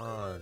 on.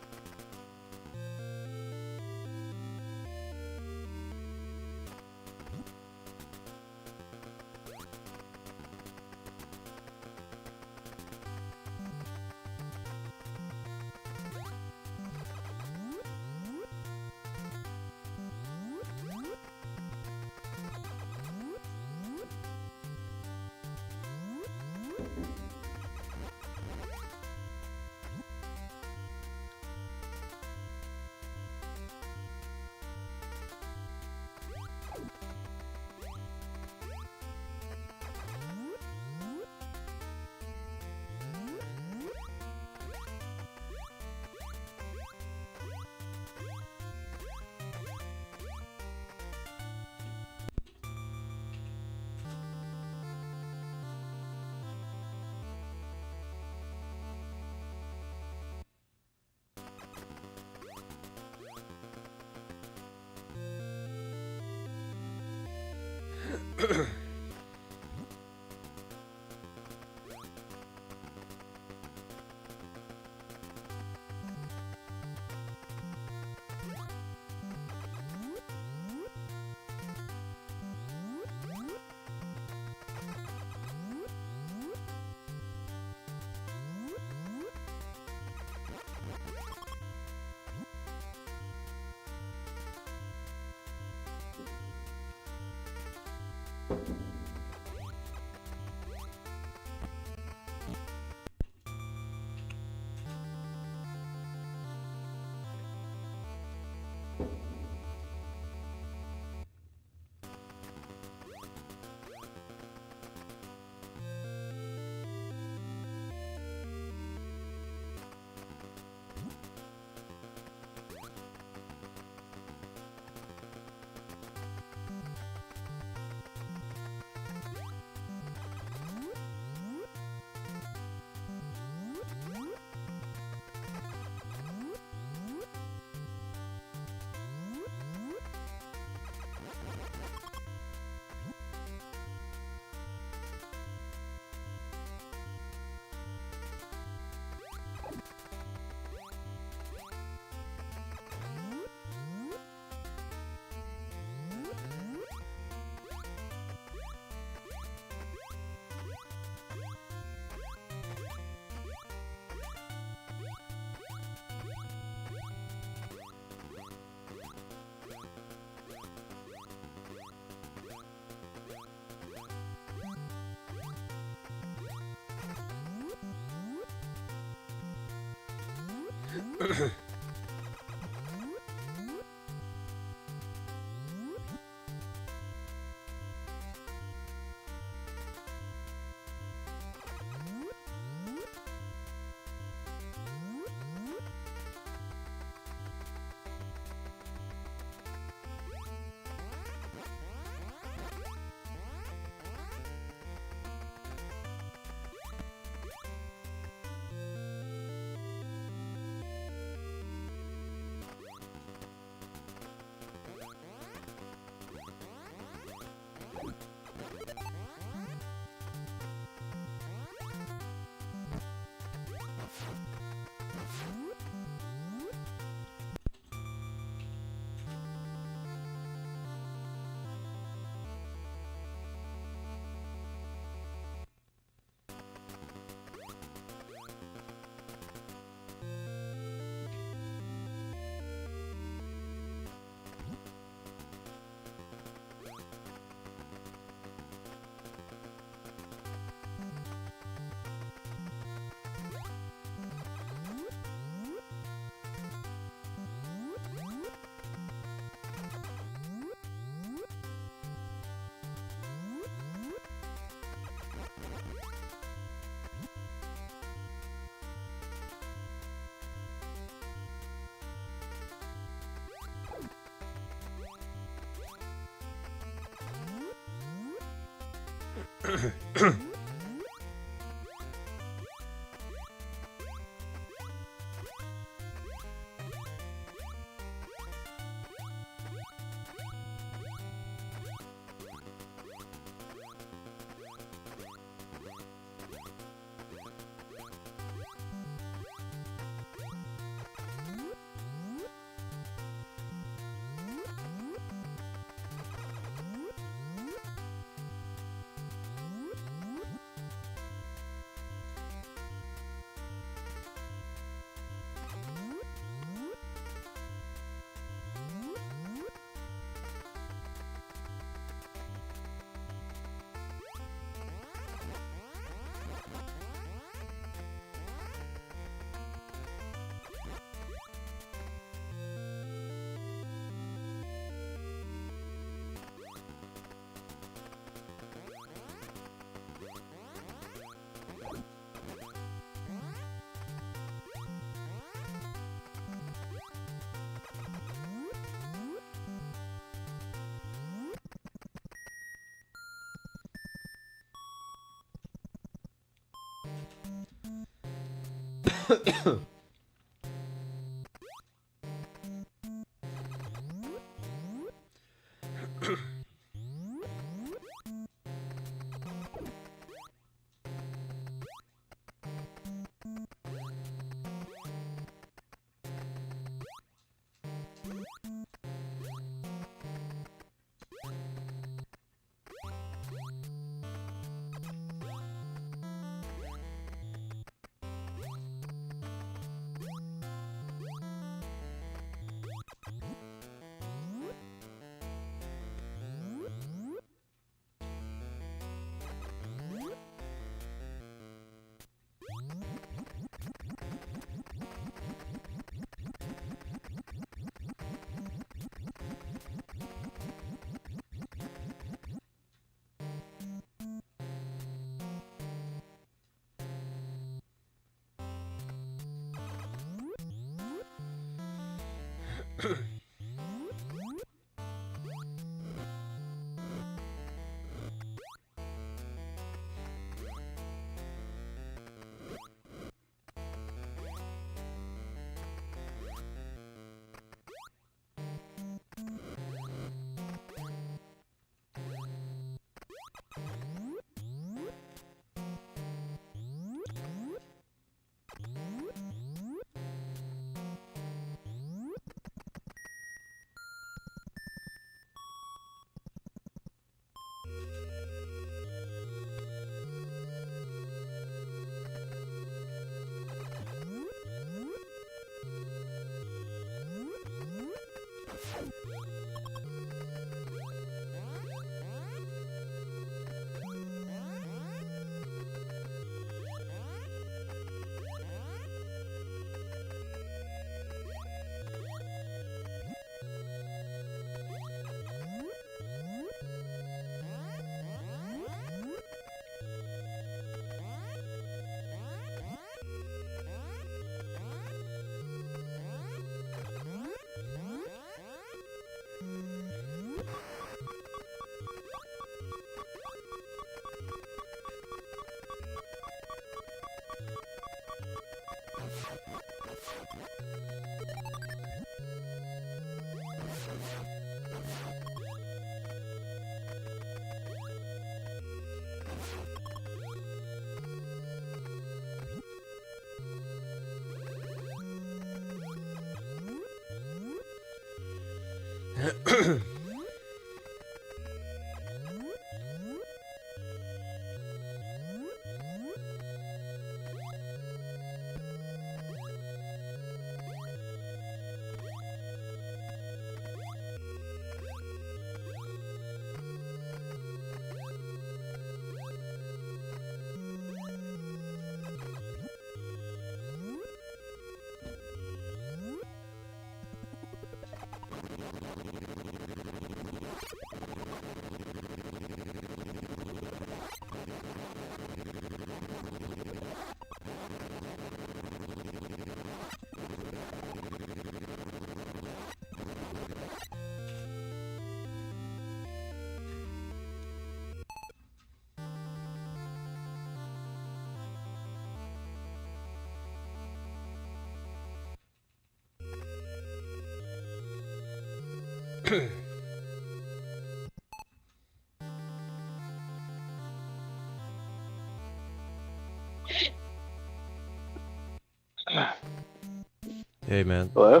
Hey, man. Hello?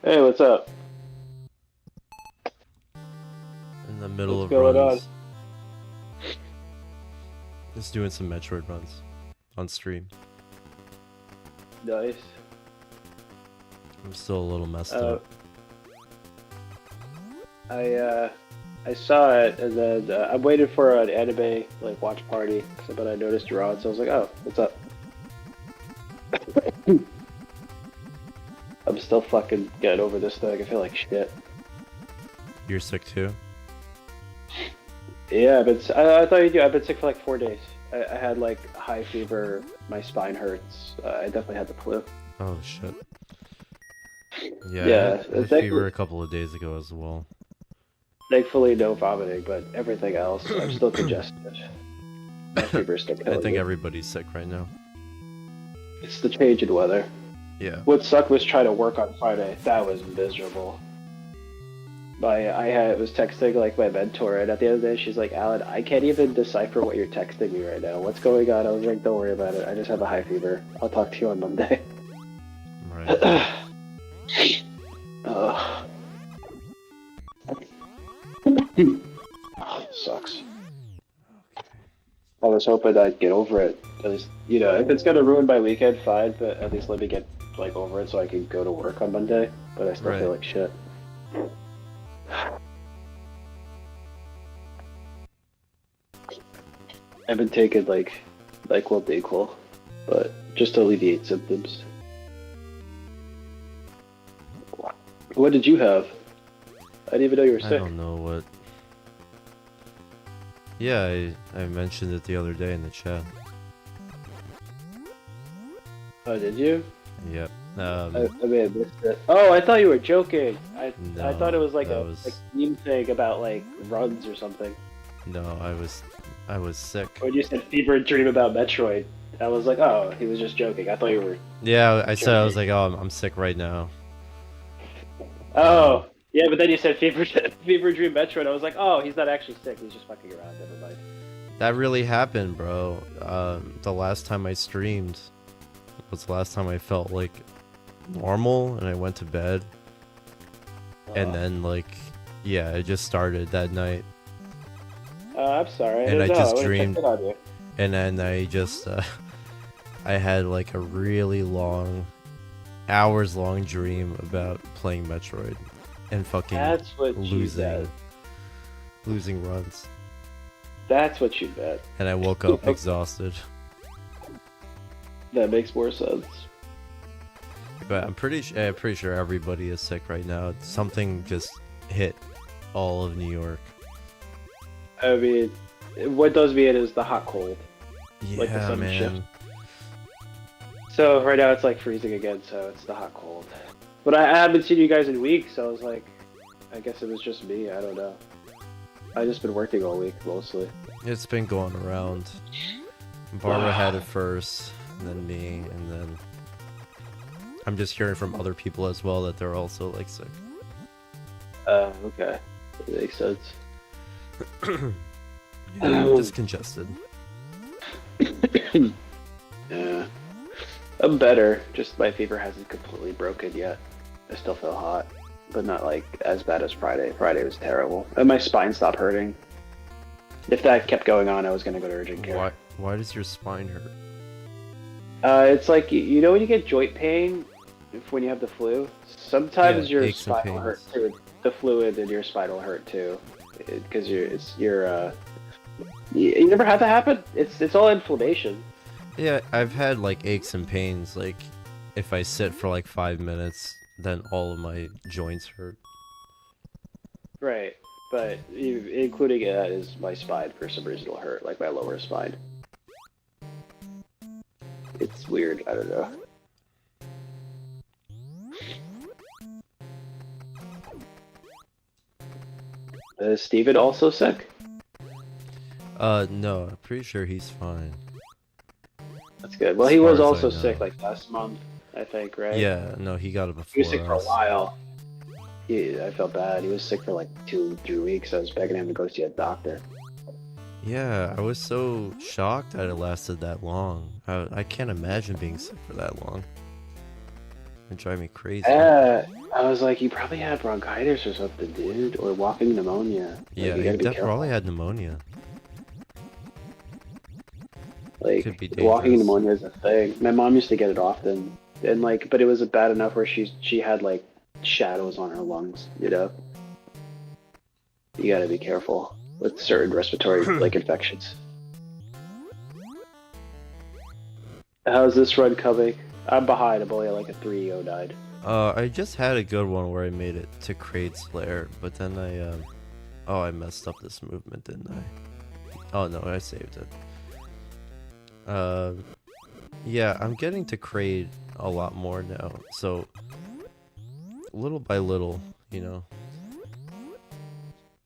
Hey, what's up? In the middle What's of going runs. Just doing some Metroid runs on stream. Nice. I'm still a little messed up. I saw it, and then I waited for an anime like watch party, but I noticed you're on, so I was like, oh, what's up? I'm still fucking getting over this thing. I feel like shit. You're sick too? Yeah, but I thought you do. I've been sick for like 4 days. I had like high fever. My spine hurts. I definitely had the flu. Oh shit. Yeah, Yeah, I had fever a couple of days ago as well. Thankfully, no vomiting, but everything else, I'm still congested. My fever's still killing I think me. everybody's sick right now. It's the change in weather. Yeah. What sucked was trying to work on Friday. That was miserable. I was texting like my mentor, and at the end of the day, she's like, "Alan, I can't even decipher what you're texting me right now. What's going on?" I was like, "Don't worry about it. I just have a high fever. I'll talk to you on Monday." Right. Sucks. I was hoping I'd get over it. At least, you know, if it's gonna ruin my weekend, fine. But at least let me get like over it so I can go to work on Monday. But I still feel like shit. I've been taking like NyQuil, DayQuil, but just to alleviate symptoms. What did you have? I didn't even know you were I sick. don't know what. Yeah, I mentioned it the other day in the chat. Oh, did you? Yep. I may have missed it. Oh, I thought you were joking. I thought it No, was like that a was- like meme thing about like runs or something. No, I was sick. When you said fever dream about Metroid, I was like, oh, he was just joking. I thought you were. Yeah, I said I was joking. like, oh, I'm sick right now. Oh, yeah, but then you said fever fever dream Metroid. I was like, oh, he's not actually sick. He's just fucking around. Never mind. That really happened, bro. The last time I streamed was the last time I felt like normal, and I went to bed, and then like, yeah, it just started that night, I'm sorry. and I didn't know. just would've checked dreamed, in on you. and then I just, I had like a really long, hours long dream about playing Metroid, and fucking That's what you bet. losing runs, That's what you bet. and I woke up exhausted. That makes more sense. But I'm pretty sure everybody is sick right now. Something just hit all of New York. I mean, what does me in is the hot cold. Like the Yeah, sudden man. shift. So right now it's like freezing again, so it's the hot cold. But I haven't seen you guys in weeks, so I was like, I guess it was just me. I don't know. I just been working all week mostly. It's been going around. Barbara had it first, and then me, and then I'm just hearing from other people as well that they're also like sick. Okay, that makes sense. Yeah, just congested. Yeah, I'm better. Just my fever hasn't completely broken yet. I still feel hot, but not like as bad as Friday. Friday was terrible, and my spine stopped hurting. If that kept going on, I was gonna go to urgent care. Why does your spine hurt? It's like you know when you get joint pain when you have the flu. Sometimes Yeah, your aches and spine will hurt pains. too. The fluid in your spine will hurt too, because you never had that happen. It's all inflammation. Yeah, I've had like aches and pains. Like if I sit for like 5 minutes, then all of my joints hurt. Right, but including that is my spine for some reason will hurt, like my lower spine. It's weird. I don't know. Is Steven also sick? No, I'm pretty sure he's fine. That's good. Well, As he far was as I also know. sick like last month, I think, right? Yeah, no, he got it before He was sick for a us. while. I felt bad. He was sick for like 2-3 weeks. I was begging him to go see a doctor. Yeah, I was so shocked that it lasted that long. I can't imagine being sick for that long. It drive me crazy. I was like, you probably had bronchitis or something, dude, or walking pneumonia. Like, Yeah, you he gotta be probably careful. had pneumonia. Like, Could be walking dangerous. pneumonia is a thing. My mom used to get it often, and like, but it was bad enough where she had like shadows on her lungs. You know, you gotta be careful with certain respiratory like infections. How's this run coming? I'm behind. I'm only at like a 3:09. I just had a good one where I made it to Kraid's Lair, but then I messed up this movement, didn't I? Oh no, I saved it. Yeah, I'm getting to Kraid a lot more now, so little by little, you know.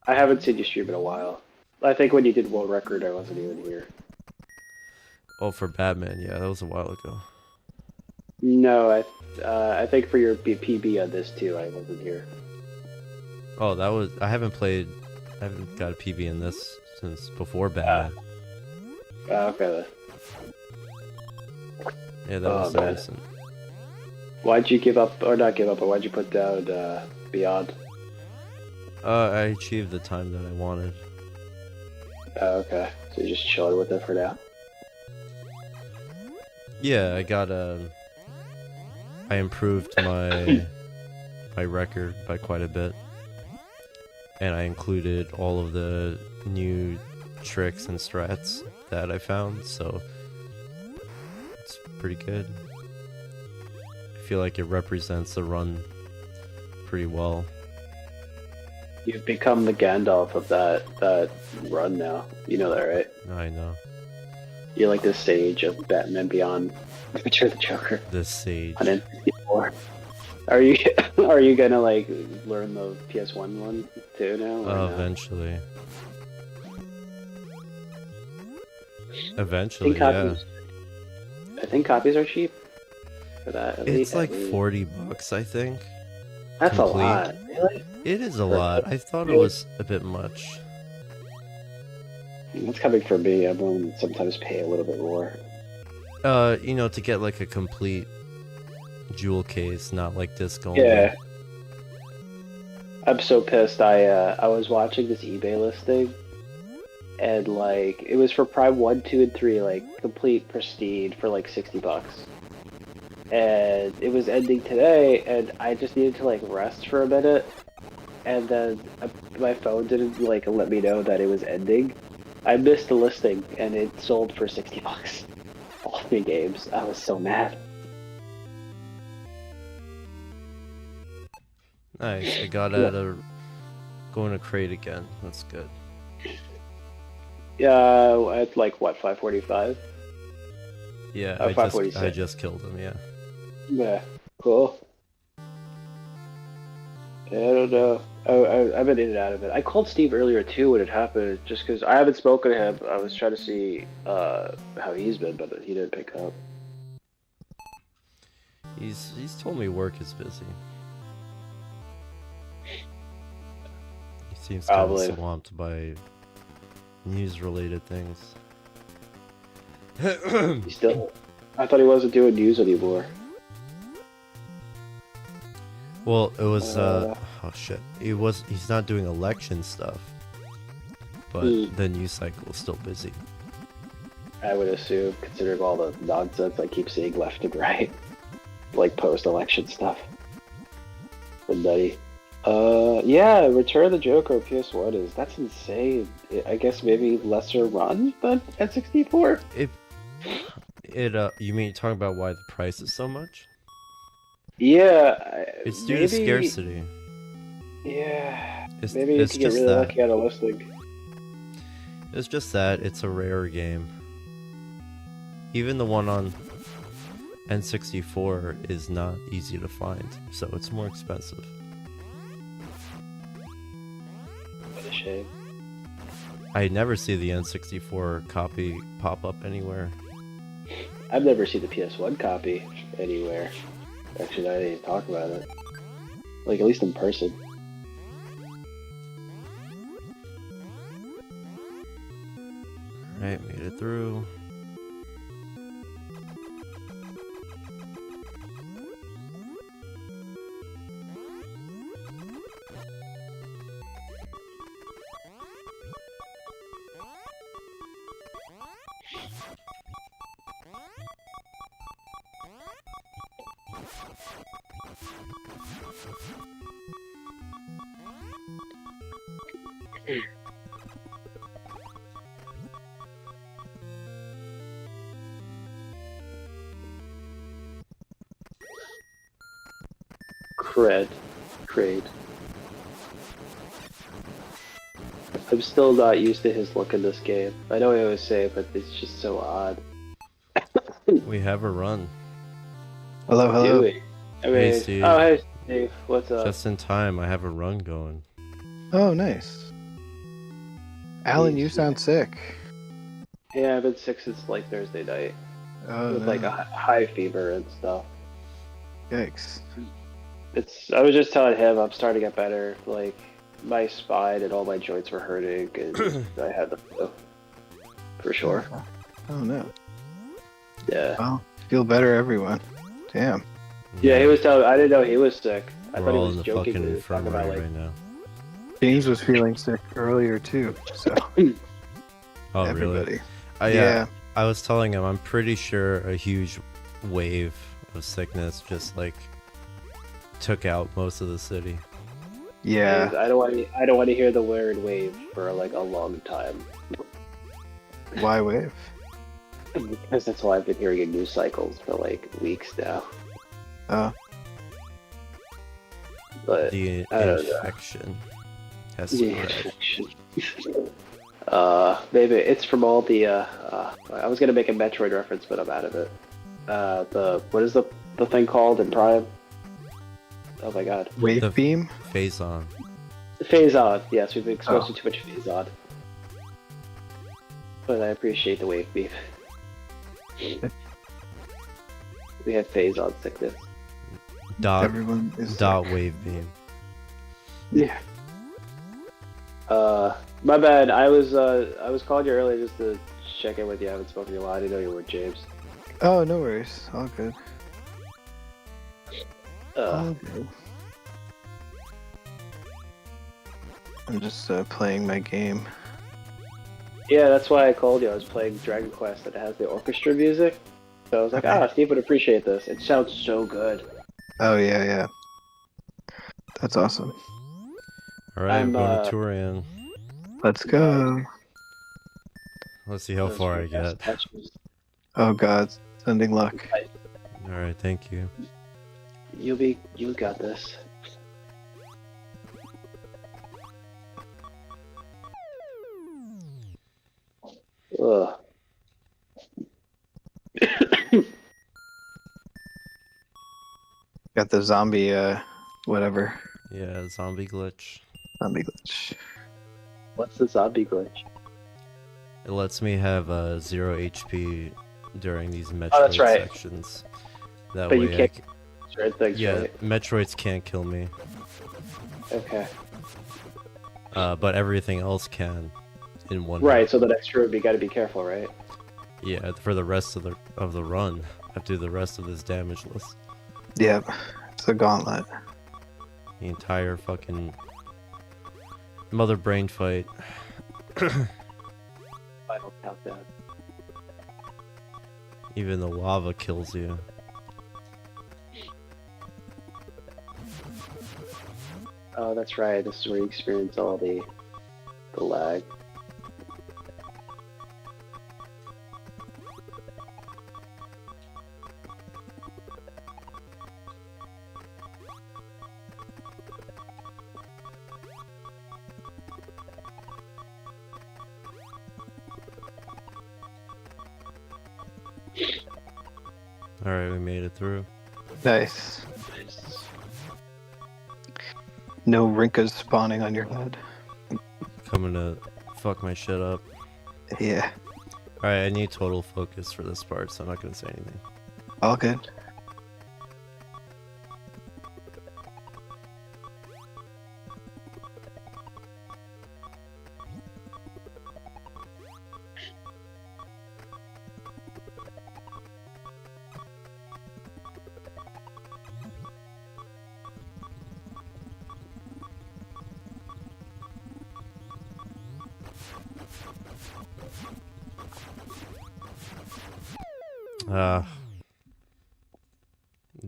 I haven't seen you stream in a while. I think when you did world record, I wasn't even here. Oh, for Batman, yeah, that was a while ago. No, I think for your PB on this too, I wasn't here. Oh, I haven't got a PB in this since before Batman. Okay then. Yeah, that was man. recent. Why'd you give up, or not give up, but why'd you put down Beyond? I achieved the time that I wanted. Okay, so you're just chilling with it for now. Yeah, I improved my record by quite a bit, and I included all of the new tricks and strats that I found, so it's pretty good. I feel like it represents the run pretty well. You've become the Gandalf of that run now. You know that, right? I know. You're like the sage of Batman Beyond. You're the Joker. The sage. On N64. Are you are you gonna like learn the PS1 one too now? Or no? Eventually. Eventually, yeah. I think copies are cheap for that. It's like $40, I think. That's complete. a lot. Really? It is a lot. I thought it was a bit much. That's coming from me. I'm willing to sometimes pay a little bit more. You know, to get like a complete jewel case, not like disc only. Yeah. I'm so pissed. I was watching this eBay listing, and like it was for Prime 1, 2, and 3, like complete prestige for like $60. And it was ending today, and I just needed to like rest for a minute, and then my phone didn't like let me know that it was ending. I missed the listing, and it sold for $60. All 3 games. I was so mad. Nice. I got out of going to crate again. That's good. Yeah, at like what, 545? Yeah, Oh, I 546. just killed him. Yeah. Yeah, cool. I don't know. I've been in and out of it. I called Steve earlier too when it happened, just because I haven't spoken to him. I was trying to see how he's been, but he didn't pick up. He's told me work is busy. He seems kind Probably. of swamped by news-related things. He still. I thought he wasn't doing news anymore. Well, it was oh shit. He's not doing election stuff. But the news cycle is still busy. I would assume, considering all the nonsense I keep seeing left and right, like post-election stuff. But nutty. Yeah, Return of the Joker PS1 that's insane. I guess maybe lesser run than N64? You mean you're talking about why the price is so much? Yeah, It's due to scarcity. Yeah, It's maybe you can get really lucky on a listing. It's just that it's a rare game. Even the one on N64 is not easy to find, so it's more expensive. What a shame. I never see the N64 copy pop up anywhere. I've never seen the PS1 copy anywhere. Actually, I didn't even talk about it. Like, at least in person. Alright, made it through. Crade. I'm still not used to his look in this game. I know I always say it, but it's just so odd. We have a run. Hello, hello. Do we? I mean, Hey, Steve. oh, hey, Steve. What's up? Just in time, I have a run going. Oh, nice. Alan, you sound sick. Yeah, I've been sick since like Thursday night. Oh, With no. like a high fever and stuff. Yikes. I was just telling him I'm starting to get better. Like, my spine and all my joints were hurting, and I had the flu. For sure. Oh, no. Yeah. Well, feel better, everyone. Damn. Yeah, he was telling. I didn't know he was sick. I We're thought he all was in the joking. fucking He was talking infirmary about like. right now. James was feeling sick earlier, too. So, Oh, everybody. really? Yeah. I was telling him I'm pretty sure a huge wave of sickness just like took out most of the city. Yeah. I don't want to hear the word wave for like a long time. Why wave? Because that's all I've been hearing in news cycles for like weeks now. Oh, But The I don't know. infection has Yeah. spread. Maybe it's from all the I was gonna make a Metroid reference, but I'm out of it. What is the thing called in Prime? Oh my god. wave The- beam. Phase on. Phase-on. Yes, we've been exposed Oh. to too much phase-on. But I appreciate the wave beam. We have phase-on sickness. Everyone is Dot wave beam. Yeah. My bad. I was calling you earlier just to check in with you. I haven't spoken to you in a while. I didn't know you were with James. Oh, no worries. All good. Uh, All good. I'm just playing my game. yeah, that's why I called you. I was playing Dragon Quest and it has the orchestra music. So I was like, Okay. Steve would appreciate this. It sounds so good. Oh yeah, yeah. That's awesome. Alright, I'm, we're going to Turian. Let's go. Let's see how far I get. Oh God, sending luck. Alright, thank you. You got this. Ugh. Got the zombie, whatever. Yeah, zombie glitch. Zombie glitch. What's the zombie glitch? It lets me have 0 HP during these Metroid that's right. sections. That But way you can't I c- certain things, yeah, right? Metroids can't kill me. Okay. But everything else can in one Right, so the next room you gotta be careful, right? Yeah, for the rest of the run. I have to do the rest of this damageless. Yep. It's a gauntlet. The entire fucking mother brain fight. Final countdown. Even the lava kills you. Oh, that's right. This is where you experience all the lag. Alright, we made it through. Nice. No Rinkas spawning on your head. Coming to fuck my shit up. Yeah. Alright, I need total focus for this part, so I'm not gonna say anything. All good.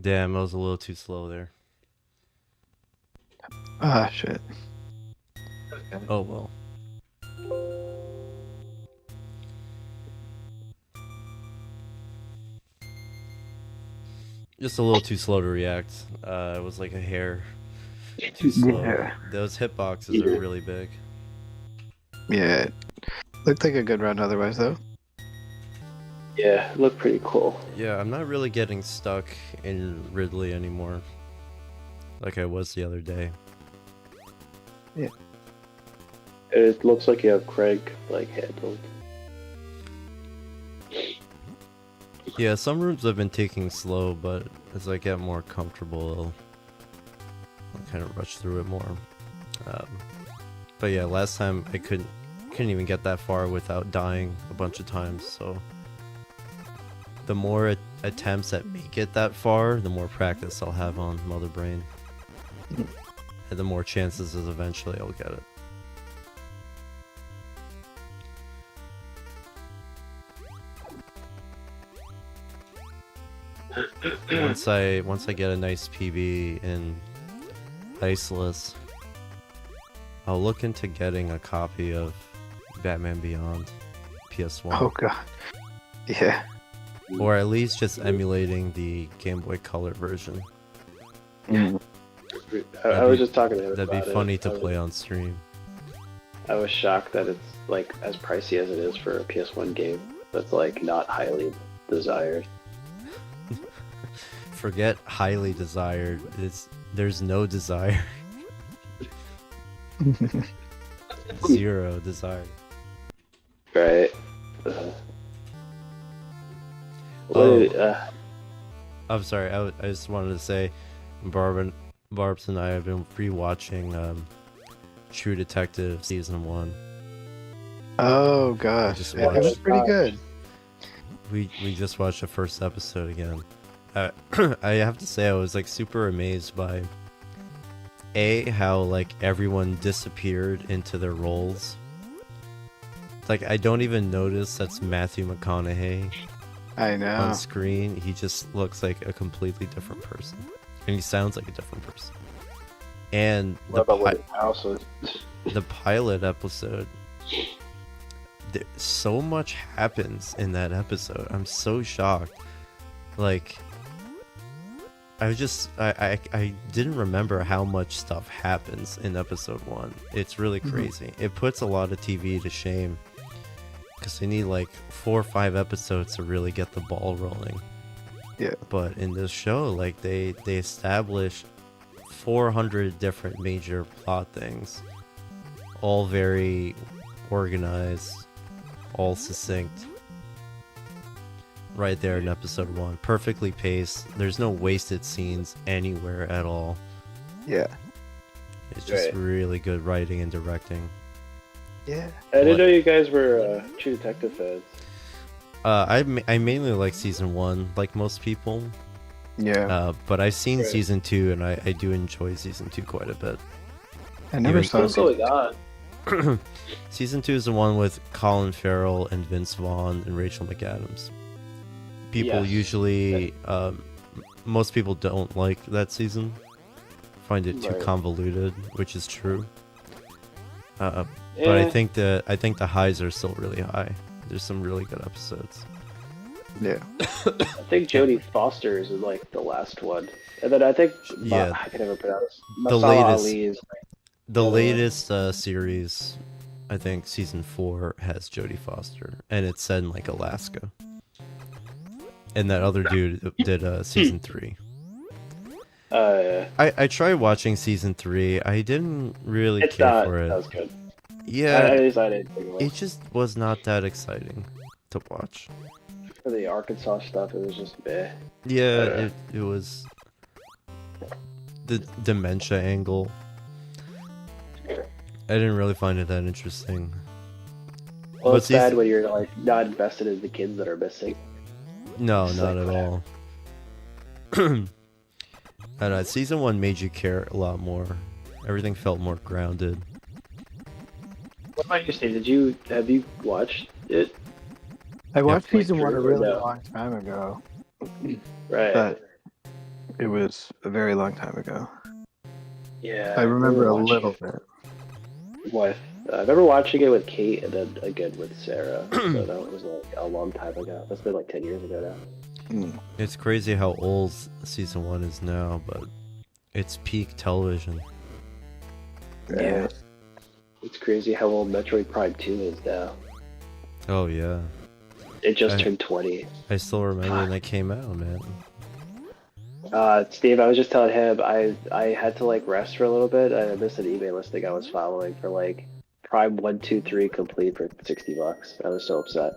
Damn, I was a little too slow there. Ah, shit. Oh well. Just a little too slow to react. It was like a hair too slow. Yeah. Those hitboxes are really big. Yeah. Looked like a good run otherwise, though. Yeah, it looked pretty cool. Yeah, I'm not really getting stuck in Ridley anymore. Like I was the other day. It looks like you have Craig like handled. Yeah, some rooms I've been taking slow, but as I get more comfortable, I'll kind of rush through it more. But yeah, last time I couldn't even get that far without dying a bunch of times, so the more attempts that make it that far, the more practice I'll have on Mother Brain. And the more chances is eventually I'll get it. once I get a nice PB in iceless, I'll look into getting a copy of Batman Beyond PS1. Oh, God. Yeah. or at least just emulating the Game Boy Color version. Mm. I was just talking to him That'd about be funny to I was, play on stream. I was shocked that it's like as pricey as it is for a PS1 game. That's like not highly desired. Forget highly desired. There's no desire. Zero desire. Right. I'm sorry. I just wanted to say, Barbs and I have been rewatching True Detective season 1. Oh gosh, just it was watched- pretty good. We just watched the first episode again. I have to say I was like super amazed by how like everyone disappeared into their roles. Like I don't even notice that's Matthew McConaughey I know. on screen. He just looks like a completely different person, and he sounds like a different person. And what about what his house was? the pilot episode, so much happens in that episode. I'm so shocked. Like I didn't remember how much stuff happens in episode 1. It's really crazy. It puts a lot of TV to shame because they need like 4 or 5 episodes to really get the ball rolling. Yeah. But in this show, like they establish 400 different major plot things, all very organized, all succinct. Right there in episode 1, perfectly paced. There's no wasted scenes anywhere at all. Yeah. It's just Right. really good writing and directing. Yeah. I didn't What? know you guys were True Detective fans. I mainly like season 1, like most people. Yeah. But I've seen Right. season 2, and I do enjoy season 2 quite a bit. I never even- saw What's going on? Season 2 is the one with Colin Farrell and Vince Vaughn and Rachel McAdams. People Yes. usually, most people don't like that season. Find it too Right. convoluted, which is true. But Yeah. I think the highs are still really high. There's some really good episodes. Yeah. I think Jodie Foster is in like the last one, and then I think Yeah. I can never pronounce The Masala latest- Ali is The Yeah. latest series, I think season 4 has Jodie Foster, and it's set in like Alaska. And that other dude did season 3. I tried watching season 3. I didn't really it's care not for it. that was good. Yeah, At least I didn't think it was. it just was not that exciting to watch. For the Arkansas stuff, it was just meh. Yeah, it was the dementia angle. I didn't really find it that interesting. Well, But it's bad season- when you're like not invested in the kids that are missing. No, It's not like at all. And season 1 made you care a lot more. Everything felt more grounded. What about you, Steve? Have you watched it? I watched like season 1 a Drew or really no? long time ago. Right. But it was a very long time ago. Yeah. I remember a watching little it bit. with. I remember watching it with Kate and then again with Sarah. So that was like a long time ago. That's been like 10 years ago now. Mm. It's crazy how old season 1 is now, but it's peak television. Yeah. It's crazy how old Metroid Prime 2 is now. Oh yeah, It just I- turned 20. I still remember when that came out, man. Steve, I was just telling him I had to like rest for a little bit. I missed an eBay listing I was following for like Prime 1, 2, 3 complete for $60. I was so upset.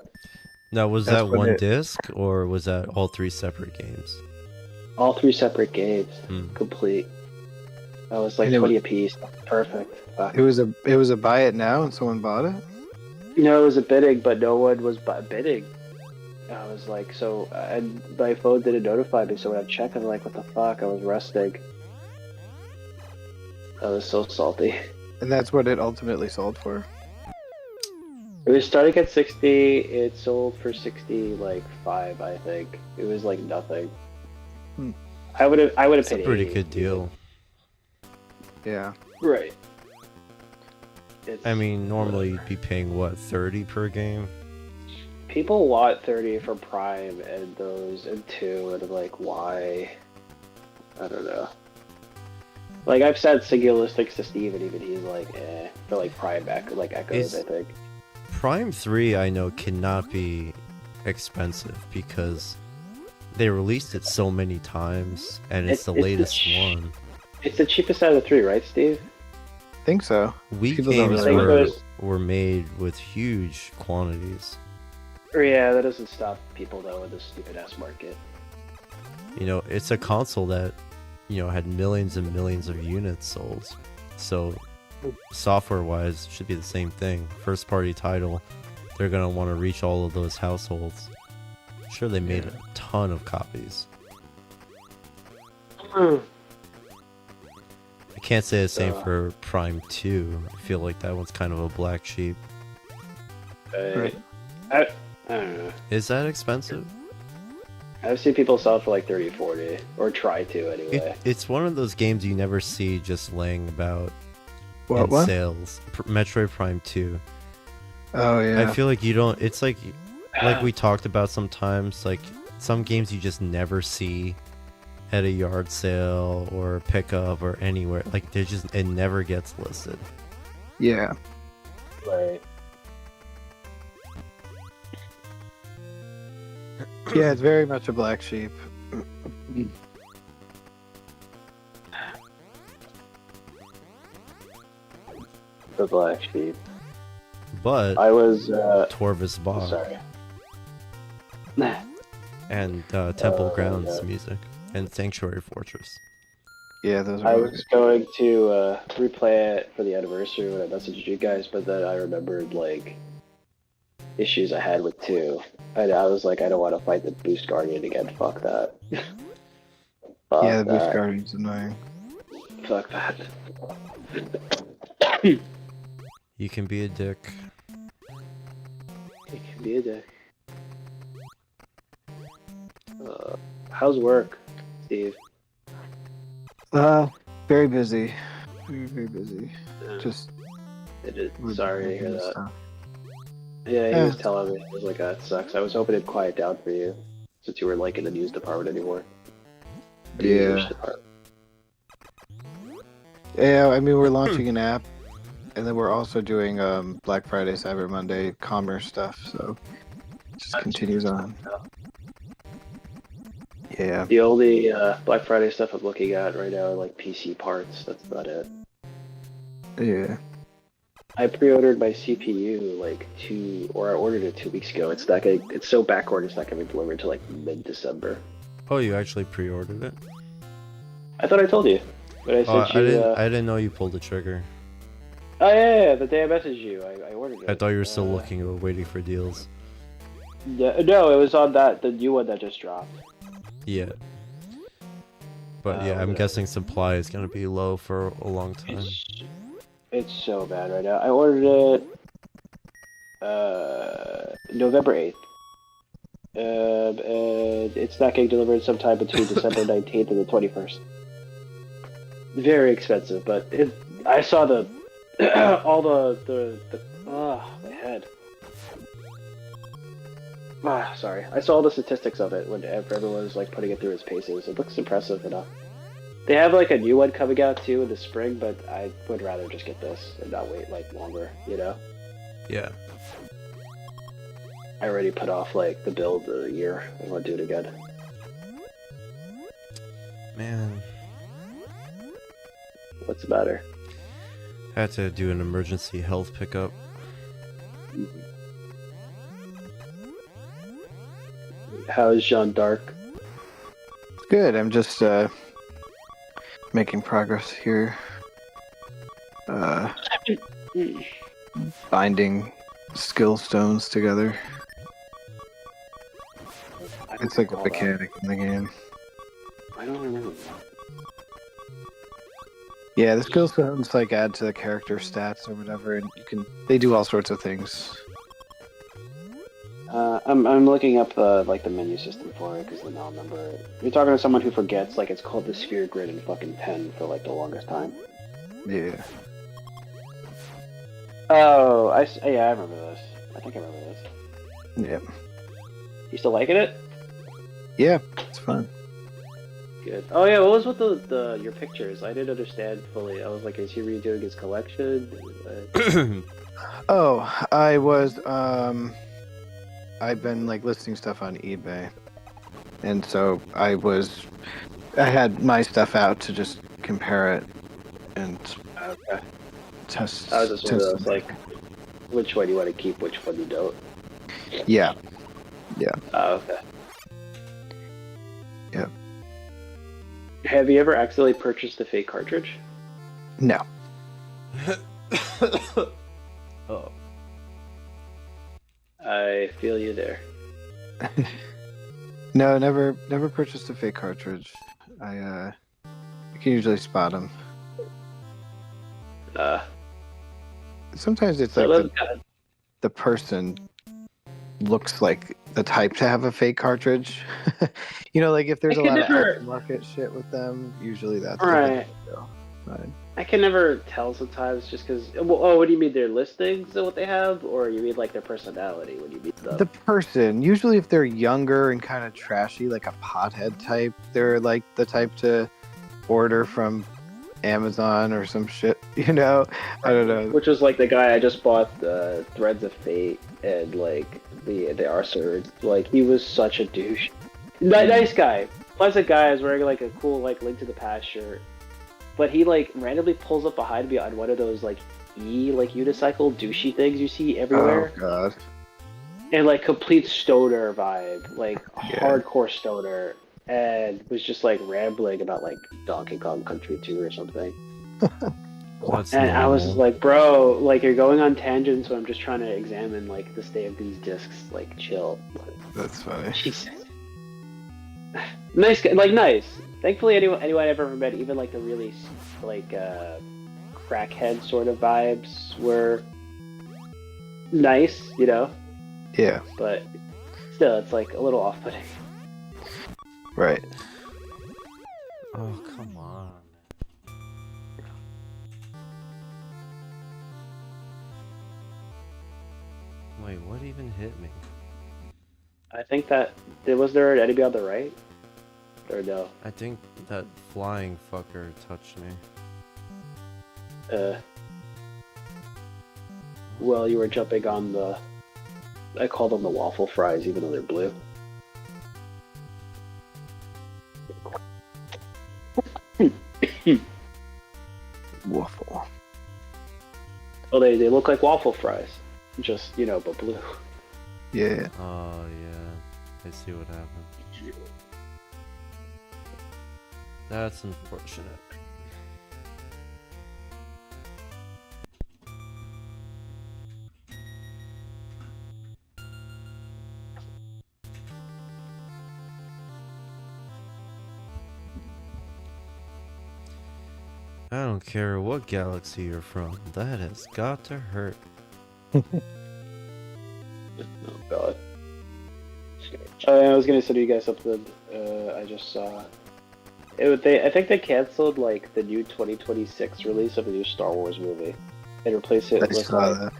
Now, was That's that when one it- disc, or was that all 3 separate games? All 3 separate games, Hmm. complete. I was like And it 20 apiece. Perfect. It was a buy it now and someone bought it? No, it was a bidding, but no one was bidding. I was like, so, and my phone didn't notify me, so when I checked, I'm like, what the fuck? I was resting. I was so salty. And that's what it ultimately sold for. It was starting at 60. It sold for 60, like 5, I think. It was like nothing. Hmm. I would have It's a paid pretty 80. good deal. Yeah. Right. It's, I mean, normally you'd be paying what, 30 per game? people want 30 for Prime and those and 2, and I'm like, why? I don't know. Like, I've said singulistics to Steve, and even he's like, eh, for like Prime back, like Echoes, I think. Prime 3, I know, cannot be expensive because they released it so many times, and it's the latest one. It's the cheapest out of the 3, right, Steve? I think so. Wii People don't games really were made with huge quantities. Yeah, that doesn't stop people, though, in this stupid-ass market. You know, it's a console that, you know, had millions and millions of units sold. So, software-wise, it should be the same thing. First-party title, they're going to want to reach all of those households. I'm sure they made a ton of copies. I can't say the same for Prime 2. I feel like that one's kind of a black sheep. Right. I don't know. Is that expensive? I've seen people sell it for like 30, 40, or try to anyway. It's one of those games you never see just laying about in What? sales. Metroid Prime 2. Oh yeah. I feel like you don't. It's like we talked about sometimes. Like some games you just never see at a yard sale or pickup or anywhere. Like it never gets listed. Yeah. Right. Yeah, it's very much a black sheep. The black sheep. But I was, Torvis Bach sorry. and Temple Grounds music and Sanctuary Fortress. Yeah, those I are. was going to replay it for the anniversary when I messaged you guys, but then I remembered like issues I had with 2. And I was like, I don't want to fight the Boost Guardian again. Fuck that. Fuck Yeah, the Boost that. Guardian's annoying. Fuck that. You can be a dick. It can be a dick. How's work, Steve? Very busy. Very busy. Just. Sorry to hear that. Stuff. Yeah, he was telling me. He was like, that sucks. I was hoping it'd quiet down for you, since you were like in the news department anymore. The English department. Yeah, I mean we're launching an app, and then we're also doing Black Friday, Cyber Monday commerce stuff. So it just continues on. Yeah. The only Black Friday stuff I'm looking at right now are like PC parts. That's about it. Yeah. I pre-ordered my CPU like I ordered it 2 weeks ago. It's so backward. It's not gonna be delivered until like mid-December. Oh, you actually pre-ordered it? I thought I told you, but I Oh, sent you. I didn't know you pulled the trigger. Oh yeah, the day I messaged you, I ordered it. I thought you were still looking or waiting for deals. Yeah, no, it was on the new one that just dropped. Yeah. But yeah, I'm guessing supply is gonna be low for a long time. It's so bad right now. I ordered it November 8th. And it's not getting delivered sometime between December 19th and the 21st. Very expensive, but I saw the all the my head. Sorry. I saw all the statistics of it when everyone was like putting it through its paces. It looks impressive enough. They have like a new one coming out too in the spring, but I would rather just get this and not wait like longer, you know? Yeah. I already put off like the build of the year. I want to do it again. Man. What's the matter? I had to do an emergency health pickup. How's Jean d'Arc? Good. I'm just making progress here. Binding skill stones together. It's like a mechanic in the game. I don't remember. Yeah, the skill stones like add to the character stats or whatever, and they do all sorts of things. I'm looking up like the menu system for it because now I remember it. You're talking to someone who forgets like it's called the sphere grid in fucking pen for like the longest time. Yeah. Oh, yeah, I remember this. I think I remember this. Yeah. You still liking it? Yeah, it's fun. Good. Oh yeah, what was with the your pictures? I didn't understand fully. I was like, is he redoing his collection? Oh, I've been like listing stuff on eBay, and so I had my stuff out to just compare it and Okay. test. I was just one of those test like, which one you want to keep, which one you don't. Yeah. Oh, okay. Yep. Have you ever accidentally purchased a fake cartridge? No. Oh. I feel you there. No, never purchased a fake cartridge. I can usually spot them. Sometimes it's So like that's good. the person looks like the type to have a fake cartridge. You know, like if there's I a can lot never- of aftermarket shit with them, usually that's Right. Fine. I can never tell sometimes just because. Oh, what do you mean? Their listings of what they have, or you mean like their personality when you meet them? The person, usually if they're younger and kind of trashy, like a pothead type, they're like the type to order from Amazon or some shit, you know? I don't know. Which was like the guy I just bought the Threads of Fate and like the Arthur. Like he was such a douche. Nice guy, pleasant guy. I was wearing like a cool like Link to the Past shirt, but he like randomly pulls up behind me on one of those like unicycle douchey things you see everywhere. Oh god. And like complete stoner vibe, like Yeah. hardcore stoner, and was just like rambling about like Donkey Kong Country 2 or something. That's And I was normal. like, bro, like you're going on tangents, so I'm just trying to examine like the state of these discs. Like, chill. That's funny. Jesus. Nice guy, like nice. Thankfully, anyone I've ever met, even like the really like crackhead sort of vibes, were nice, you know. Yeah, But still, it's like a little off-putting. right. Oh, come on. Wait, what even hit me? I think that was there an enemy on the right, or no? I think that flying fucker touched me. Well, you were jumping on the. I call them the waffle fries, even though they're blue. Waffle. Well, they look like waffle fries, just but blue. Yeah. Oh, yeah. I see what happened. That's unfortunate. I don't care what galaxy you're from, that has got to hurt. Oh god. I was gonna send you guys something. I just saw. I think they canceled like the new 2026 release of the new Star Wars movie and replaced it I with saw like that.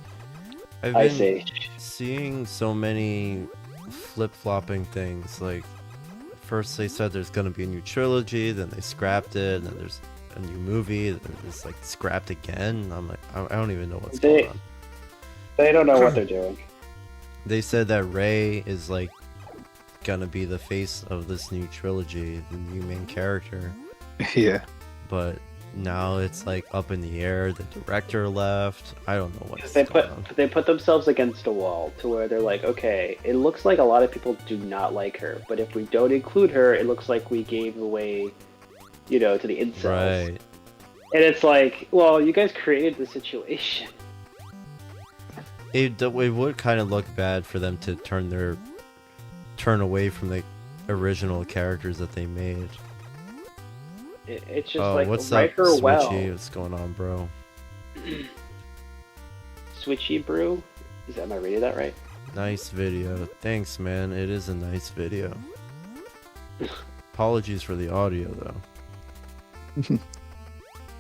I've Ice been Age. seeing so many flip-flopping things. Like, first they said there's gonna be a new trilogy, then they scrapped it, and then there's a new movie, then it's like scrapped again. I'm like, I don't even know what's going on. They don't know what they're doing. They said that Rey is like gonna be the face of this new trilogy, the new main character, Yeah. but now it's like up in the air. The director left. I don't know what's They going on. they put themselves against a wall to where they're like, okay, it looks like a lot of people do not like her, but if we don't include her, it looks like we gave away, to the incels. Right. And it's like, well, you guys created the situation. It would kind of look bad for them to turn away from the original characters that they made. It's just Oh, like, what's write up, her Switchy? well. What's going on, bro? Switchy Brew? Am I reading that right? Nice video. Thanks, man. It is a nice video. Apologies for the audio, though.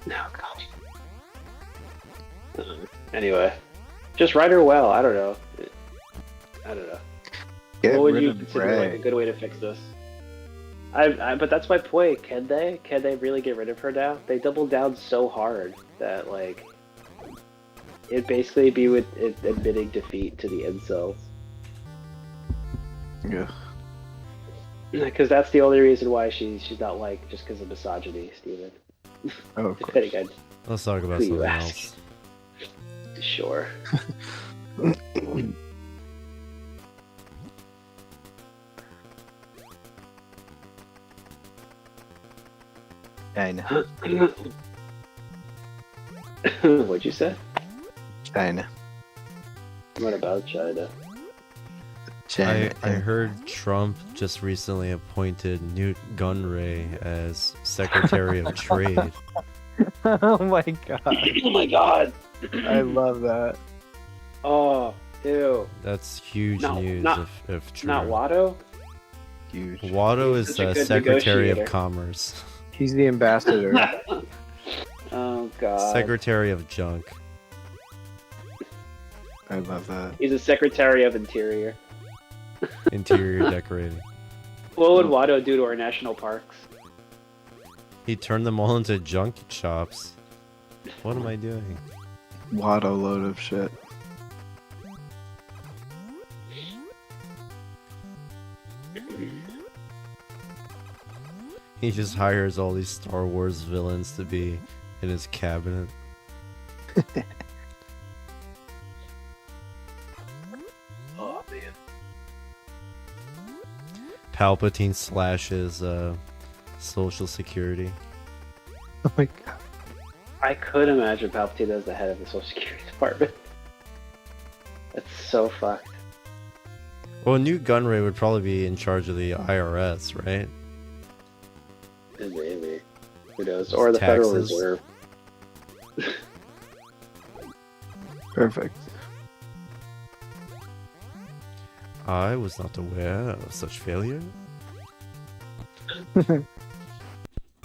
No, gosh. Anyway, just write her well. I don't know. Get what would rid you of consider like a Bray. good way to fix this? But that's my point. Can they? Can they really get rid of her now? They doubled down so hard that like it'd basically be with admitting defeat to the incels. Yeah. Because that's the only reason why she's not like just because of misogyny, Steven. Oh, of Depending course. on Let's talk about who you something ask. else. Sure. China. What'd you say? China. What about China? China. I heard Trump just recently appointed Newt Gunray as Secretary of Trade. Oh my god. Oh my god! I love that. Oh, ew. That's huge No, news not- if true. Not Watto? Huge. Watto He's is such a good Secretary of negotiator. Commerce. He's the ambassador. Oh god. Secretary of Junk. I love that. He's a Secretary of Interior. Interior decorating. What would Watto do to our national parks? He turned them all into junk shops. What am I doing? Watto load of shit. He just hires all these Star Wars villains to be in his cabinet. Oh man. Palpatine slashes Social Security. Oh my god. I could imagine Palpatine as the head of the Social Security Department. That's so fucked. Well, Newt Gunray would probably be in charge of the IRS, right? Maybe. Who knows? Or the Federal Taxes. Reserve. Perfect. I was not aware of such failure.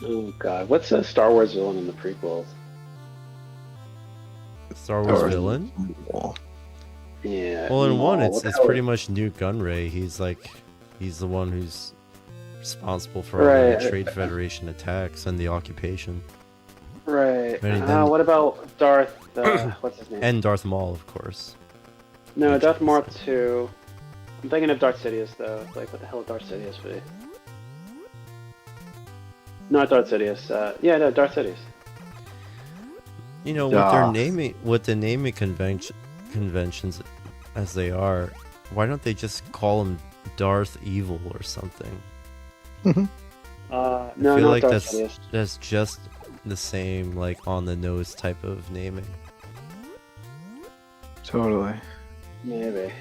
Oh god. What's a Star Wars villain in the prequels? Star Wars Or- villain? Yeah. Well, in one, Maul. it's What the it's hell- pretty much Newt Gunray. He's the one who's responsible for all Right. the Trade Federation attacks and the occupation, Right. Right, then- What about Darth? What's his name? and Darth Maul, of course. No, Which Darth is- Maul 2. I'm thinking of Darth Sidious though. Like, what the hell would Darth Sidious be? Not Darth Sidious. Yeah, no, Darth Sidious. You know, with their Darth. naming, with the naming conventions as they are, why don't they just call him Darth Evil or something? No, I feel not like Darth Sidious. that's just the same, like, on the nose type of naming. Totally. Maybe.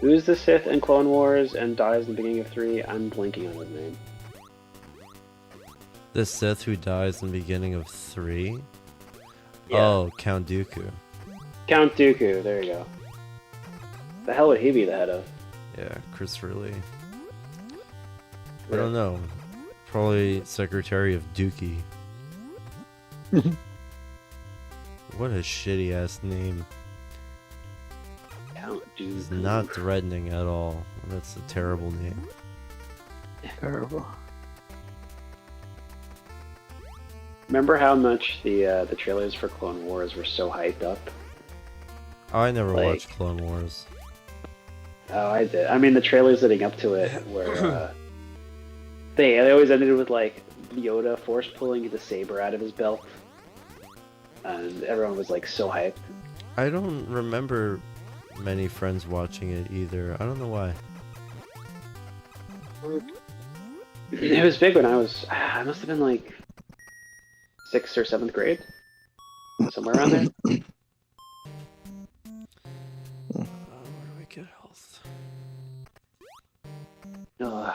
Who's the Sith in Clone Wars and dies in the beginning of 3? I'm blanking on his name. The Sith who dies in the beginning of 3? Yeah. Oh, Count Dooku. Count Dooku, there you go. The hell would he be the head of? Yeah, Christopher Lee. I don't know. Probably Secretary of Dookie. What a shitty ass name. Count Dooku. It's not threatening at all. That's a terrible name. Terrible. Remember how much the trailers for Clone Wars were so hyped up? I never Like- watched Clone Wars. Oh, I did. I mean, the trailers leading up to it were they always ended with like Yoda force pulling the saber out of his belt, and everyone was like so hyped. I don't remember many friends watching it either. I don't know why. It was big when I must have been like 6th or 7th grade, somewhere around there. Where do we get health? Ugh.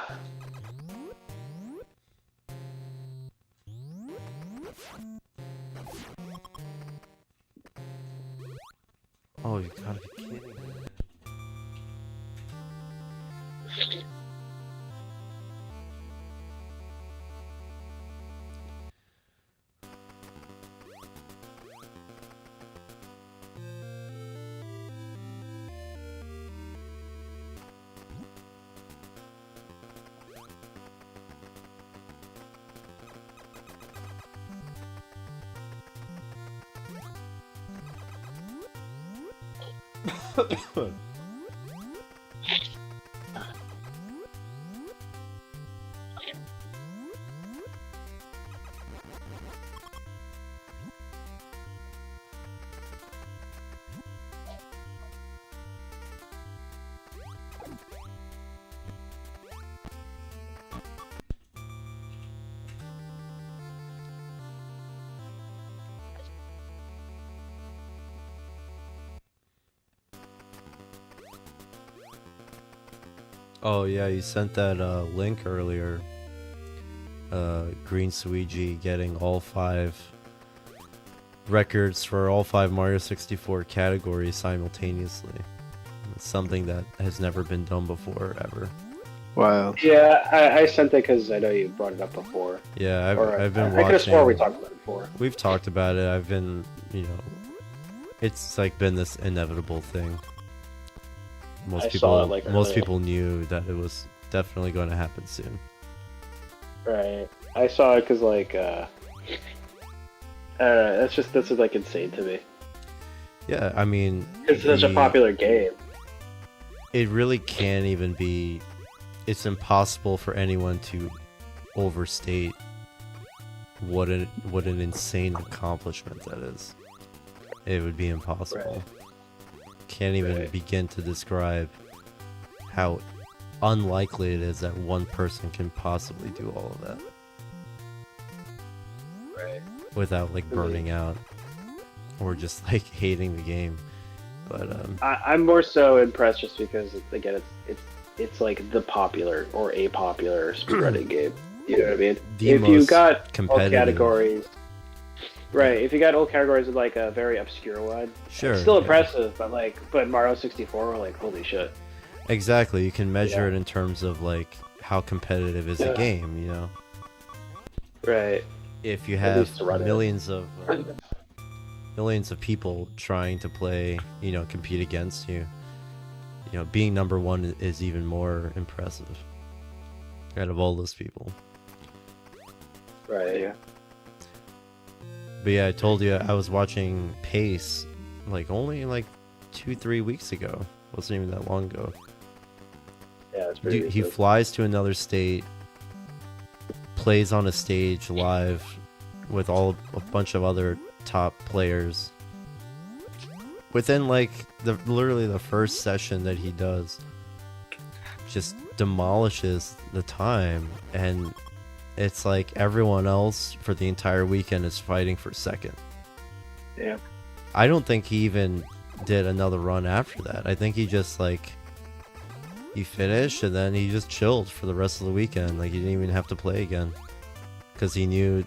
Oh, you gotta be kidding me. Oh yeah, you sent that link earlier. Green Suigi getting all 5 records for all 5 Mario 64 categories simultaneously. It's something that has never been done before, ever. Wow. Yeah, I sent it because I know you brought it up before. Yeah, I've been I watching. could have swore we talked about it before. We've talked about it. I've been, it's like been this inevitable thing. Most people knew that it was definitely going to happen soon. Right. I saw it because like, I don't know. This is like insane to me. Yeah, I mean, It's such a popular game. It really can't even be. It's impossible for anyone to overstate what an insane accomplishment that is. It would be impossible. Right. Can't even begin to describe how unlikely it is that one person can possibly do all of that. Right. Without like burning out or just like hating the game. But I'm more so impressed just because again it's like the popular or a popular speedrunning game. You know what I mean? If you got all categories, right? If you got all categories with like a very obscure one, sure, it's still impressive. But Mario 64, we're like, holy shit! Exactly, you can measure it in terms of like how competitive is the game, you know? Right. If you have millions of people trying to play, compete against you, being number 1 is even more impressive out of all those people. Right, yeah. But yeah, I told you I was watching Pace only 2-3 weeks ago. Wasn't even that long ago. Yeah, it's pretty He flies to another state, plays on a stage live with a bunch of other top players. Within literally the first session that he does, just demolishes the time, and it's like everyone else for the entire weekend is fighting for second. Yeah. I don't think he even did another run after that. I think he just he finished and then he just chilled for the rest of the weekend. He didn't even have to play again because he knew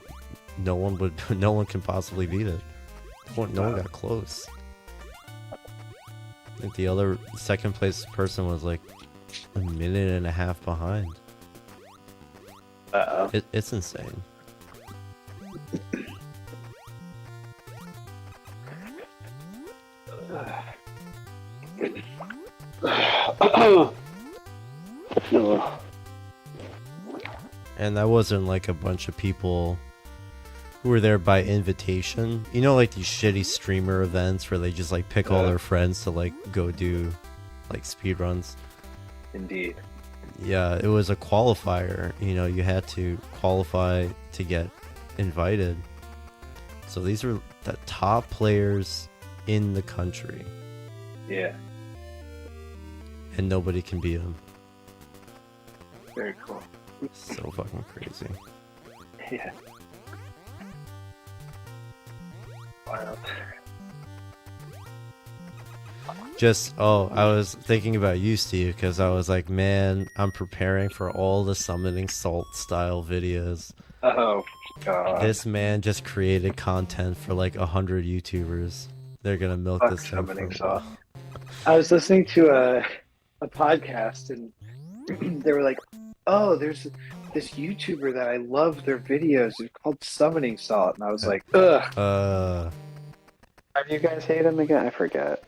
no one can possibly beat it. No one got close. I think the second place person was a minute and a half behind. It's insane. And that wasn't a bunch of people who were there by invitation. These shitty streamer events where they just pick all their friends to go do speed runs. Indeed. Yeah, it was a qualifier. You had to qualify to get invited. So these were the top players in the country. Yeah. And nobody can beat them. Very cool. So fucking crazy. Yeah. Wow. I was thinking about you, Steve, because I was like, man, I'm preparing for all the summoning salt style videos. Oh, God. This man just created content for 100 YouTubers. They're gonna milk this thing summoning for a salt. while. I was listening to a podcast and they were like, oh, there's this YouTuber that I love their videos. It's called Summoning Salt. And I was like, ugh. How do you guys hate him again? I forget.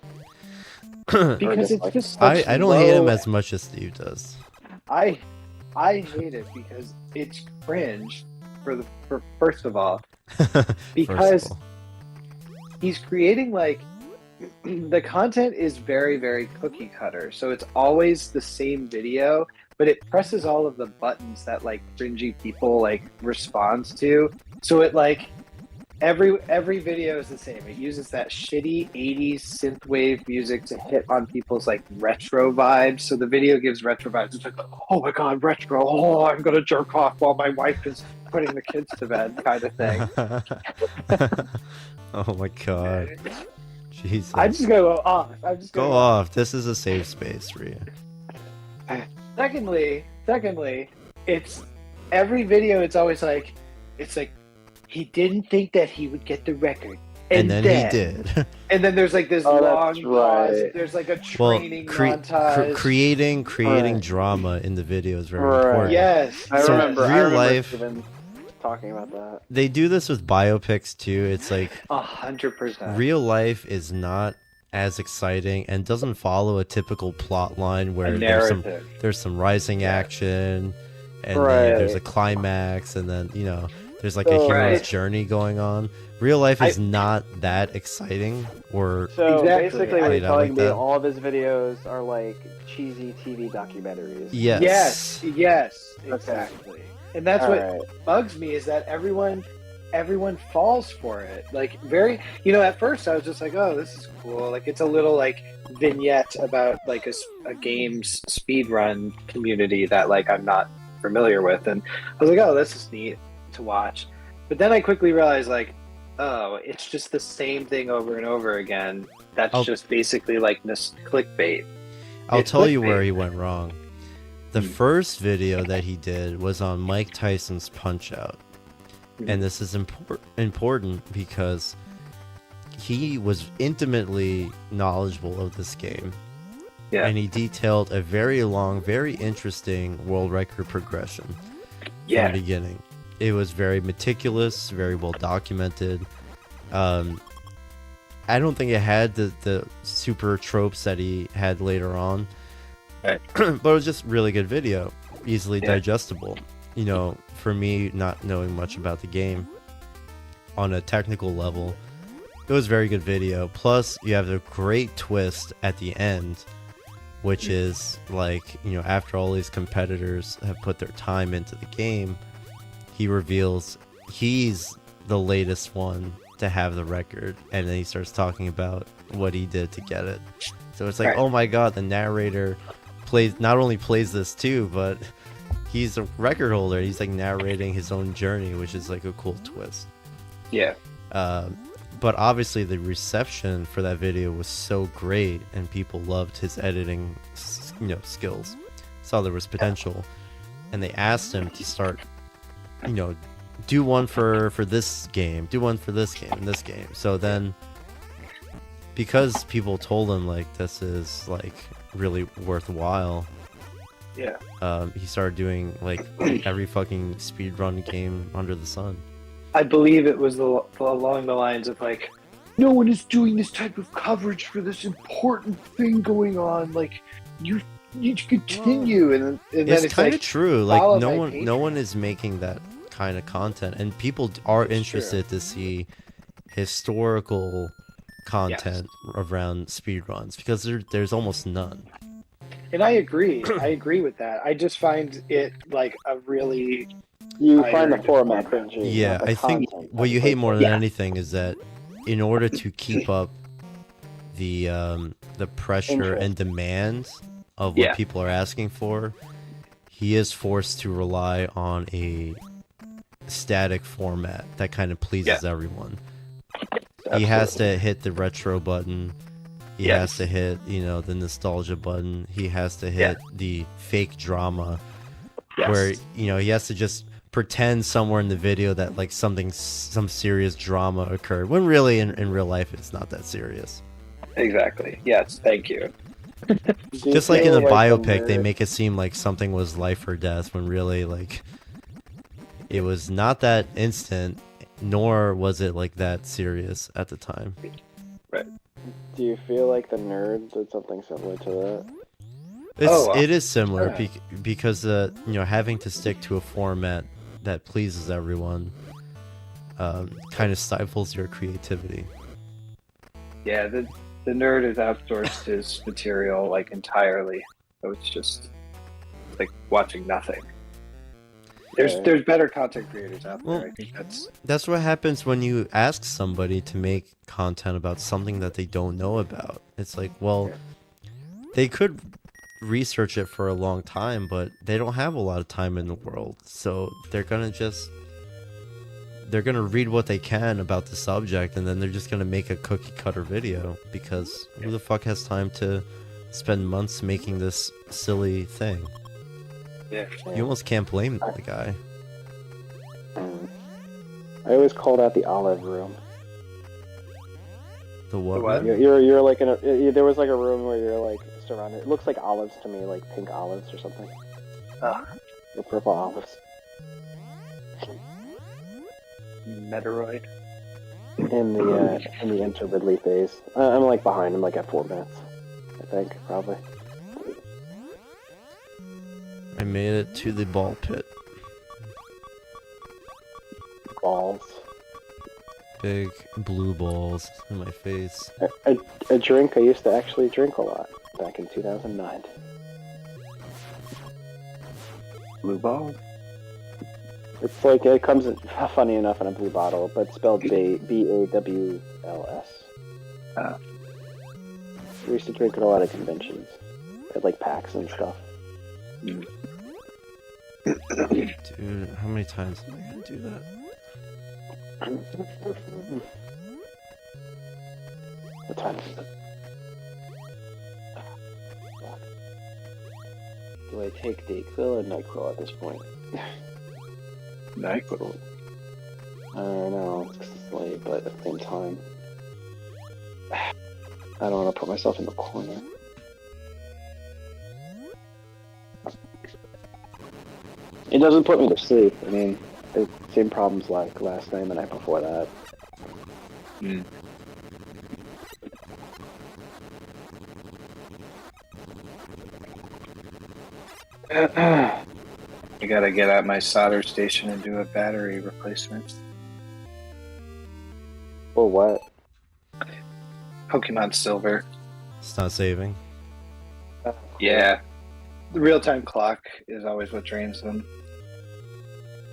Because it's just such I don't hate him as much as Steve does. I hate it because it's cringe for first of all. Because he's creating the content is very, very cookie cutter. So it's always the same video, but it presses all of the buttons that like cringy people like responds to. So it like every video is the same. It uses that shitty 80s synthwave music to hit on people's like retro vibes. So the video gives retro vibes. It's like, oh my god, retro. Oh, I'm gonna jerk off while my wife is putting the kids to bed, kind of thing. Oh my god. Jesus. I'm just gonna go off. Go off. This is a safe space, Rhea. Secondly, it's every video. It's always like, he didn't think that he would get the record, and then he did. And then there's like this Oh, long that's pause. right. There's like a training montage. Creating Right. drama in the video is very Right. important. Yes. I So remember. real life- Steven talking about that. They do this with biopics too. It's like 100%. real life is not as exciting and doesn't follow a typical plot line where A there's narrative. some rising action and Right. then there's a climax and then there's like a So- hero's Right. journey going on. Real life is I- not that exciting or So Exactly. basically, what I he's don't telling like me, that. all of his videos are like cheesy TV documentaries. yes. Yes. Okay. Exactly. And that's All what right. bugs me is that everyone falls for it. Like at first I was just like, oh, this is cool. Like it's a little like vignette about like a game's speed run community that like I'm not familiar with, and I was like, oh, this is neat to watch. But then I quickly realized like, oh, it's just the same thing over and over again. That's I'll- just basically like this clickbait. I'll It's tell you clickbait. where he went wrong. The first video that he did was on Mike Tyson's Punch Out. And this is important because he was intimately knowledgeable of this game. Yeah. And he detailed a very long, very interesting world record progression from Yeah. the beginning. It was very meticulous, very well documented. I don't think it had the super tropes that he had later on. Right. But it was just really good video, easily Yeah. digestible. For me, not knowing much about the game on a technical level, it was very good video. Plus, you have a great twist at the end, which is like, after all these competitors have put their time into the game, he reveals he's the latest one to have the record, and then he starts talking about what he did to get it. So it's like, Right. oh my god, the narrator not only plays this too, but he's a record holder. He's like narrating his own journey, which is like a cool twist. Yeah. But obviously the reception for that video was so great, and people loved his editing, skills. Saw there was potential, and they asked him to start, do one for this game, do one for this game, and this game. So then, because people told him like this is like really worthwhile, Yeah. he started doing like every fucking speedrun game under the sun. I believe it was along the lines of like, no one is doing this type of coverage for this important thing going on. Like, you need to continue, and then It's it's kind of like, true. Like follow no my one Patreon. is making that kind of content, and people are It's interested to see historical content around speedruns because there's almost none. and I agree. I agree with that. I just find it like a really You I find the agree. format cringy. Yeah, not the I think content. what you hate more than Yeah. anything is that in order to keep up the pressure Interest. and demand of what Yeah. people are asking for, he is forced to rely on a static format that kind of pleases everyone. He has to hit the retro button. He Yes. has to hit, the nostalgia button. He has to hit the fake drama Yes. where, he has to just pretend somewhere in the video that like some serious drama occurred when really in real life it's not that serious. Exactly. Yes. Thank you. Do you Just like in feel the the biopic, they nerd- make it seem like something was life or death when really like it was not that instant, nor was it like that serious at the time. Do you feel like the nerd did something similar to that? It is similar yeah. because having to stick to a format that pleases everyone kind of stifles your creativity. Yeah. The nerd has outsourced his material like entirely, so it's just like watching nothing. There's better content creators out there. Well, I think that's what happens when you ask somebody to make content about something that they don't know about. It's like, well, they could research it for a long time, but they don't have a lot of time in the world, so they're gonna read what they can about the subject, and then they're just gonna make a cookie cutter video, because who the fuck has time to spend months making this silly thing? Yeah. You almost can't blame the guy. I always called out the olive room. The what? The what? room? You're like in a, there was like a room where you're like surrounded. It looks like olives to me, like pink olives or something. Or purple olives. Metoroid. In the Enter Ridley phase. I'm like behind him, like at 4 minutes. I think, probably. I made it to the ball pit. Balls. Big blue balls in my face. A drink I used to actually drink a lot back in 2009. Blue ball. It's like, it comes, funny enough, in a blue bottle, but spelled BAWLS. We used to drink at a lot of conventions. At like PAX and stuff. Dude, how many times am I gonna do that? What time is it? Do I take Dayquil or NyQuil at this point? NyQuil. I don't know, it's late, but at the same time, I don't want to put myself in the corner. It doesn't put me to sleep. I mean, the same problems like last night and the night before that. I gotta get out my solder station and do a battery replacement. Or what? Pokemon Silver. It's not saving. Yeah. The real-time clock is always what drains them.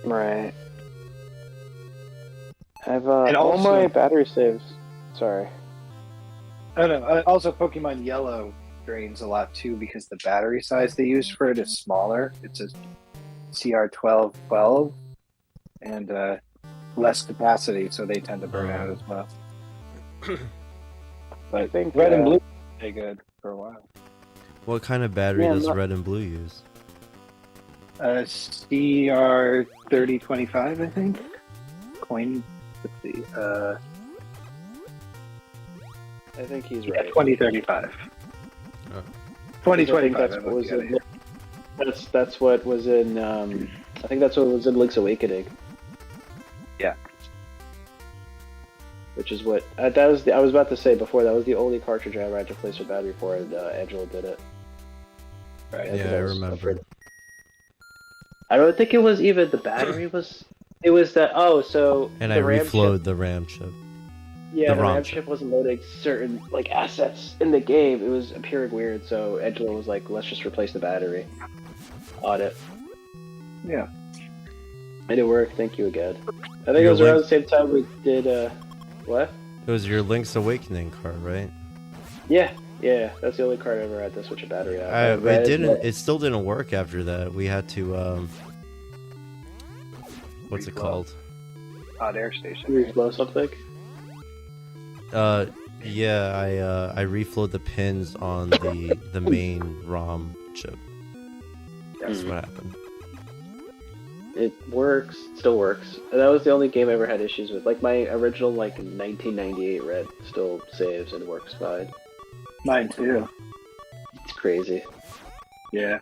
Right. I've And all also- my battery saves. Sorry. Oh no, also Pokemon Yellow drains a lot too because the battery size they use for it is smaller. It's a CR1212 and less capacity, so they tend to burn out as well. But I think Red and Blue stay good for a while. What kind of battery Yeah, does not- red and blue use? CR3025, I think. Coin. Let's see. I think he's Yeah, right. 2035. Oh. 2025. I think that's what was in. I think that's what was in Link's Awakening. Yeah. Which is what I was about to say before. That was the only cartridge I ever had to place a battery for, and Angela did it. Right. Yeah, I remember. I don't think it was even the battery was. It was that. Oh, so And the I RAM reflowed chip, the RAM chip. yeah, the the ROM RAM chip. chip wasn't loading certain like assets in the game. It was appearing weird. So Angela was like, "Let's just replace the battery on it." Yeah. And it worked. Thank you again. I think it Your was around Link- the same time we did. What? It was your Link's Awakening card, right? Yeah, that's the only card I ever had to switch a battery out. It Red, didn't. but- It still didn't work after that. We had to. What's it Reflow. called? Hot air station. reflow something. Yeah, I reflowed the pins on the main ROM chip. That's Mhm. what happened. It works, still works. And that was the only game I ever had issues with. Like my original, like 1998 Red still saves and works fine. Mine too. It's crazy. Yeah.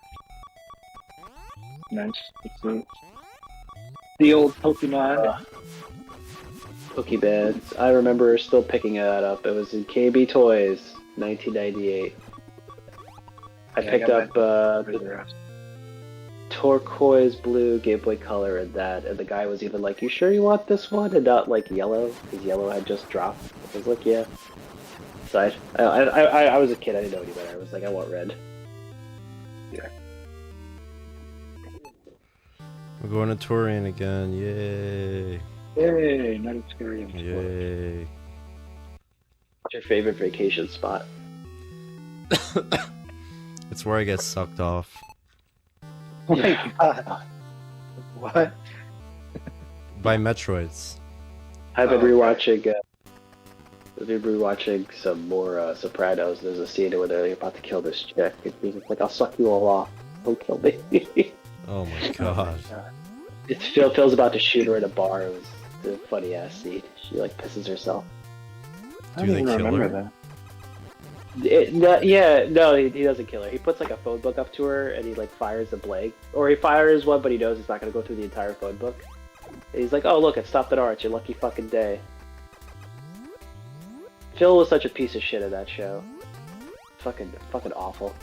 Nice. Let's see. The old Pokemon. Pokebands. I remember still picking that up. It was in KB Toys, 1998. I Yeah, I picked got up the turquoise blue Game Boy Color and that, and the guy was even like, "You sure you want this one and not like yellow?" Because yellow had just dropped. I was like, "Yeah." inside. I was a kid. I didn't know any better. I was like, I want red. Yeah. We're going to Torian again. Yay. Yay, not experience. Yay. What's your favorite vacation spot? It's where I get sucked off. Oh my god. What? By Metroids. I've been rewatching. I've been rewatching some more Sopranos. There's a scene where they're about to kill this chick, and he's like, "I'll suck you all off. Don't kill me." Oh my god. It's Phil's about to shoot her in a bar. It was a funny ass scene. She like pisses herself. Do they kill her? that. No, he doesn't kill her. He puts like a phone book up to her, and he like fires a blank, or he fires one, but he knows it's not gonna go through the entire phone book. And he's like, "Oh look, it stopped at Arch. Your lucky fucking day." Phil was such a piece of shit in that show. Fucking awful.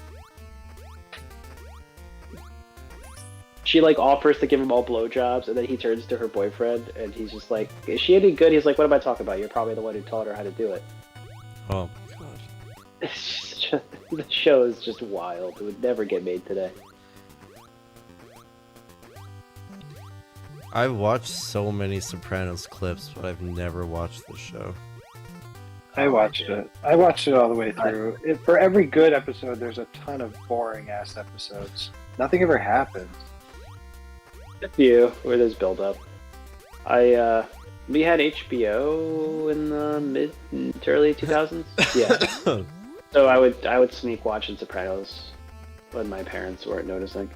She like offers to give him all blowjobs, and then he turns to her boyfriend, and he's just like, "Is she any good?" He's like, "What am I talking about? You're probably the one who taught her how to do it." Oh my god. It's just, the show is just wild. It would never get made today. I've watched so many Sopranos clips, but I've never watched the show. I watched it. I watched it all the way through. For every good episode, there's a ton of boring ass episodes. Nothing ever happens. A few where there's build up. We had HBO in the mid to early 2000s. Yeah. So I would sneak watching Sopranos when my parents weren't noticing.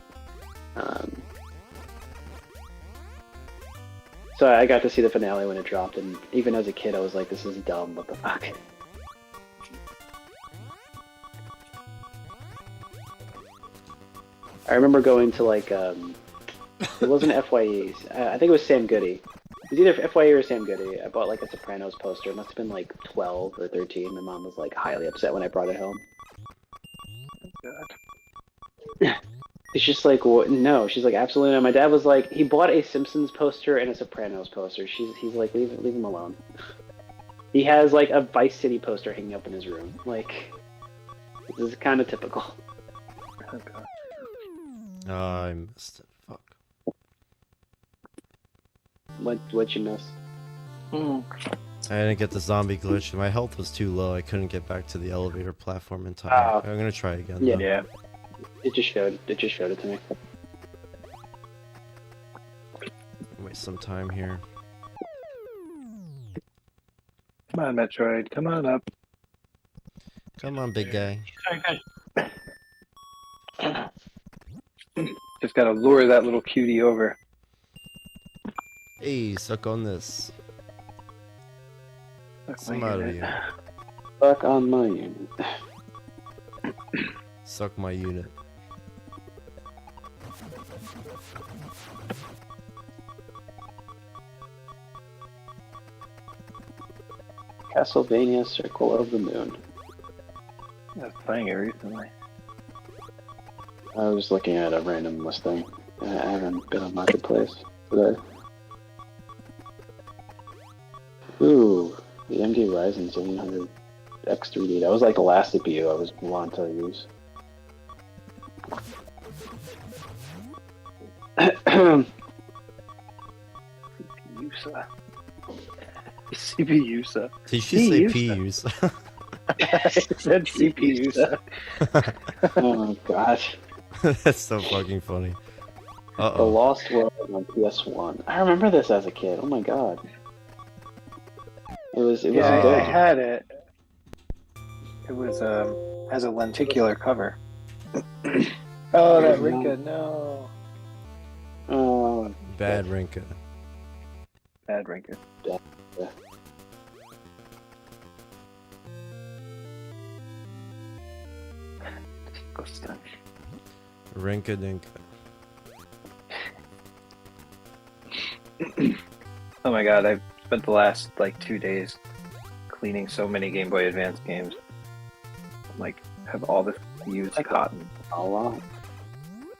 So I got to see the finale when it dropped, and even as a kid, I was like, "This is dumb. What the fuck?" I remember going to like it wasn't FYE. I think it was Sam Goody. It was either FYE or Sam Goody. I bought like a Sopranos poster. It must have been like 12 or 13. My mom was like highly upset when I brought it home. God. It's just like, what? No. She's like, absolutely not. My dad was like, he bought a Simpsons poster and a Sopranos poster. He's like, leave him alone. He has like a Vice City poster hanging up in his room. Like, this is kind of typical. Oh, God. Oh, I missed it. Fuck. What you miss? I didn't get the zombie glitch. My health was too low. I couldn't get back to the elevator platform in time. Oh. I'm gonna try again. Yeah. though. Yeah. It just showed it to me. Waste some time here. Come on, Metroid. Come on up. Come on, big guy. Just gotta lure that little cutie over. Hey, suck on this. Some out of you. Fuck on my unit. Suck my unit. Castlevania Circle of the Moon. I was playing it recently. I was looking at a random listing. I haven't been on Marketplace today. Ooh, the AMD Ryzen 700 X3D. That was like the last CPU I was wanting to use. CPUSA. CPUSA. Did she say P-use. PUs? I said CPUSA. Oh my gosh. That's so fucking funny. The Uh-oh. Lost World on PS1. I remember this as a kid. Oh my god. It was Yeah, I good. had it. It was has a lenticular cover. Oh, that Rinka, no. Oh, Bad Rinka. Bad Rinka. Go stunt. Rinka Dinka. Oh my god, I've spent the last like 2 days cleaning so many Game Boy Advance games. Like, have all this used cotton. a lot.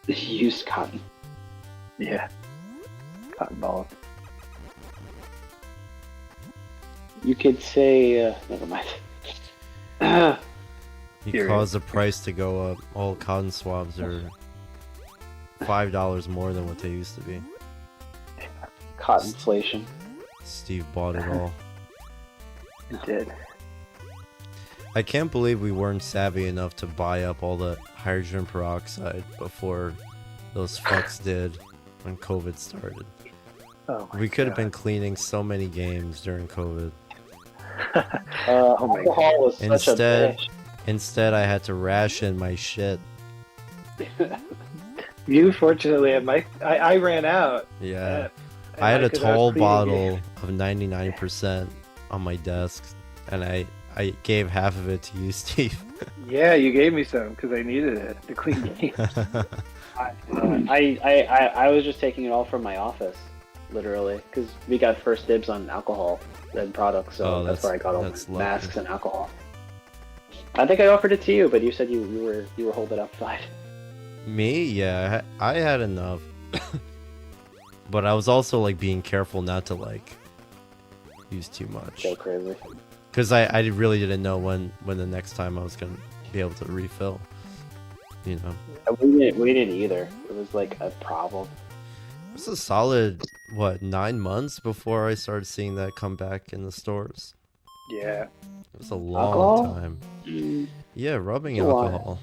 Used cotton. Yeah. Cotton balls. You could say, never mind. You Period. cause the price to go up. All cotton swabs are $5 more than what they used to be. Cotton inflation. Steve bought it all. It did. I can't believe we weren't savvy enough to buy up all the hydrogen peroxide before those fucks did when COVID started. Oh my We could have God. been cleaning so many games during COVID. Oh my Alcohol was such Instead- a bitch. Instead, I had to ration my shit. You fortunately had I ran out. Yeah. and I had a because was tall cleaning bottle games. of 99% on my desk, and I gave half of it to you, Steve. Yeah, you gave me some because I needed it to clean games. I was just taking it all from my office, literally, because we got first dibs on alcohol and products, so Oh, that's where I got all that's the lucky. masks and alcohol. I think I offered it to you, but you said you were holding up fine. Me? Yeah, I had enough. But I was also like being careful not to like use too much. Go crazy. Because I really didn't know when the next time I was going to be able to refill. You know? We didn't either. It was like a problem. It was a solid, 9 months before I started seeing that come back in the stores. Yeah. It was a long Alcohol? time. Mm, Yeah, rubbing It's a lot. alcohol.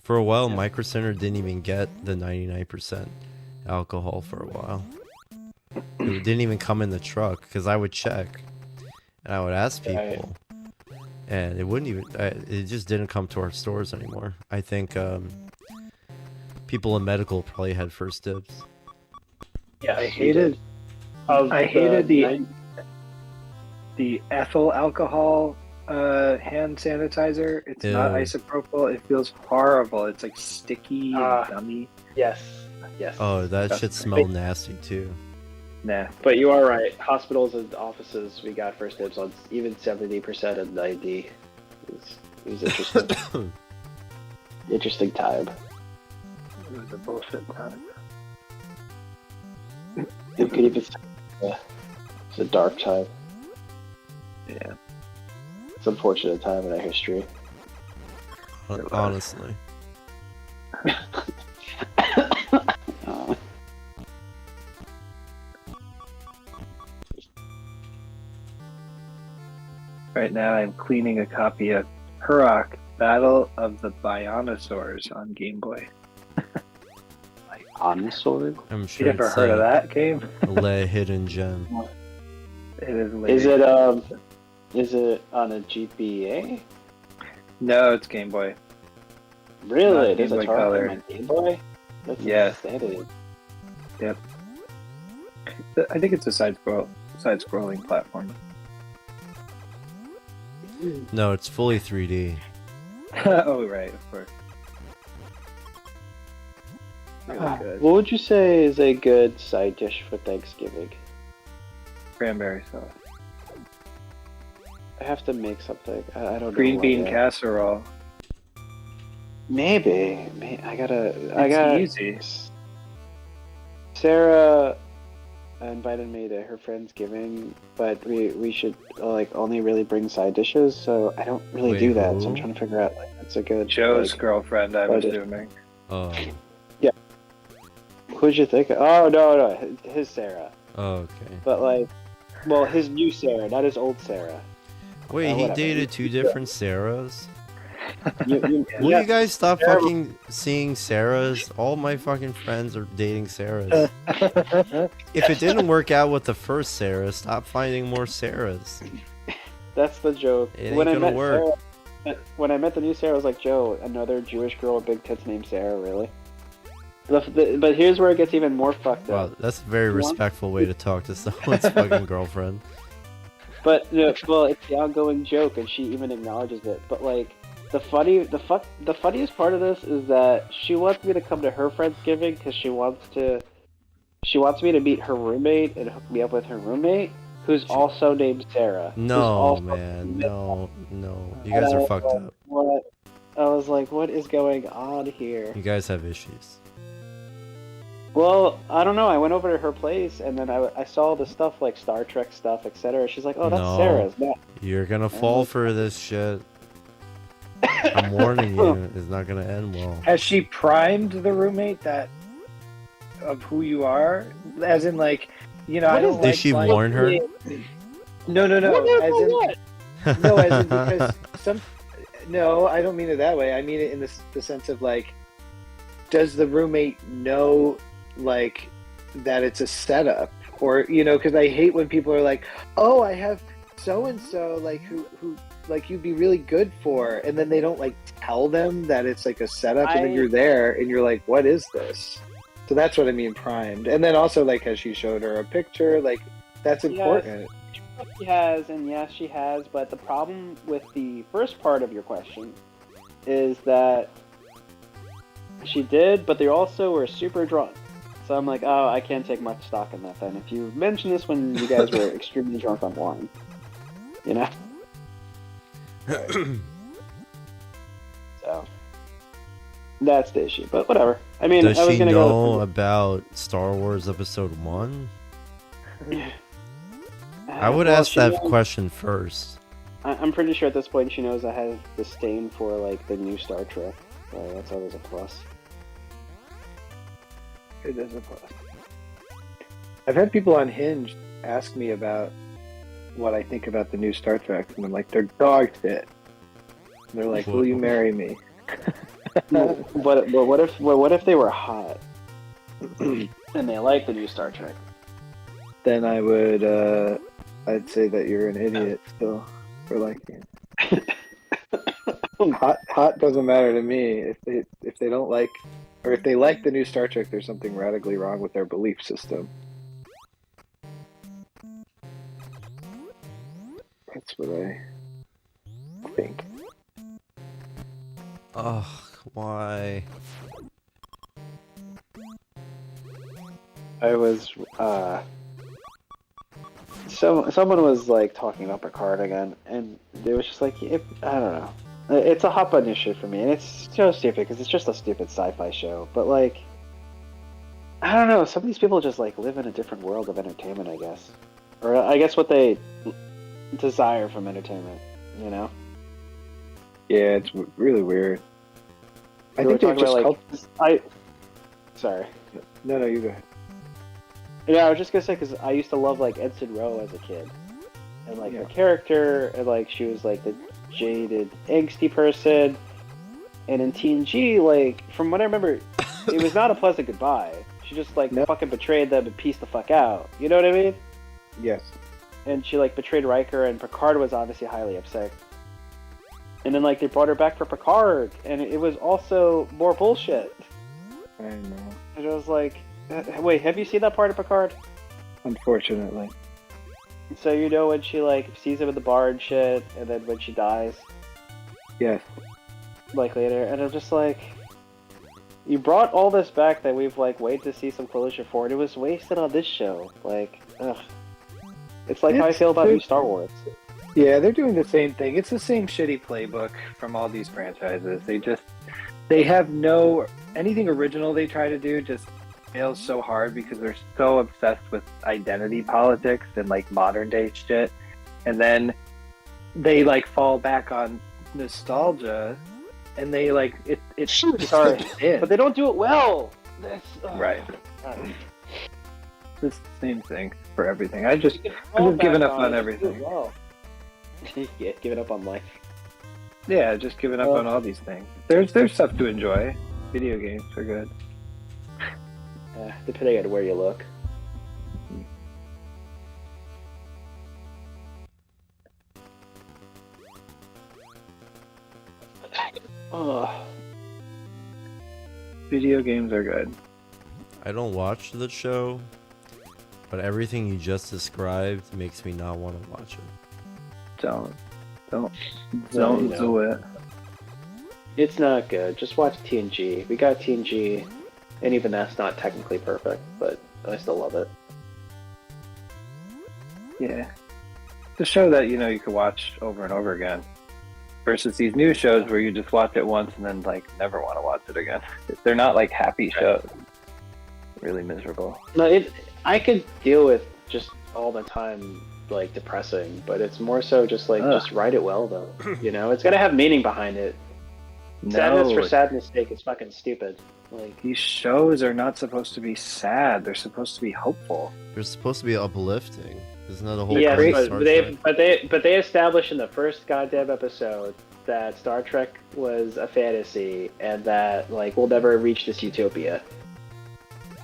For a while, Micro Center didn't even get the 99% alcohol for a while. It didn't even come in the truck because I would check and I would ask Right. people, and it wouldn't even. It just didn't come to our stores anymore. I think people in medical probably had first dibs. yes, I we hated did. Of I hated the nine- the ethyl alcohol hand sanitizer. It's not Ew. isopropyl. It feels horrible. It's like sticky Ah. and gummy. Yes. Oh, that That's shit smelled nasty too. Nah. But you are right. Hospitals and offices, we got first dibs on even 70% of 90. It was interesting. Interesting time. It was a bullshit time. You could even say it's a dark time. Yeah. It's an unfortunate time in our history. Honestly. Right now, I'm cleaning a copy of Turok: Battle of the Bionosaurs on Game Boy. On the sword? I'm sure You ever it's heard of that game? a hidden gem. It is. Is it on a GBA? No, it's Game Boy. Really? Not There's Game a Boy Turok Color. on Game Boy? That's Yes. insanity. I think it's a side-scrolling platform. No, it's fully 3D. Oh right, of course. Really good. What would you say is a good side dish for Thanksgiving? Cranberry sauce. I have to make something. I don't know. Green what bean yet. casserole. Maybe. I gotta. It's easy. Sarah invited me to her Friendsgiving, but we should like only really bring side dishes, so I don't really Wait, do that. So I'm who? trying to figure out like that's a good. Joe's like, girlfriend, I'm I did. assuming. Oh. who'd you think? Oh no, his Sarah. Oh, okay. But like, well, his new Sarah, not his old Sarah. Wait, he whatever. dated two different Sarahs? Will yeah, you guys stop Terrible. fucking seeing Sarahs? All my fucking friends are dating Sarahs. If it didn't work out with the first Sarah, stop finding more Sarahs. That's the joke. It ain't gonna work. When I met the new Sarah, I was like, Joe, another Jewish girl with big tits named Sarah, really? But here's where it gets even more fucked Wow, up. that's a very You want- respectful way to talk to someone's fucking girlfriend. But well, it's the ongoing joke, and she even acknowledges it. But like, the funniest part of this is that she wants me to come to her Friendsgiving because she wants me to meet her roommate and hook me up with her roommate, who's also named Sarah. who's No, also- man, no. You guys are fucked up. What? I was like, what is going on here? You guys have issues. Well, I don't know. I went over to her place, and then I saw the stuff like Star Trek stuff, etc. She's like, "Oh, that's No. Sarah's." No. You're gonna fall for this shit. I'm warning you, it's not gonna end well. Has she primed the roommate that of who you are? As in, like, you know, I don't Did like. she blind- warn her? No. What? As in, What? no, as in because some. No, I don't mean it that way. I mean it in the sense of like, does the roommate know like that it's a setup, or you know? Because I hate when people are like, "Oh, I have so and so like who like you'd be really good for," and then they don't like tell them that it's like a setup, and then you're there and you're like, "What is this?" So that's what I mean, primed. And then also like, has she showed her a picture? Like that's important. She has, and yes, she has. But the problem with the first part of your question is that she did, but they also were super drunk. So I'm like, oh, I can't take much stock in that. Then if you mentioned this when you guys were extremely drunk on wine, you know. So that's the issue. But whatever. I mean, Does I was she gonna know go. about Star Wars Episode 1? I would Well, ask she that knows- question first. I'm pretty sure at this point she knows I have disdain for like the new Star Trek. So that's always a plus. It is a plus. I've had people on Hinge ask me about what I think about the new Star Trek, and I'm like, they're dog shit. And they're like, will you marry me? But what if they were hot and they like the new Star Trek? Then I would, I'd say that you're an idiot still for liking it. Hot doesn't matter to me. If they don't like, or if they like the new Star Trek, there's something radically wrong with their belief system. That's what I think. Ugh, why? I was someone was like talking about Picard again, and it was just like I don't know. It's a hot button issue for me, and it's so stupid because it's just a stupid sci-fi show. But like, I don't know. Some of these people just like live in a different world of entertainment, I guess, or I guess what they desire from entertainment. You know? Yeah, it's really weird. I We were think they're talking about, just like, Sorry. No, you go ahead. Yeah, I was just gonna say because I used to love like Ensign Rowe as a kid, and like Yeah. her character, and like she was like the jaded, angsty person, and in TNG, like from what I remember, it was not a pleasant goodbye. She just like Nope. fucking betrayed them and pieced the fuck out. You know what I mean? Yes. And she like betrayed Riker, and Picard was obviously highly upset. And then like they brought her back for Picard, and it was also more bullshit. I know. And I was like, wait, have you seen that part of Picard? Unfortunately. So you know when she like sees him at the bar and shit, and then when she dies, Yes. like later, and I'm just like, you brought all this back that we've like waited to see some closure for, and it was wasted on this show. Like, ugh. It's like how I feel about new Star Wars. Yeah, they're doing the same thing. It's the same shitty playbook from all these franchises. They have no anything original they try to do just fails so hard because they're so obsessed with identity politics and like modern day shit. And then they like fall back on nostalgia and they like it's Sorry, but they don't do it well. That's, Right. God. It's the same thing for everything. I've just Fall given back up on it, everything. do it well. Yeah, giving up on life. just giving up on all these things. There's stuff to enjoy. Video games are good. Depending on where you look. Oh, Video games are good. I don't watch the show, but everything you just described makes me not want to watch it. Don't No. do it. it's not good. Just watch TNG. We got TNG, and even that's not technically perfect, but I still love it. Yeah. It's a show that you could watch over and over again. Versus these new shows where you just watch it once and then like never want to watch it again. They're not like happy shows. Really miserable. No, I could deal with just all the time like depressing, but it's more so just like Ugh. just write it well though. You know, it's gotta have meaning behind it. Sadness for No, sadness sake is fucking stupid. Like, these shows are not supposed to be sad. They're supposed to be hopeful. They're supposed to be uplifting. Isn't that the whole yes, point of but Star Trek? they established in the first goddamn episode that Star Trek was a fantasy and that like we'll never reach this utopia.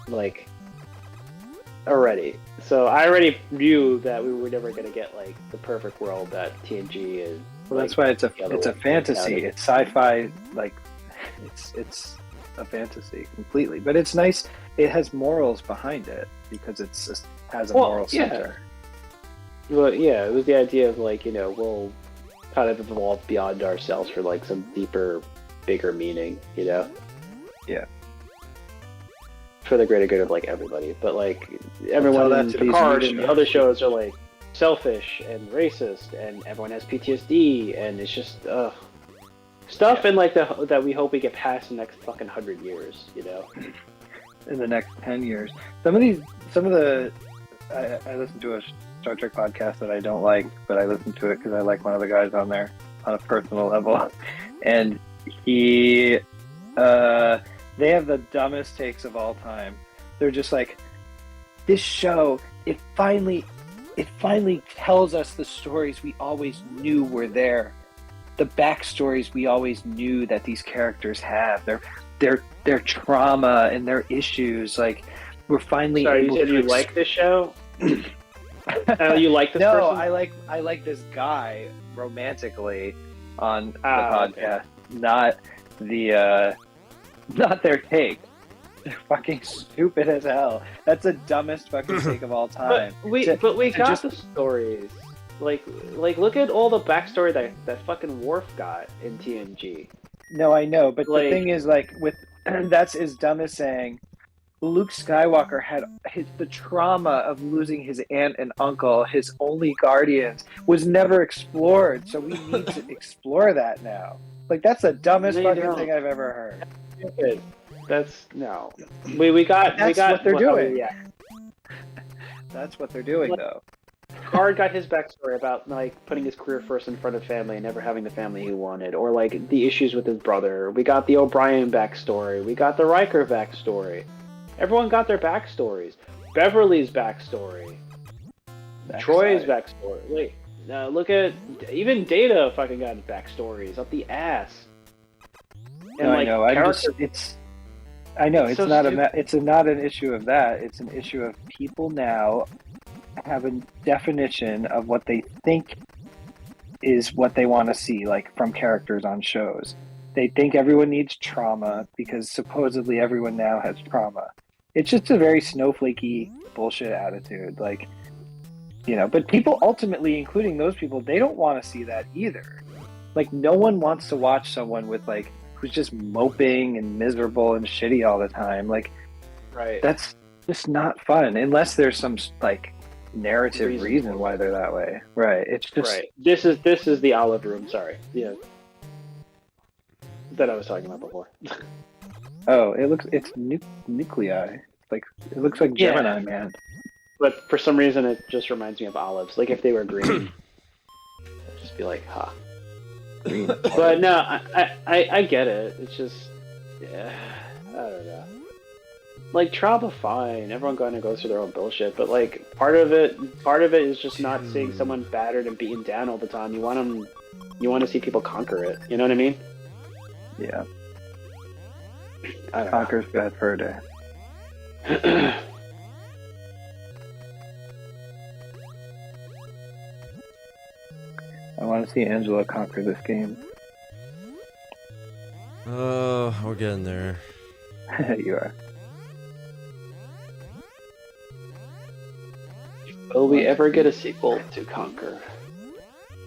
Like, already. So I already knew that we were never gonna get like the perfect world that TNG is. Well, that's why it's a fantasy. It's sci-fi. Like, it's a fantasy completely. But it's nice. It has morals behind it because it has a moral center. Well, yeah, it was the idea of like, you know, we'll kind of evolve beyond ourselves for like some deeper, bigger meaning, you know? Yeah. For the greater good of like everybody. But like everyone in Picard and the other shows are like selfish and racist and everyone has PTSD and it's just stuff in like that we hope we get past in the next fucking 100 years, you know? In the next 10 years. Some of the I listen to a Star Trek podcast that I don't like, but I listen to it because I like one of the guys on there on a personal level. And they have the dumbest takes of all time. They're just like, this show, it finally tells us the stories we always knew were there. The backstories we always knew that these characters have. Their trauma and their issues. Like, we're finally able to... you like this show? You like this person? I like this guy romantically on the podcast, okay. Not their take. They're fucking stupid as hell. That's the dumbest fucking take of all time. But we got the stories. Like look at all the backstory that fucking Worf got in TNG. No, I know, but like, the thing is, like, with that's as dumb as saying Luke Skywalker had the trauma of losing his aunt and uncle, his only guardians, was never explored. So we need to explore that now. Like, that's the dumbest fucking thing I've ever heard. That's no. We got what they're doing. Yeah. That's what they're doing, though. Picard got his backstory about like putting his career first in front of family and never having the family he wanted, or like the issues with his brother. We got the O'Brien backstory. We got the Riker backstory. Everyone got their backstories. Beverly's backstory. Troy's backstory. Wait, look at even Data. Fucking got his backstories up the ass. And, no, I know. I know it's so not stupid. It's not an issue of that. It's an issue of people now have a definition of what they think is what they want to see, like from characters on shows. They think everyone needs trauma because supposedly everyone now has trauma. It's just a very snowflakey bullshit attitude, like, you know. But people ultimately, including those people, they don't want to see that either. Like, no one wants to watch someone with like who's just moping and miserable and shitty all the time. Like, right? That's just not fun unless there's some like narrative reason why they're that way. Right. It's just right. This is the olive room. Sorry. Yeah. That I was talking about before. Oh, it's nuclei. Like, it looks like Gemini Man. But for some reason, it just reminds me of olives. Like if they were green, I'd just be like, "Ha." Green. But no, I get it. It's just, yeah, I don't know. Like, trauma, fine. Everyone kind of goes through their own bullshit, but like part of it is just not seeing someone battered and beaten down all the time. You want to see people conquer it. You know what I mean? Yeah. Conquer's bad for a day. I want to see Angela conquer this game. Oh, we're getting there. You are. Will we ever get a sequel to Conquer?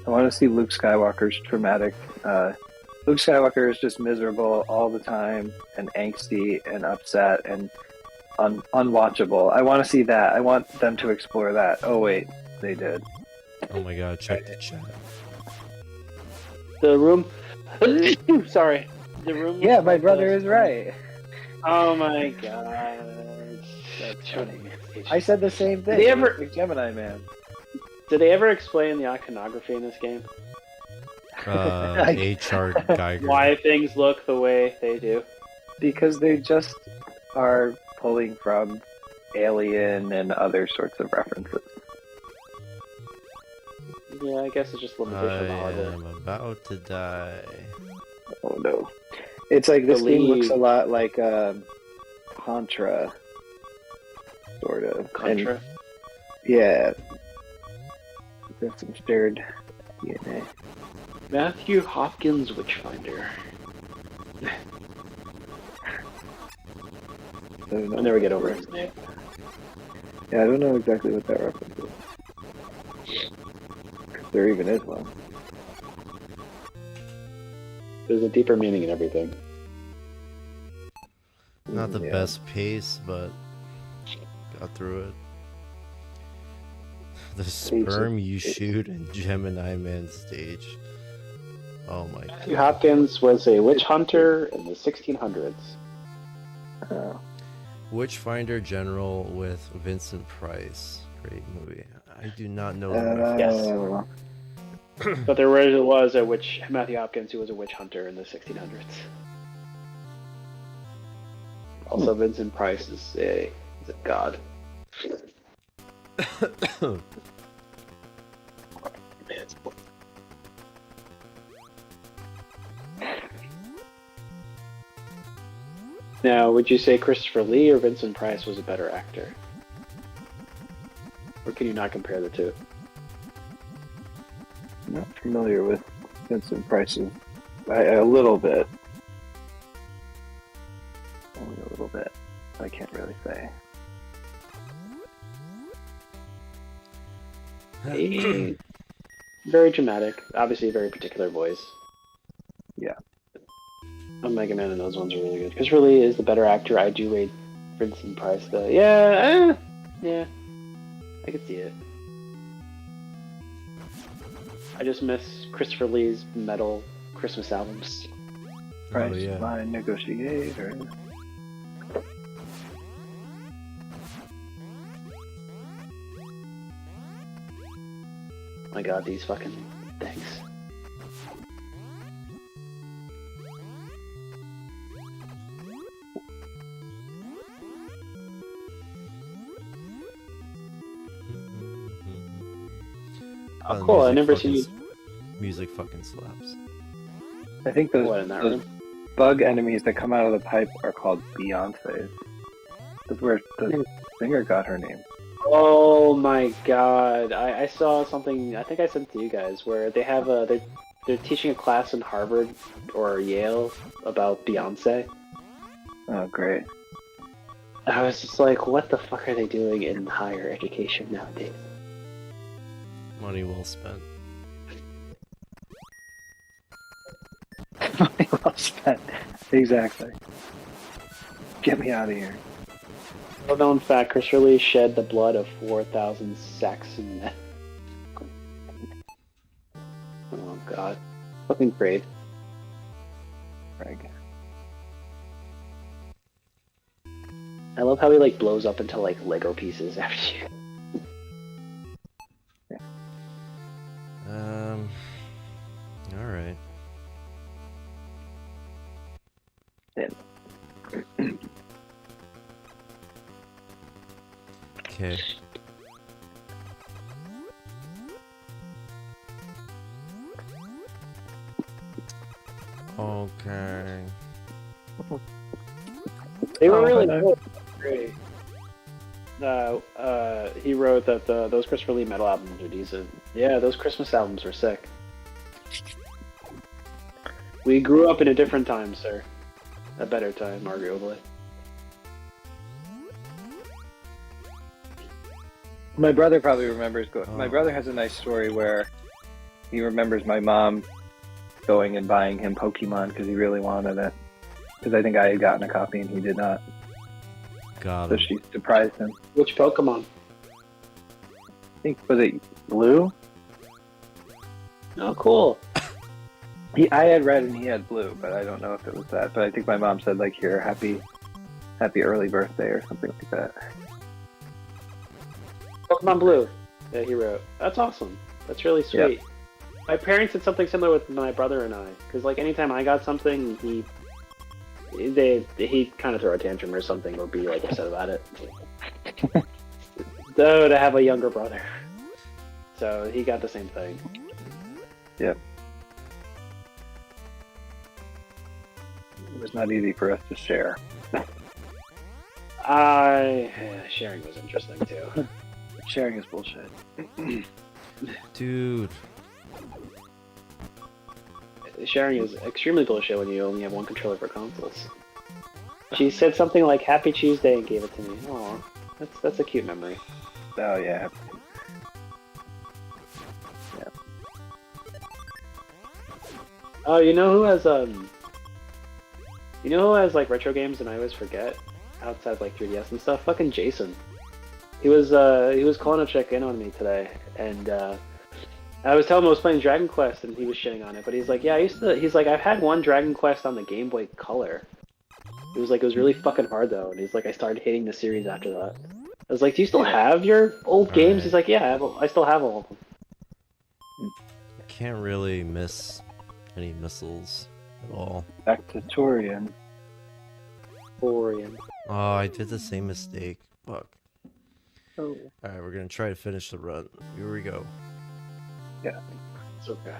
I want to see Luke Skywalker's traumatic. Luke Skywalker is just miserable all the time and angsty and upset and unwatchable. I want to see that. I want them to explore that. Oh wait, they did. Oh my god, check the chat. The room. Sorry. The room. Yeah, my brother is right. Oh my god. That's funny. I said the same thing. Did they ever... Like Gemini Man. Did they ever explain the iconography in this game? HR Geiger. Why things look the way they do. Because they just are pulling from Alien and other sorts of references. Yeah, I guess it's just I limitation of the hardware. am about to die. Oh no. It's like this game looks a Believe. lot like Contra. Sort of. Contra. And, yeah. There's some shared DNA. Matthew Hopkins Witchfinder. I don't know. I'll never get over his name. Yeah, I don't know exactly what that reference is. If there even is one. There's a deeper meaning in everything. Not the Yeah. best pace, but got through it. The sperm you shoot in Gemini Man stage. Oh my Matthew god. Hopkins was a witch hunter in the 1600s. Oh. Witchfinder General with Vincent Price. Great movie. I do not know the Yes. reference. But there was a witch, Matthew Hopkins, who was a witch hunter in the 1600s. Also, Vincent Price is a god. Now, would you say Christopher Lee or Vincent Price was a better actor? Or can you not compare the two? I'm not familiar with Vincent Price's. A little bit. Only a little bit. I can't really say. Very dramatic, obviously a very particular voice. Yeah. Mega Man and those ones are really good. Christopher Lee is the better actor. I do rate Vincent Price though. Yeah, I could see it. I just miss Christopher Lee's metal Christmas albums. Price, Oh yeah. my negotiator. My god, these fucking things. Oh, cool, I never seen you. Music fucking slaps. I think What, in that those room? bug enemies that come out of the pipe are called Beyonces. That's where the singer got her name. Oh my god, I saw something, I think I sent it to you guys, where they have they're teaching a class in Harvard or Yale about Beyonce. Oh, great. I was just like, what the fuck are they doing in higher education nowadays? Money well spent. Money well spent. Exactly. Get me out of here. Well known fact, Christopher Lee shed the blood of 4,000 Saxon men. Oh god. Fucking great. Greg. I love how he like blows up into like Lego pieces after you. Alright. Okay. Okay. They were Oh, really hello. great. He wrote that those Christopher Lee metal albums are decent. Yeah, those Christmas albums were sick. We grew up in a different time, sir. A better time, arguably. My brother probably remembers. My Oh. brother has a nice story where he remembers my mom going and buying him Pokemon because he really wanted it. Because I think I had gotten a copy and he did not. Got So him. she surprised him. Which Pokemon? I think, was it blue? Oh, cool. I had red and he had blue, but I don't know if it was that. But I think my mom said, like, here, happy early birthday or something like that. Pokemon Blue. Yeah, he wrote. That's awesome. That's really sweet. My parents did something similar with my brother and I, because like anytime I got something, he'd kind of throw a tantrum or something, or be like upset about it. Though to have a younger brother, so he got the same thing. Yep. It was not easy for us to share. Sharing was interesting too. Sharing is bullshit. Dude. Sharing is extremely bullshit when you only have one controller for consoles. She said something like "Happy Tuesday" and gave it to me. Aw, that's a cute memory. Oh yeah. Oh, you know who has like retro games and I always forget outside like 3DS and stuff? Fucking Jason. He was calling to check in on me today, and I was telling him I was playing Dragon Quest, and he was shitting on it. But he's like, yeah, he's like, I've had one Dragon Quest on the Game Boy Color. He was like, it was really fucking hard though, and he's like, I started hating the series after that. I was like, do you still have your old games? He's like, yeah, I still have all of them. Can't really miss any missiles at all. Back to Torian. Orion. Oh, I did the same mistake. Fuck. Oh. Alright, we're gonna try to finish the run. Here we go. Yeah. It's okay.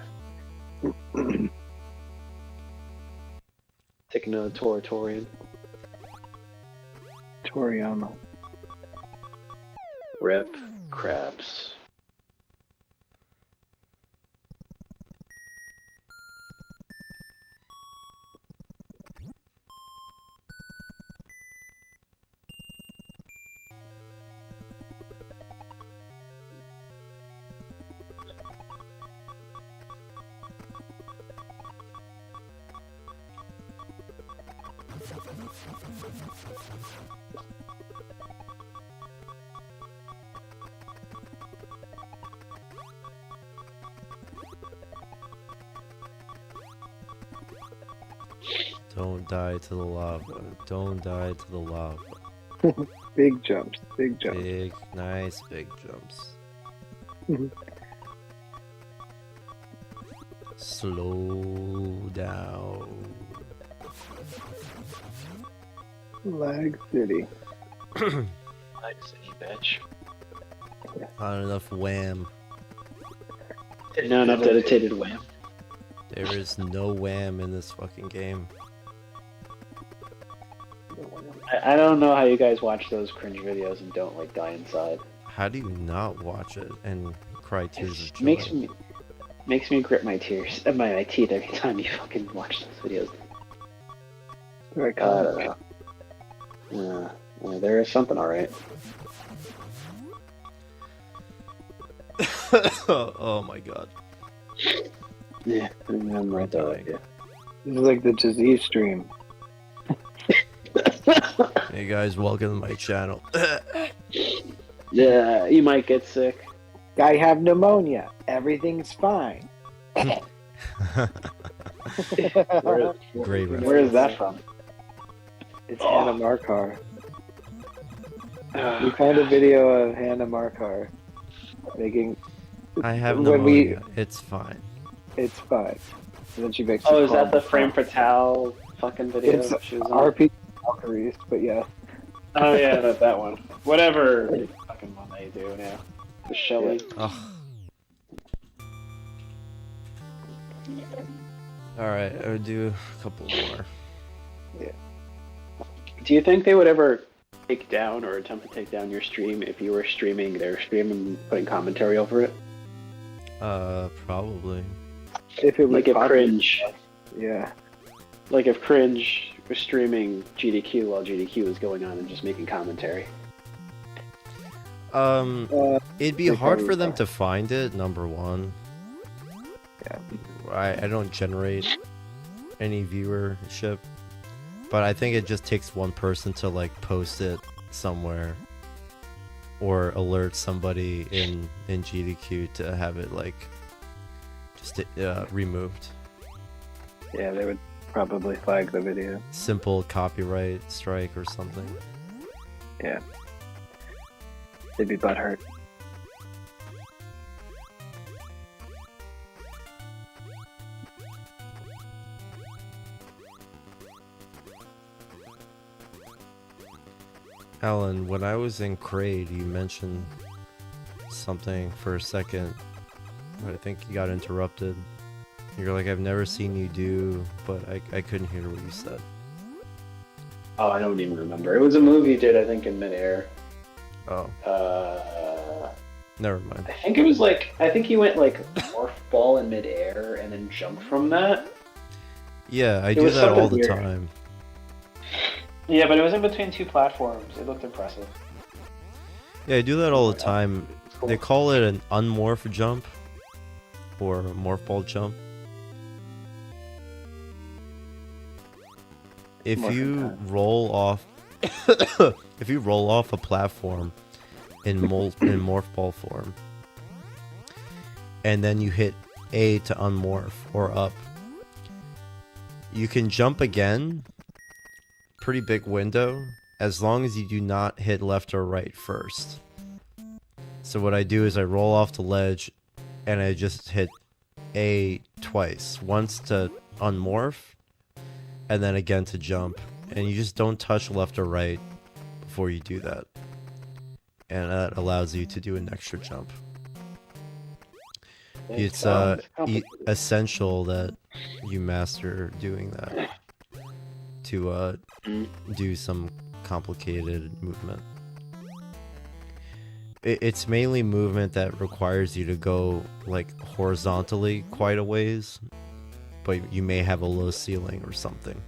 Taking another Torian. Toriyama. Rip crabs. Don't die to the lava. Don't die to the lava. Big jumps. Big jumps. Big, nice big jumps. Slow down. Lag City. Nice city, bitch. Not enough wham. Not enough dedicated wham. There is no wham in this fucking game. I don't know how you guys watch those cringe videos and don't like die inside. How do you not watch it and cry tears of It joy? makes me grit my tears, my teeth every time you fucking watch those videos. Very I don't know. There is something alright. Oh my god. Yeah, I'm right there with you. This is like the disease stream. Hey guys, welcome to my channel. Yeah, you might get sick. I have pneumonia. Everything's fine. Great Where is that from? It's Hannah Markar. We found a video of Hannah Markar making. I have When we- pneumonia. It's fine. It's fine. And then she makes. Oh, a is that the call. Frame Fatale fucking video? It's she was on? RP Valkyries, but yeah. Oh yeah, that one. Whatever fucking one they do now. The Shelly. Oh. Alright, I would do a couple more. Do you think they would ever take down or attempt to take down your stream if you were streaming their stream and putting commentary over it? Probably. If it was Like if popular- Cringe, Yeah. like if Cringe was streaming GDQ while GDQ was going on and just making commentary. It'd be they hard probably for them are. to find it, number one. Yeah. I don't generate any viewership, but I think it just takes one person to like post it somewhere or alert somebody in GDQ to have it like just removed. Yeah, they would probably flag the video. Simple copyright strike or something. Yeah. They'd be butthurt. Alan, when I was in Crade, you mentioned something for a second, but I think you got interrupted. You're like, I've never seen you do, but I couldn't hear what you said. Oh, I don't even remember. It was a movie he did, I think, in midair. Oh, never mind. I think it was like, I think he went like morph ball in midair and then jumped from that. Yeah, I It do was that all something the weird. time. Yeah, but it was in between two platforms. It looked impressive. Yeah, I do that all the Oh, time. Cool. They call it an unmorph jump or a morph ball jump. If Morphin' you time. roll off, if you roll off a platform in morph ball form, and then you hit A to unmorph or up, you can jump again. Pretty big window, as long as you do not hit left or right first. So what I do is I roll off the ledge, and I just hit A twice, once to unmorph, and then again to jump, and you just don't touch left or right before you do that, and that allows you to do an extra jump. It It's sounds complicated. essential that you master doing that to do some complicated movement. It's mainly movement that requires you to go like horizontally quite a ways, but you may have a low ceiling or something.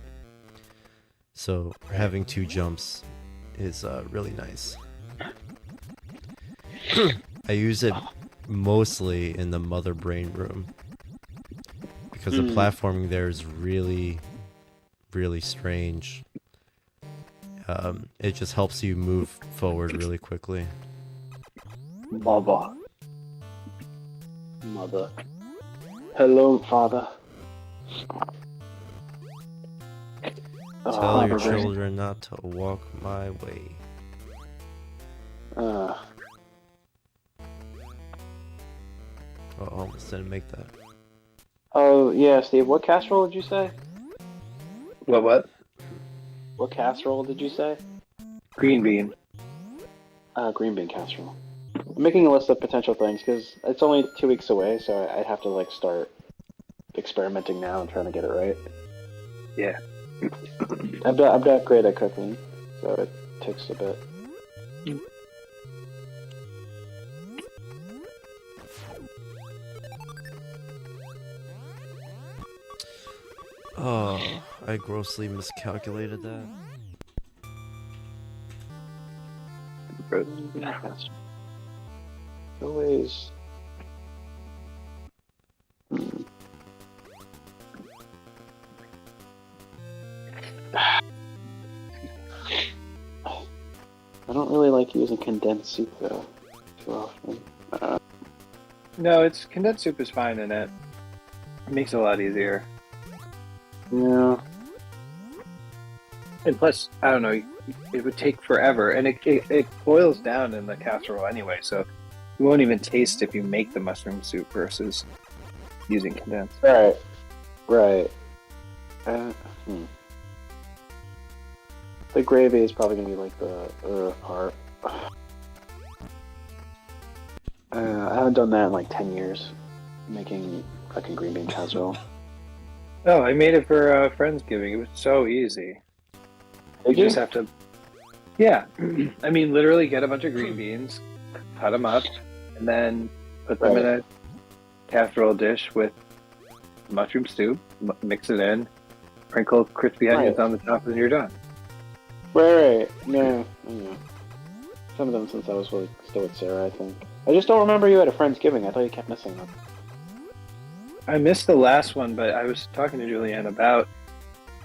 So having two jumps is really nice. I use it mostly in the mother brain room because the platforming there is really, really strange. It just helps you move forward really quickly. Baba. Mother. Hello, father. Tell your Barbara. children not to walk my way. Oh, almost didn't make that. Oh, yeah, Steve, what casserole did you say? What? What casserole did you say? Green bean. Green bean casserole. I'm making a list of potential things because it's only 2 weeks away, so I'd have to like start experimenting now and trying to get it right. Yeah. I'm not great at cooking, so it takes a bit. Oh, I grossly miscalculated that. Always. I don't really like using condensed soup though too often. No, it's condensed soup is fine in it. It makes it a lot easier. Yeah. And plus, I don't know, it would take forever, and it boils down in the casserole anyway, so you won't even taste if you make the mushroom soup versus using condensed. Right. The gravy is probably gonna be like the part. I haven't done that in like 10 years, making fucking green bean casserole. Oh, I made it for Friendsgiving. It was so easy. You Did you? just have to, yeah. I mean, literally get a bunch of green beans, cut them up, and then put them in a casserole dish with mushroom soup, mix it in, sprinkle crispy onions on the top, and you're done. Right. Yeah. Some of them since I was still with Sarah, I think. I just don't remember you at a Friendsgiving. I thought you kept missing them. I missed the last one, but I was talking to Julianne about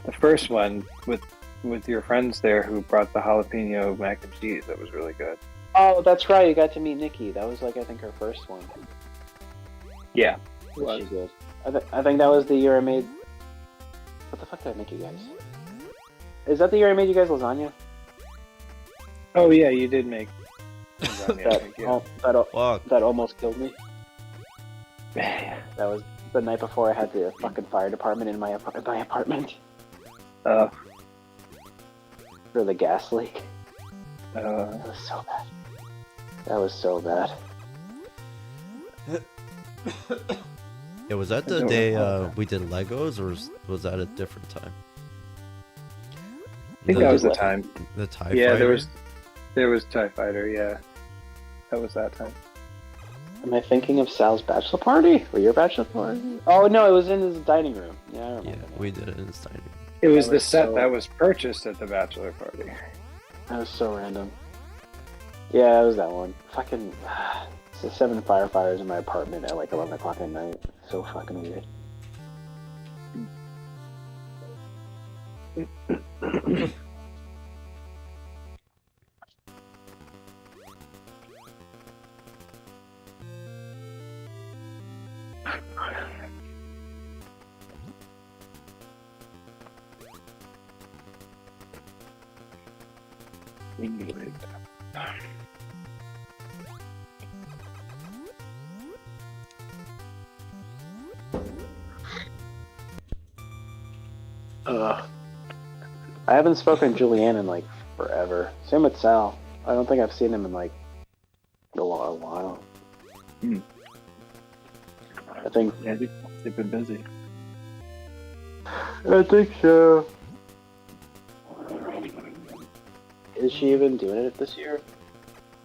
the first one with your friends there who brought the jalapeno mac and cheese. That was really good. Oh, that's right. You got to meet Nikki. That was like I think her first one. Yeah. She did. I think that was the year I made. What the fuck did I make you guys? Is that the year I made you guys lasagna? Oh yeah, you did make lasagna, I think, yeah. Fuck. That almost killed me. That was the night before I had the fucking fire department in my apartment Uh, for the gas leak. That was so bad. That was so bad. Yeah, was that the don't day recall that. we did Legos, or was that a different time? I think that was the time. The TIE Yeah, Fighter? there was TIE Fighter. Yeah, that was that time. Am I thinking of Sal's bachelor party? Or your bachelor party? Oh no, it was in his dining room. Yeah, I remember. Yeah, that. we did it in his dining room. It was That the was set so- that was purchased at the bachelor party. That was so random. Yeah, it was that one. Fucking 7 firefighters in my apartment at like 11 o'clock at night. So fucking weird. I haven't spoken to Julianne in like forever. Same with Sal. I don't think I've seen him in like a while. Hmm. I think Yeah, they've been busy. I think so. Is she even doing it this year?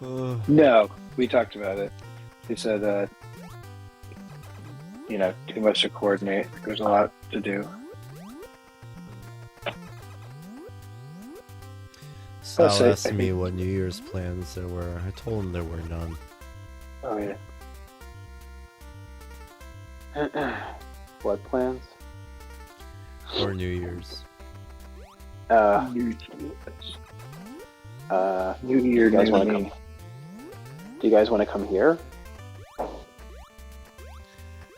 No, we talked about it. He said, too much to coordinate. There's a lot to do. Sal I'll say- asked me what New Year's plans there were. I told him there were none. Oh yeah. What plans? For New Year's. New Year, do you guys new want to me. come? Do you guys want to come here?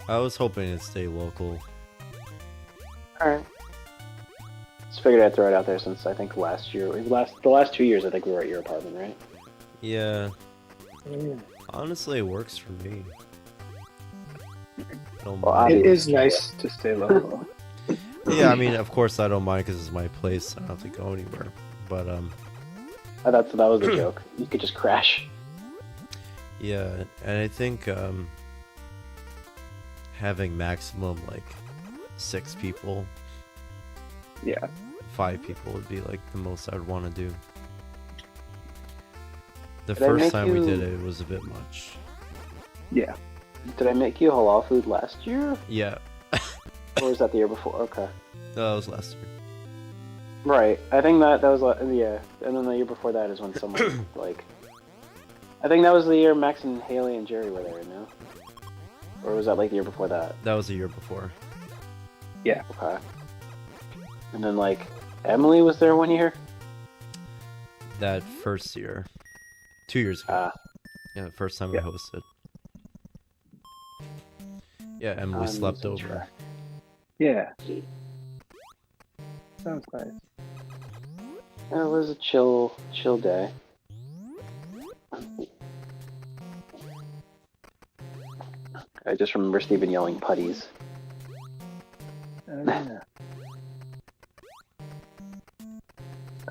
I was hoping to stay local. Alright. Just figured I'd throw it out there since I think the last 2 years I think we were at your apartment, right? Yeah. Honestly, it works for me. I don't Well, mind. It is nice to stay local. Yeah, I mean, of course I don't mind because it's my place. I don't have to go anywhere. But That was a joke. You could just crash. yeah, and I think having maximum like 6 people, Yeah. 5 people would be like the most I'd want to do. The Did I first make time we you- did it, it was a bit much. Yeah. Did I make you halal food last year? Yeah, Or was that the year before? Okay. that was last year. Right. I think that was yeah. And then the year before that is when someone like. I think that was the year Max and Haley and Jerry were there. No. Or was that like the year before that? That was the year before. Okay. And then like Emily was there one year. That first year, 2 years ago. Ah. Yeah, the first time Yeah. I hosted. Yeah, Emily I'm slept losing over. track. Yeah. Sounds nice. It was a chill day. I just remember Steven yelling putties. Oh, yeah.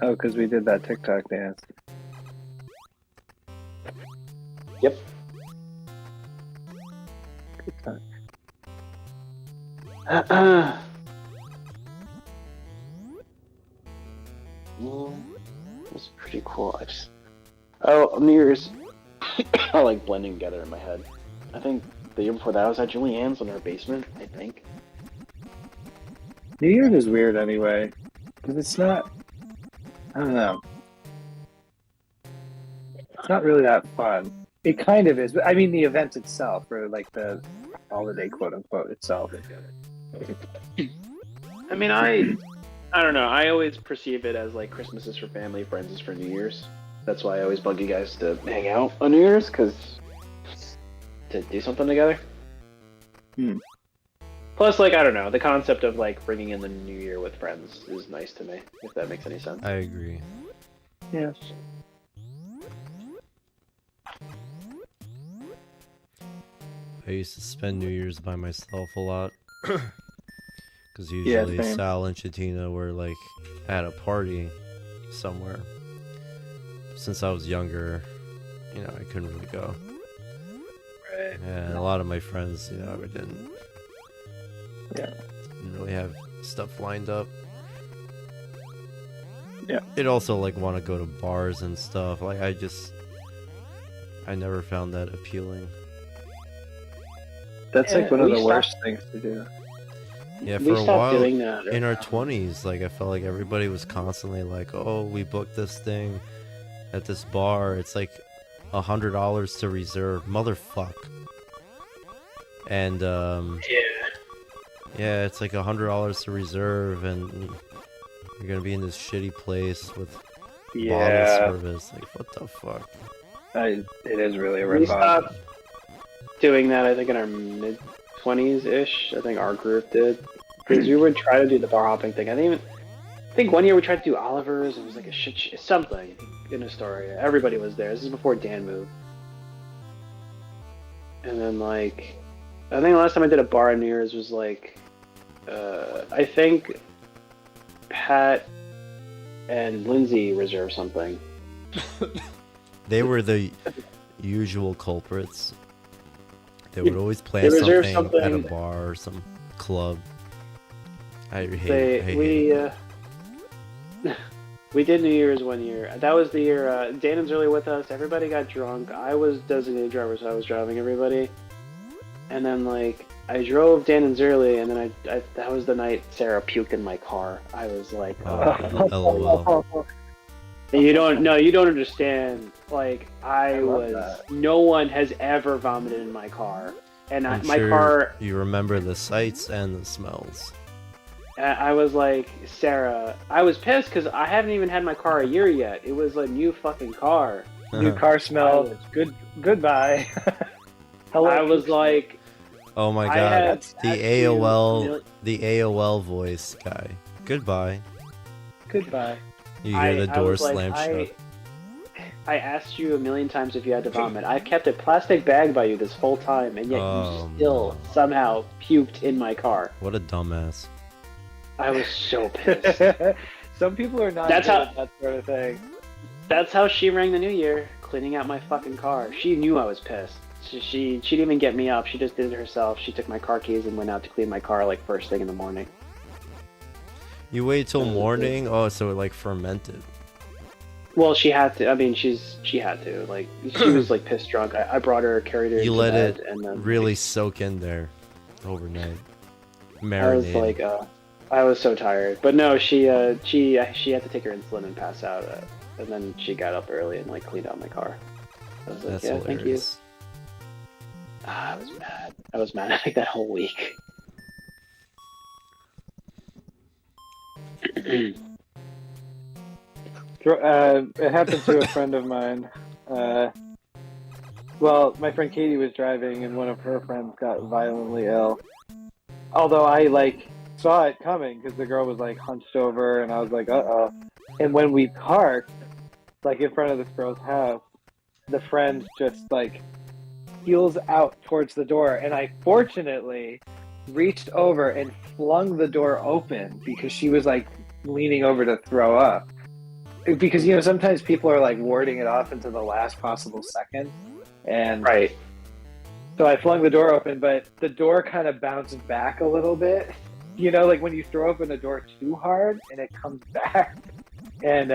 Oh, because we did that TikTok dance. Yep. Good time. It's pretty cool. New Year's. I like blending together in my head. I think the year before that I was at Julianne's in her basement. I think. New Year's is weird anyway. Because it's not. I don't know. It's not really that fun. It kind of is. But I mean, the event itself, or like the holiday, quote unquote, itself. I mean, I don't know. I always perceive it as like Christmas is for family, friends is for New Year's. That's why I always bug you guys to hang out on New Year's, because to do something together. Plus, like, I don't know, the concept of like bringing in the New Year with friends is nice to me, if that makes any sense. I agree. Yeah. I used to spend New Year's by myself a lot. Because Yeah, usually same. Sal and Chatina were like at a party somewhere. since I was younger, you know, I couldn't really go. Right. And a lot of my friends, you know, didn't really have stuff lined up. Yeah. They'd also like want to go to bars and stuff. Like I never found that appealing. That's Yeah, like one of we the stopped- worst things to do. Yeah, We for a stopped while doing that. in our 20s, like I felt like everybody was constantly like, "Oh, we booked this thing at this bar. It's like $100 to reserve." Motherfuck. And yeah, it's like $100 to reserve, and you're gonna be in this shitty place with Yeah, bottle service. Like, what the fuck? it is really a We rip off. stopped doing that, I think, in our mid-20s-ish. I think our group did. Because we would try to do the bar hopping thing. I think one year we tried to do Oliver's. It was like a something in Astoria. Everybody was there. This is before Dan moved. And then, like, I think the last time I did a bar in New Year's was, like, I think Pat and Lindsay reserved something. They were the usual culprits. They would always They plan reserved something at a something- bar or some club. I hate We did New Year's one year. That was the year Dan was really with us. Everybody got drunk. I was designated driver, so I was driving everybody. And then, like, I drove Dan and early, and then I that was the night Sarah puked in my car. I was like, Oh, LOL. you don't understand. Like, I love was. that. No one has ever vomited in my car, and I'm my sure car. you remember the sights and the smells. I was like, Sarah, I was pissed because I haven't even had my car a year yet. It was a new fucking car. New car smell. Goodbye. Hello. I was like, Oh my I god, had the AOL voice guy. Goodbye. goodbye. You hear the door was like, slam shut. I asked you a million times if you had to vomit. I kept a plastic bag by you this whole time, and yet Oh, you still no. somehow puked in my car. What a dumbass. I was so pissed. Some people are not That's good how- at that sort of thing. That's how she rang the new year, cleaning out my fucking car. She knew I was pissed. She didn't even get me up. She just did it herself. She took my car keys and went out to clean my car like first thing in the morning. You wait till Oh, morning? Oh, so it like fermented. Well, she had to. I mean, she had to. Like, she was like pissed drunk. I brought her, carried her. You to let bed, it and then really soak in there overnight. I was Marinate. like, I was so tired. But no, she had to take her insulin and pass out. And then she got up early and like cleaned out my car. I was like, That's yeah, thank you. hilarious. I was mad. I was mad like that whole week. It happened to a friend of mine. Well, my friend Katie was driving, and one of her friends got violently ill. Although I saw it coming because the girl was hunched over, and I was like, "Uh-oh!" And when we parked, in front of this girl's house, the friend just heels out towards the door, and I fortunately reached over and flung the door open because she was leaning over to throw up. Because sometimes people are warding it off into the last possible second, and Right. so I flung the door open, but the door kind of bounced back a little bit. When you throw open a door too hard and it comes back, and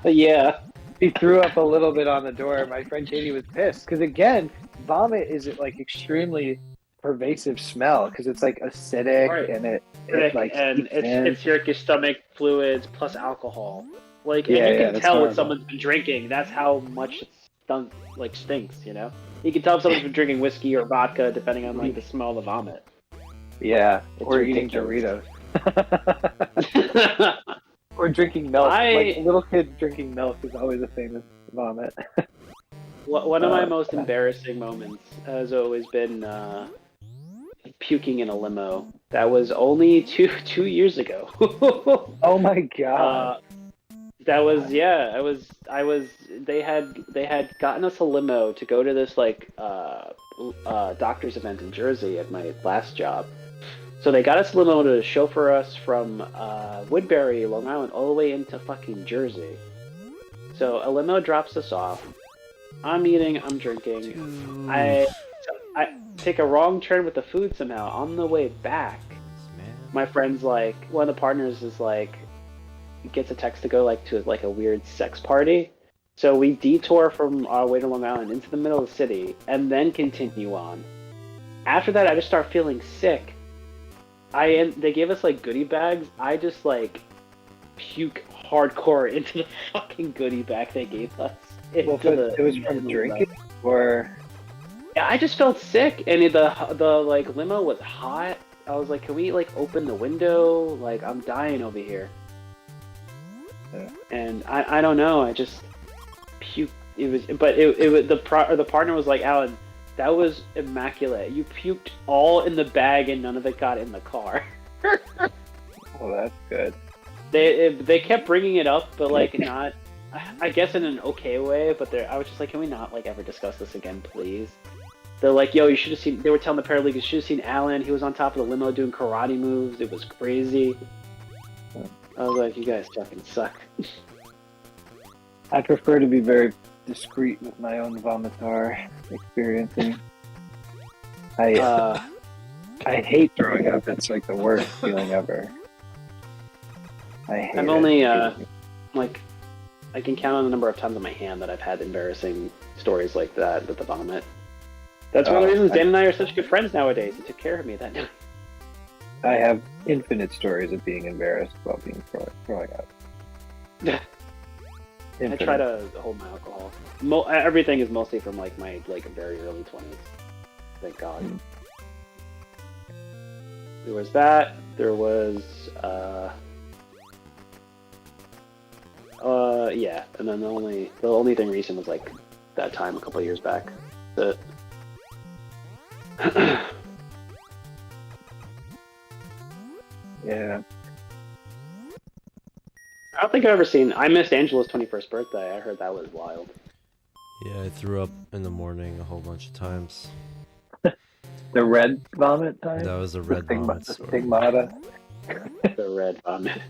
Yeah. he threw up a little bit on the door. My friend Katie was pissed because again, vomit is extremely pervasive smell because it's acidic Right. and it and seeps in. it's your stomach fluids plus alcohol. Yeah, And you yeah, can that's tell when horrible. someone's been drinking. That's how much it stinks. You can tell if someone's been drinking whiskey or vodka depending on the smell of the vomit. Yeah, It's or eating ridiculous. Doritos. Or drinking milk. I- A little kid drinking milk is always a famous vomit. One of my most embarrassing moments has always been puking in a limo. That was only two years ago. Oh my god. That was I was they had gotten us a limo to go to this doctor's event in Jersey at my last job. So they got us a limo to chauffeur us from Woodbury, Long Island, all the way into fucking Jersey. So a limo drops us off. I'm eating, I'm drinking. I take a wrong turn with the food somehow. On the way back, my friend's like, one of the partners is like, gets a text to go like to like a weird sex party. So we detour from our way to Long Island into the middle of the city and then continue on. After that, I just start feeling sick. They gave us like goodie bags. I just like puke hardcore into the fucking goodie bag they gave us. It was from drinking, or yeah, I just felt sick, and the like limo was hot. I was like, can we like open the window? Like, I'm dying over here. Yeah. And I don't know. I just puked. It was, but it was the partner was like, Alan, that was immaculate. You puked all in the bag, and none of it got in the car. Well, that's good. They kept bringing it up, but like not. I guess in an okay way, but I was just like, can we not like ever discuss this again, please? They're like, yo, you should have seen. They were telling the paralegals, you should have seen Alan. He was on top of the limo doing karate moves. It was crazy. I was like, you guys fucking suck. I prefer to be very discreet with my own vomitar experiencing. I hate throwing up. It's like the worst feeling ever. I'm only like. I can count on the number of times on my hand that I've had embarrassing stories like that with the vomit. That's one of the reasons Dan and I are such good friends nowadays. He took care of me that night. I have infinite stories of being embarrassed about being throwing up. I try to hold my alcohol. Everything is mostly from like my very early 20s. Thank God. There was that. There was yeah, and then the only thing recent was like that time a couple of years back. But yeah, I don't think I've ever seen. I missed Angela's 21st birthday. I heard that was wild. Yeah, I threw up in the morning a whole bunch of times. The red vomit time. That was a red vomit The story. stigmata. The red vomit.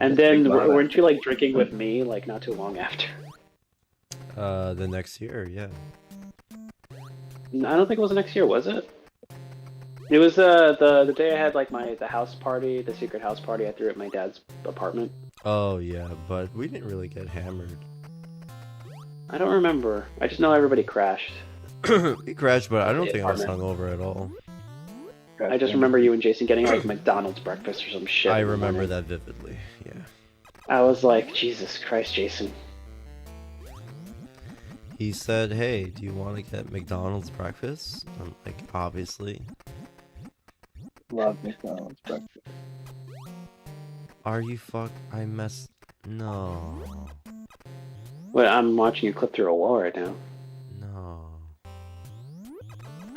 And then weren't you like drinking with me like not too long after? The next year, yeah. I don't think it was the next year, was it? It was the day I had like the house party, the secret house party I threw at my dad's apartment. Oh yeah, but we didn't really get hammered. I don't remember. I just know everybody crashed. We crashed, but I don't think I was Apartment. hungover at all. I just remember you and Jason getting like McDonald's breakfast or some shit. I in the remember morning. that vividly, yeah. I was like, Jesus Christ, Jason. He said, hey, do you want to get McDonald's breakfast? I'm like, obviously. Love McDonald's breakfast. Are you I messed... No. Wait, I'm watching you clip through a wall right now. No.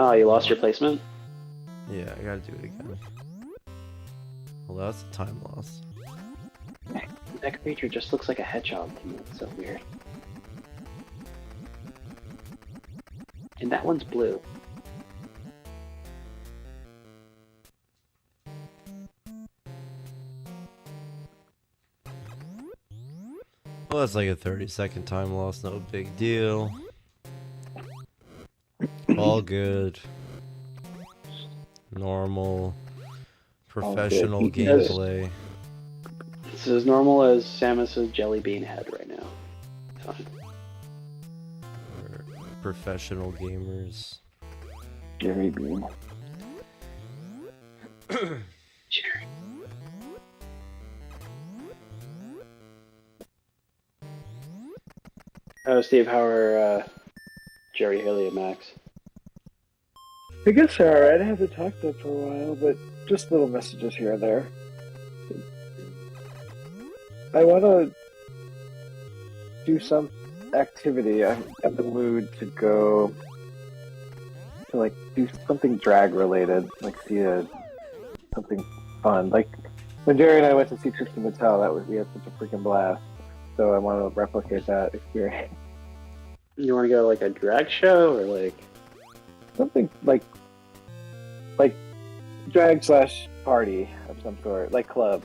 Oh, you lost your placement? Yeah, I gotta do it again. Well, that's a time loss. That creature just looks like a hedgehog to me. It's so weird. And that one's blue. Well, that's like a 30-second time loss, no big deal. All good. Normal. Professional good. gameplay. It's as normal as Samus's jelly bean head right now. Fine. We're professional gamers. Jerry Bean. Jerry. Oh, Steve, how are Jerry, Haley, and Max? I guess they're alright. I haven't talked to them for a while, but just little messages here and there. I want to do some activity. I'm in the mood to go to like do something drag related, like see something fun. Like when Jerry and I went to see Tristan Mattel, we had such a freaking blast. So I want to replicate that experience. You want to go to like a drag show or like Something like drag / party of some sort, like club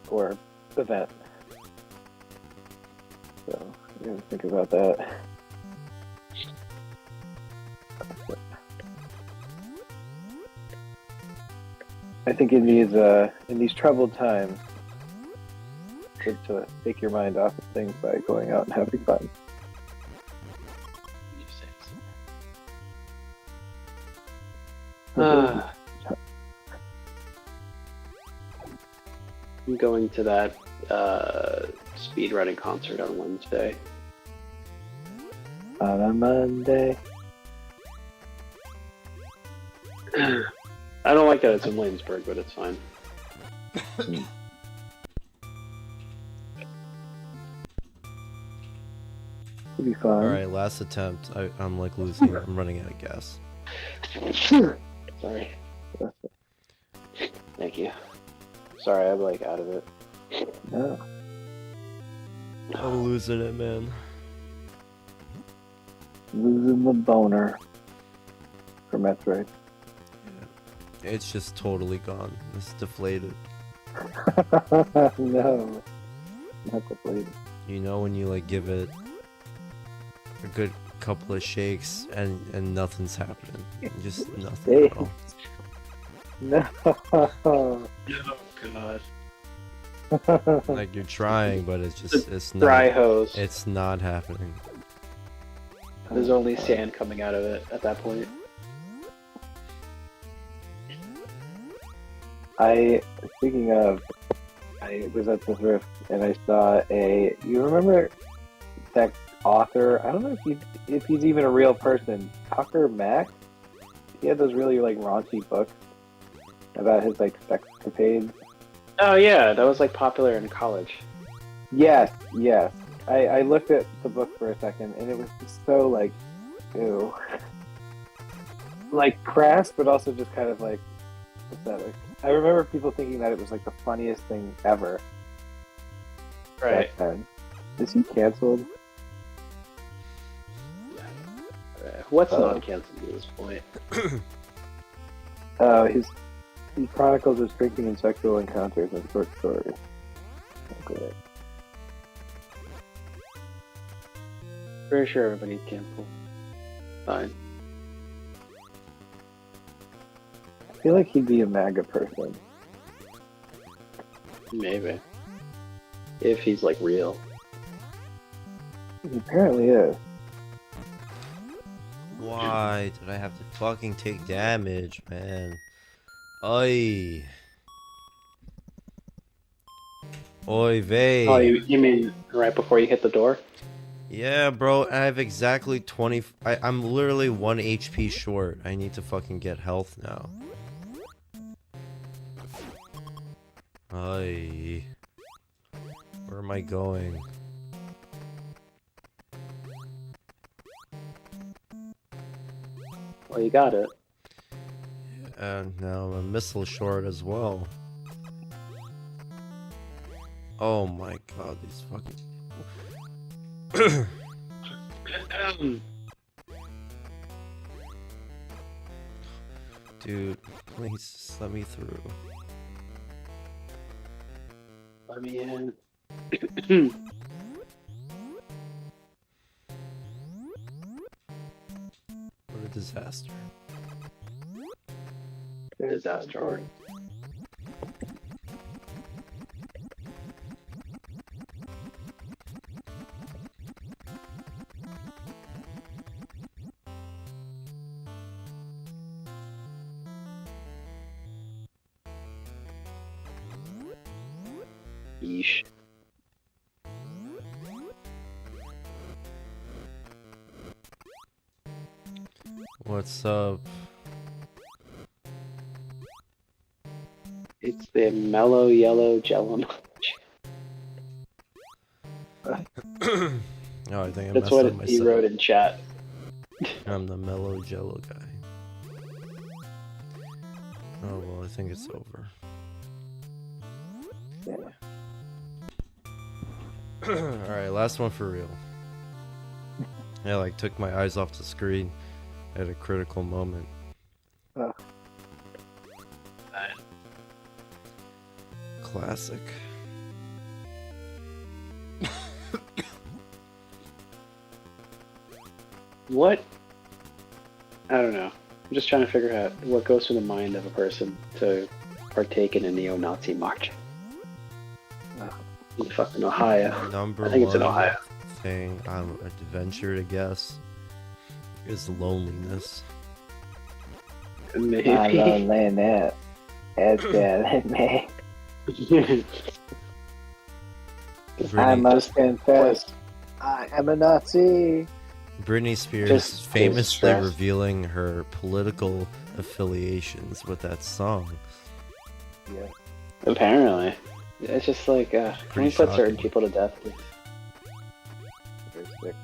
or event. So didn't think about that. I think in these troubled times, it's good to take your mind off of things by going out and having fun. I'm going to that speedrunning concert on Wednesday. On a Monday. I don't like that it's in Williamsburg, but it's fine. It'll be fun. Alright, last attempt. I'm like losing. I'm running out of gas. Sorry. Thank you. Sorry, I'm like out of it. No. I'm losing it, man. Losing the boner for Metroid. It's just totally gone. It's deflated. No. Not deflated. You know when you like give it a good couple of shakes and nothing's happening. Just nothing at all. No. Oh god. Like you're trying, but it's Dry not. hose. It's not happening. There's only sand coming out of it at that point. Speaking of, I was at the thrift and I saw you remember that author? I don't know if he's even a real person. Tucker Max? He had those really like raunchy books about his like sexcapades. Oh yeah, that was like popular in college. Yes. I looked at the book for a second and it was just so like, ew. Like crass, but also just kind of like pathetic. I remember people thinking that it was like the funniest thing ever. Right. Back then. Is he canceled? What's not canceled at this point? He chronicles his drinking and sexual encounters in short stories. Okay. Pretty sure everybody's canceled. Fine. I feel like he'd be a MAGA person. Maybe. If he's like real. He apparently is. Why did I have to fucking take damage, man? Oi. Oy vey. Oh, you mean right before you hit the door? Yeah, bro, I have exactly 20... I'm literally 1 HP short. I need to fucking get health now. Ay. Where am I going? Well, you got it. And now I'm a missile short as well. Oh my god, these fucking... Dude, please just let me through. Let me in. What a disaster. Disaster art. Yeesh. What's up? It's the mellow yellow jello. Oh, I think I That's messed what up he myself. wrote in chat. I'm the mellow jello guy. Oh well, I think it's over. Alright, last one for real. I like took my eyes off the screen at a critical moment. Classic. what? I don't know. I'm just trying to figure out what goes through the mind of a person to partake in a neo-Nazi march. In fucking Ohio. Number I think it's in one Ohio. thing I would venture to guess is loneliness. Maybe. that. That's me. I Britney, must confess, I am a Nazi. Britney Spears Just famously stress. revealing her political affiliations with that song. Yeah. Apparently. It's just like, can we Pretty put certain shocking. people to death, please? Very sick.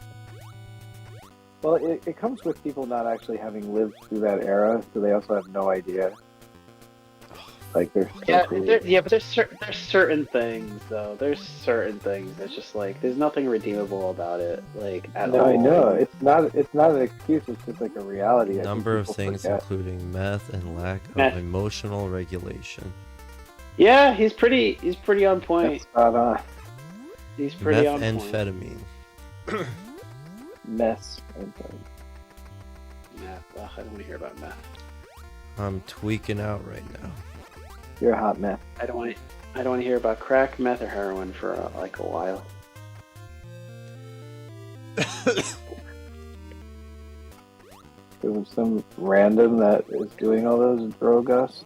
Well, it comes with people not actually having lived through that era, so they also have no idea. Like they're so cool. But there's certain things though. There's certain things that's just like there's nothing redeemable about it, like at No, all. I know it's not an excuse. It's just like a reality. I think Number of people things, forget. including meth and lack of Meth. emotional regulation. Yeah, he's pretty on point. That's spot on. He's pretty on point. Methamphetamine. Mess. And things. Meth. Ugh, I don't want to hear about meth. I'm tweaking out right now. You're a hot mess. I don't want to hear about crack, meth, or heroin for like a while. There's some random that is doing all those drogas.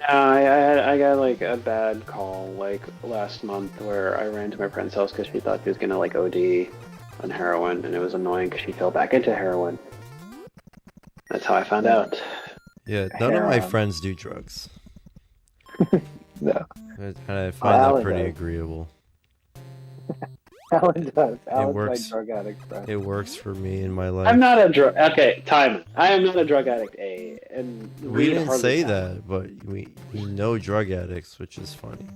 No, I got like a bad call like last month where I ran to my friend's house because she thought she was gonna like OD on heroin, and it was annoying because she fell back into heroin. That's how I found out. Yeah, none of my Heroin. friends do drugs. No, And I find that Alan pretty does. agreeable. Alan does. Alan's works. my drug addict friend. It works for me in my life. I'm not a drug. Okay, time. I am not a drug addict. And We weed didn't hardly say counts. that, but we know drug addicts, which is funny.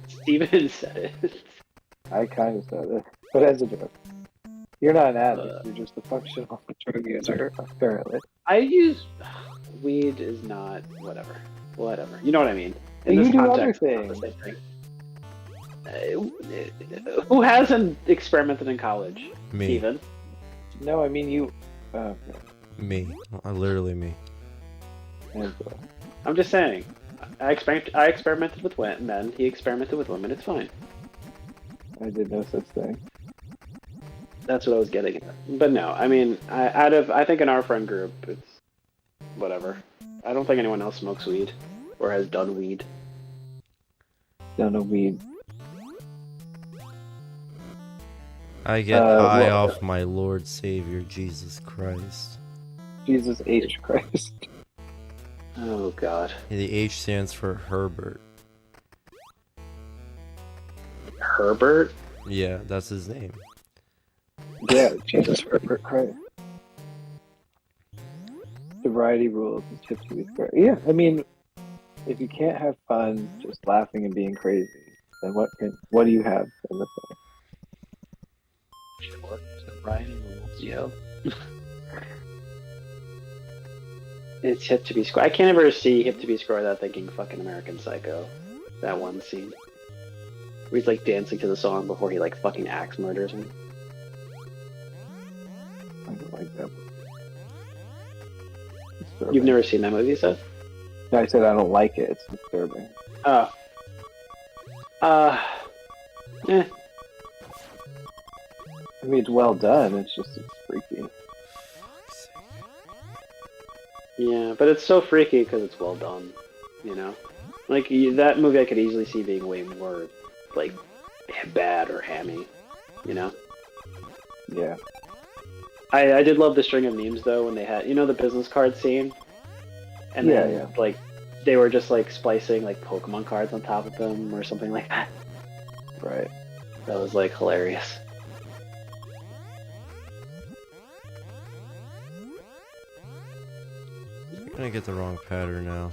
Steven said it. I kind of said it, but as a joke. You're not an addict. You're just a functional drug user, apparently. I use weed is not whatever. You know what I mean? But you do other it's not the things. same thing. Who hasn't experimented in college? Me. Steven. No, I mean you. Me. Literally me. I'm just saying. I experimented with men. He experimented with women. It's fine. I did no such thing. That's what I was getting at. But no, I mean, I think in our friend group, it's whatever. I don't think anyone else smokes weed or has done weed. No, no weed. I get high well- off my Lord Savior Jesus Christ. Jesus H. Christ. Oh God. The H stands for Herbert. Herbert? Yeah, that's his name. Yeah, Jesus Herbert Christ. Sobriety rules and tips to be square. Yeah, I mean, if you can't have fun just laughing and being crazy, then what do you have in this life? Sure. Sobriety rules, yo. It's hip to be square. I can't ever see hip to be square without thinking fucking American Psycho. That one scene. Where he's like dancing to the song before he like fucking axe murders him. I don't like that movie. You've never seen that movie, Seth? No, I said I don't like it. It's disturbing. Oh. Eh. I mean, it's well done. It's freaky. Yeah, but it's so freaky because it's well done, you know? Like, that movie I could easily see being way more, like, bad or hammy, you know? Yeah. I did love the string of memes, though, when they had, the business card scene? And Yeah, then, yeah. like, they were just, like, splicing, like, Pokemon cards on top of them or something like that. Right. That was, like, hilarious. I'm gonna get the wrong pattern now.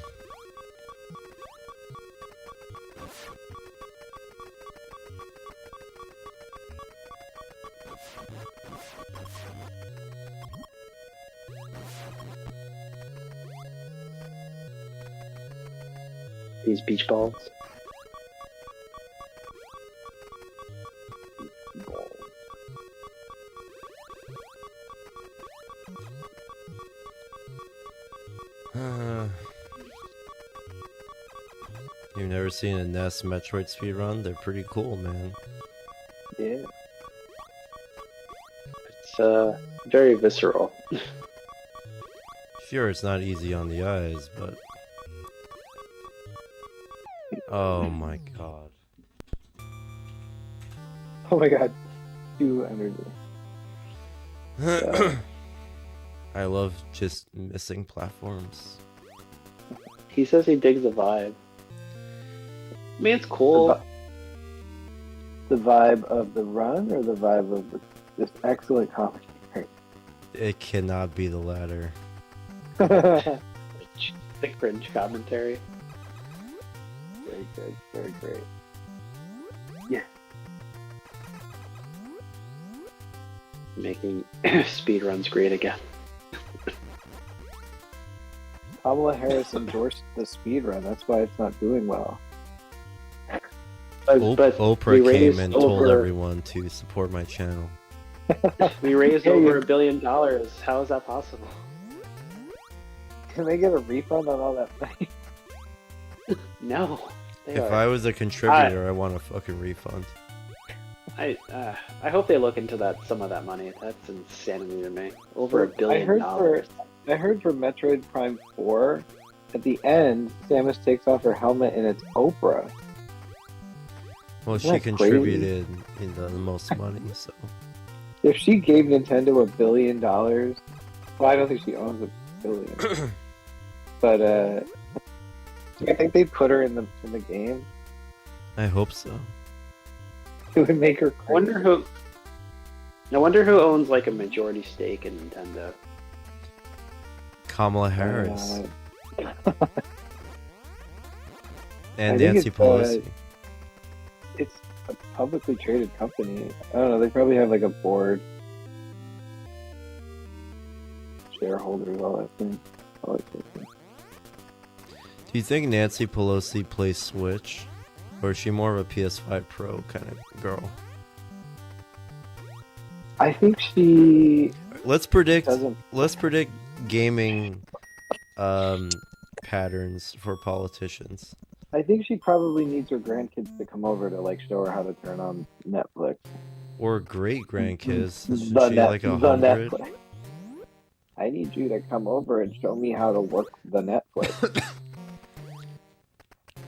These beach balls. You've never seen a NES Metroid speedrun? They're pretty cool, man. Yeah. It's very visceral. Sure, it's not easy on the eyes, but... Oh my god. Oh my god. 2 energy. I love just missing platforms. He says he digs the vibe. I mean, it's cool. The vibe of the run or the vibe of this excellent commentary? It cannot be the latter. The cringe commentary. Very good. Very great. Making speedruns great again. Kamala Harris endorsed the speed run. That's why it's not doing well. But Oprah we came raised and told over- everyone to support my channel. We raised Yeah, over you- $1 billion. How is that possible? Can they get a refund on all that money? No. They If are. I was a contributor, I want a fucking refund. I hope they look into some of that money. That's insanity to me. Over $1 billion. I heard for Metroid Prime 4, at the end, Samus takes off her helmet and it's Oprah. Well, Isn't she that crazy? contributed in the most money, so... If she gave Nintendo $1 billion, well, I don't think she owns $1 billion. But I think they'd put her in the game. I hope so. It would make her I wonder crazy. who owns like a majority stake in Nintendo. Kamala Harris. And I think Nancy it's, Pelosi. It's a publicly traded company. I don't know. They probably have like a board, shareholders, all that thing. All that thing. Do you think Nancy Pelosi plays Switch? Or is she more of a PS5 Pro kind of girl? I think she Let's predict doesn't. gaming patterns for politicians. I think she probably needs her grandkids to come over to like show her how to turn on Netflix. Or great grandkids. Isn't she The like the 100? Netflix. I need you to come over and show me how to work the Netflix.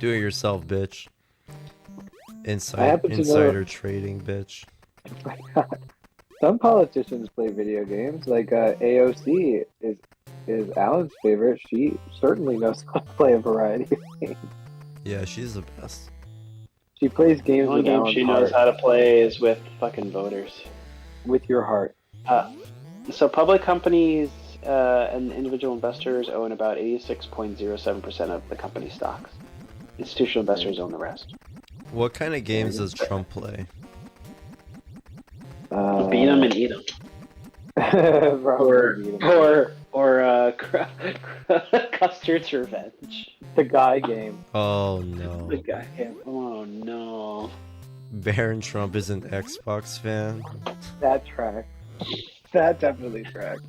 Do it yourself, bitch. I happen to know- Insider trading, bitch. Oh my God. Some politicians play video games. Like AOC is Alan's favorite. She certainly knows how to play a variety of games. Yeah, she's the best. She plays The games only with game Alan's she knows heart, how to play is with fucking voters. with your heart. So public companies and individual investors own about 86.07% of the company stocks. Institutional investors own the rest. What kind of games does Trump play? Beat them and eat them. Or Custard's Revenge. the guy game. Oh no. The guy. Oh no. Baron Trump is an Xbox fan. That tracks. That definitely tracks.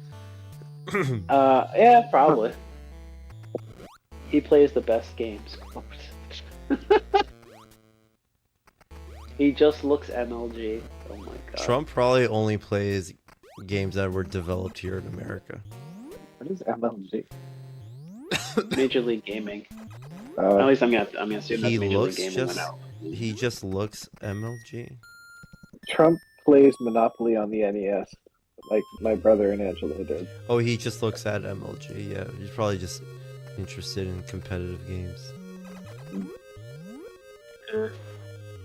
Yeah, probably. He plays the best games. He just looks MLG. Oh my god. Trump probably only plays games that were developed here in America. What is MLG? Major League Gaming. At least I'm gonna assume that's He Major League looks Gaming just went out. he just looks MLG. Trump plays Monopoly on the NES, like my brother and Angela did. Oh, he just looks at MLG. Yeah, he's probably just interested in competitive games.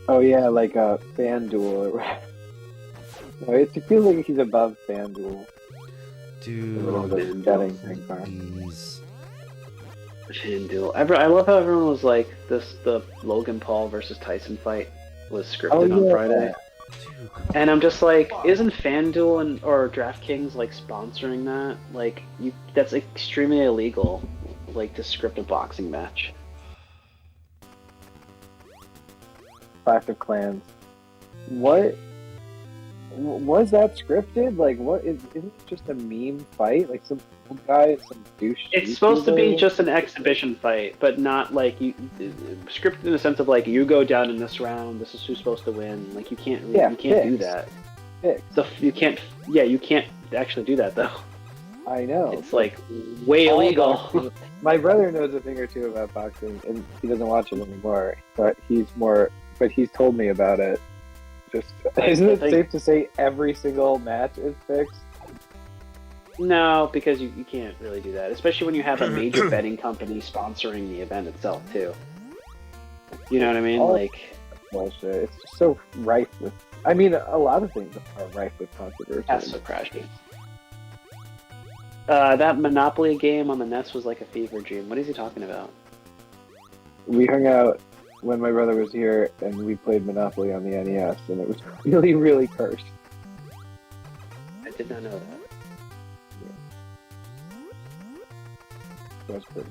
Oh yeah, like FanDuel or whatever. No, it feels like he's above FanDuel. Dude, Whatever those betting things are. please. FanDuel. I love how everyone was like, the Logan Paul versus Tyson fight was scripted Oh, on yeah. Friday. And I'm just like, isn't FanDuel or DraftKings like sponsoring that? Like, that's extremely illegal, like to script a boxing match. Clash of Clans. What Was that scripted? Like, what isn't it just a meme fight? Like some guy, some douche. It's supposed to be YouTuber? just an exhibition fight, but not like you scripted in the sense of like you go down in this round. This is who's supposed to win. Like you can't do fixed. that. Fixed. So you can't. Yeah, you can't actually do that though. I know. It's like way All illegal. boxing- My brother knows a thing or two about boxing, and he doesn't watch it anymore. But he's told me about it. Just isn't it safe to say every single match is fixed? No, because you can't really do that, especially when you have a major betting company sponsoring the event itself too. You know what I mean? Like bullshit. It's just so rife with. I mean, a lot of things are rife with controversy. that's so crashy. That Monopoly game on the NES was like a fever dream. What is he talking about? We hung out when my brother was here, and we played Monopoly on the NES, and it was really, really cursed. I did not know that. It was cursed.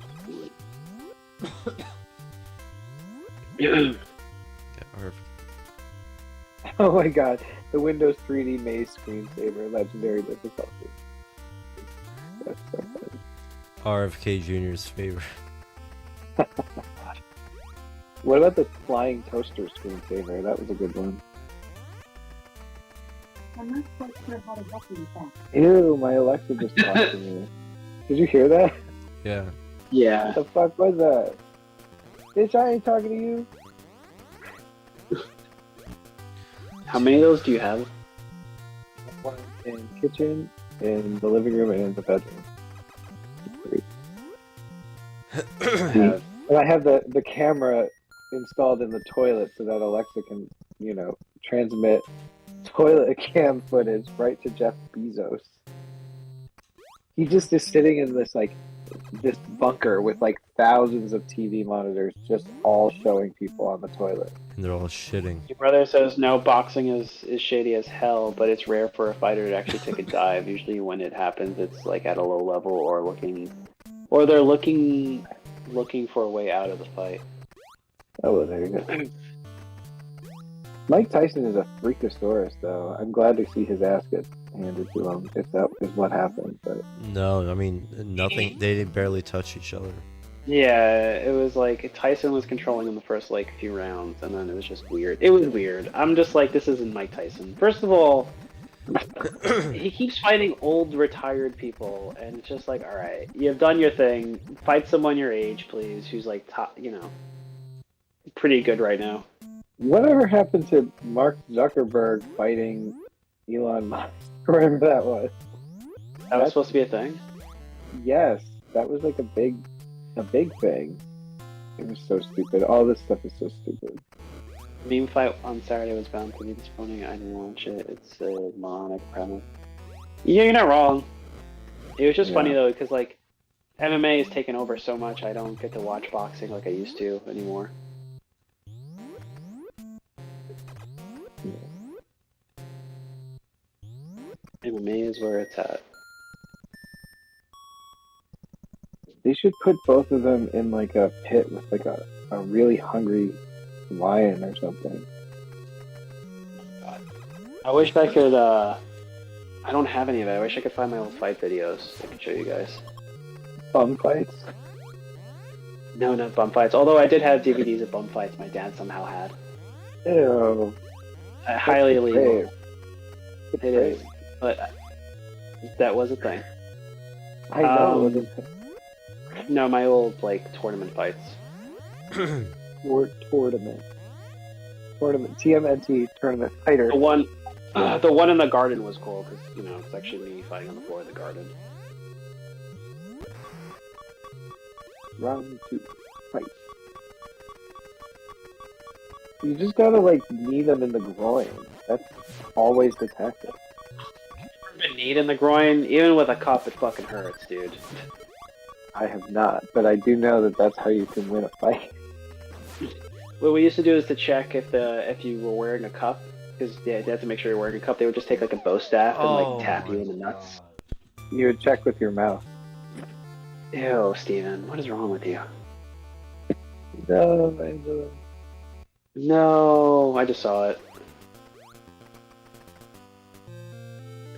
Yeah, or Oh my god, the Windows 3D Maze screensaver, legendary difficulty. That's so funny. RFK Jr.'s favorite. What about the flying toaster screensaver? That was a good one. I'm not quite sure how to help you with that. Ew, my Alexa just talked to me. Did you hear that? Yeah. Yeah. What the fuck was that? Bitch, I ain't talking to you. How many of those do you have? One in the kitchen, in the living room, and in the bedroom. Have- And I have the camera installed in the toilet so that Alexa can, transmit toilet cam footage right to Jeff Bezos. He just is sitting in this bunker with thousands of TV monitors just all showing people on the toilet. And they're all shitting. Your brother says no, boxing is shady as hell, but it's rare for a fighter to actually take a dive. Usually when it happens, it's like at a low level or they're looking for a way out of the fight. Oh, well, there you go. Mike Tyson is a freakosaurus, though. I'm glad to see his ass get handed to him, if that is what happened. But No, I mean, nothing. They didn't barely touch each other. Yeah, it was like Tyson was controlling in the first few rounds, and then it was just weird. It was weird. I'm just like, this isn't Mike Tyson. First of all, he keeps fighting old retired people, and it's just like, all right, you've done your thing. Fight someone your age, please, who's top, pretty good right now. whatever happened to Mark Zuckerberg fighting Elon Musk? Whatever that was. That was supposed to be a thing. Yes, that was a big thing. It was so stupid. All this stuff is so stupid. Meme fight on Saturday was bound to be disappointing. I didn't watch it. It's a moronic premise. Yeah, you're not wrong. It was just funny though, because MMA is taken over so much. I don't get to watch boxing like I used to anymore. MMA is where it's at. They should put both of them in a pit with a really hungry lion or something. I wish I could. I don't have any of it. I wish I could find my old fight videos. I could show you guys. Bum fights. No, not bum fights. Although I did have DVDs of bum fights. My dad somehow had. Ew. Highly illegal. Brave. It is, but that was a thing. I know. Um, No, my old tournament fights. Tournament. TMNT tournament fighter. The one in the garden was cool because it's actually me fighting on the floor of the garden. Round 2. Fight. You just gotta knee them in the groin. That's always the tactic. Been kneed in the groin, even with a cup, it fucking hurts, dude. I have not, but I do know that that's how you can win a fight. What we used to do is to check if you were wearing a cup, because they had to make sure you're wearing a cup. They would just take a bow staff and tap you in the nuts. You would check with your mouth. Ew, Steven, what is wrong with you? No, Angela. No, I just saw it.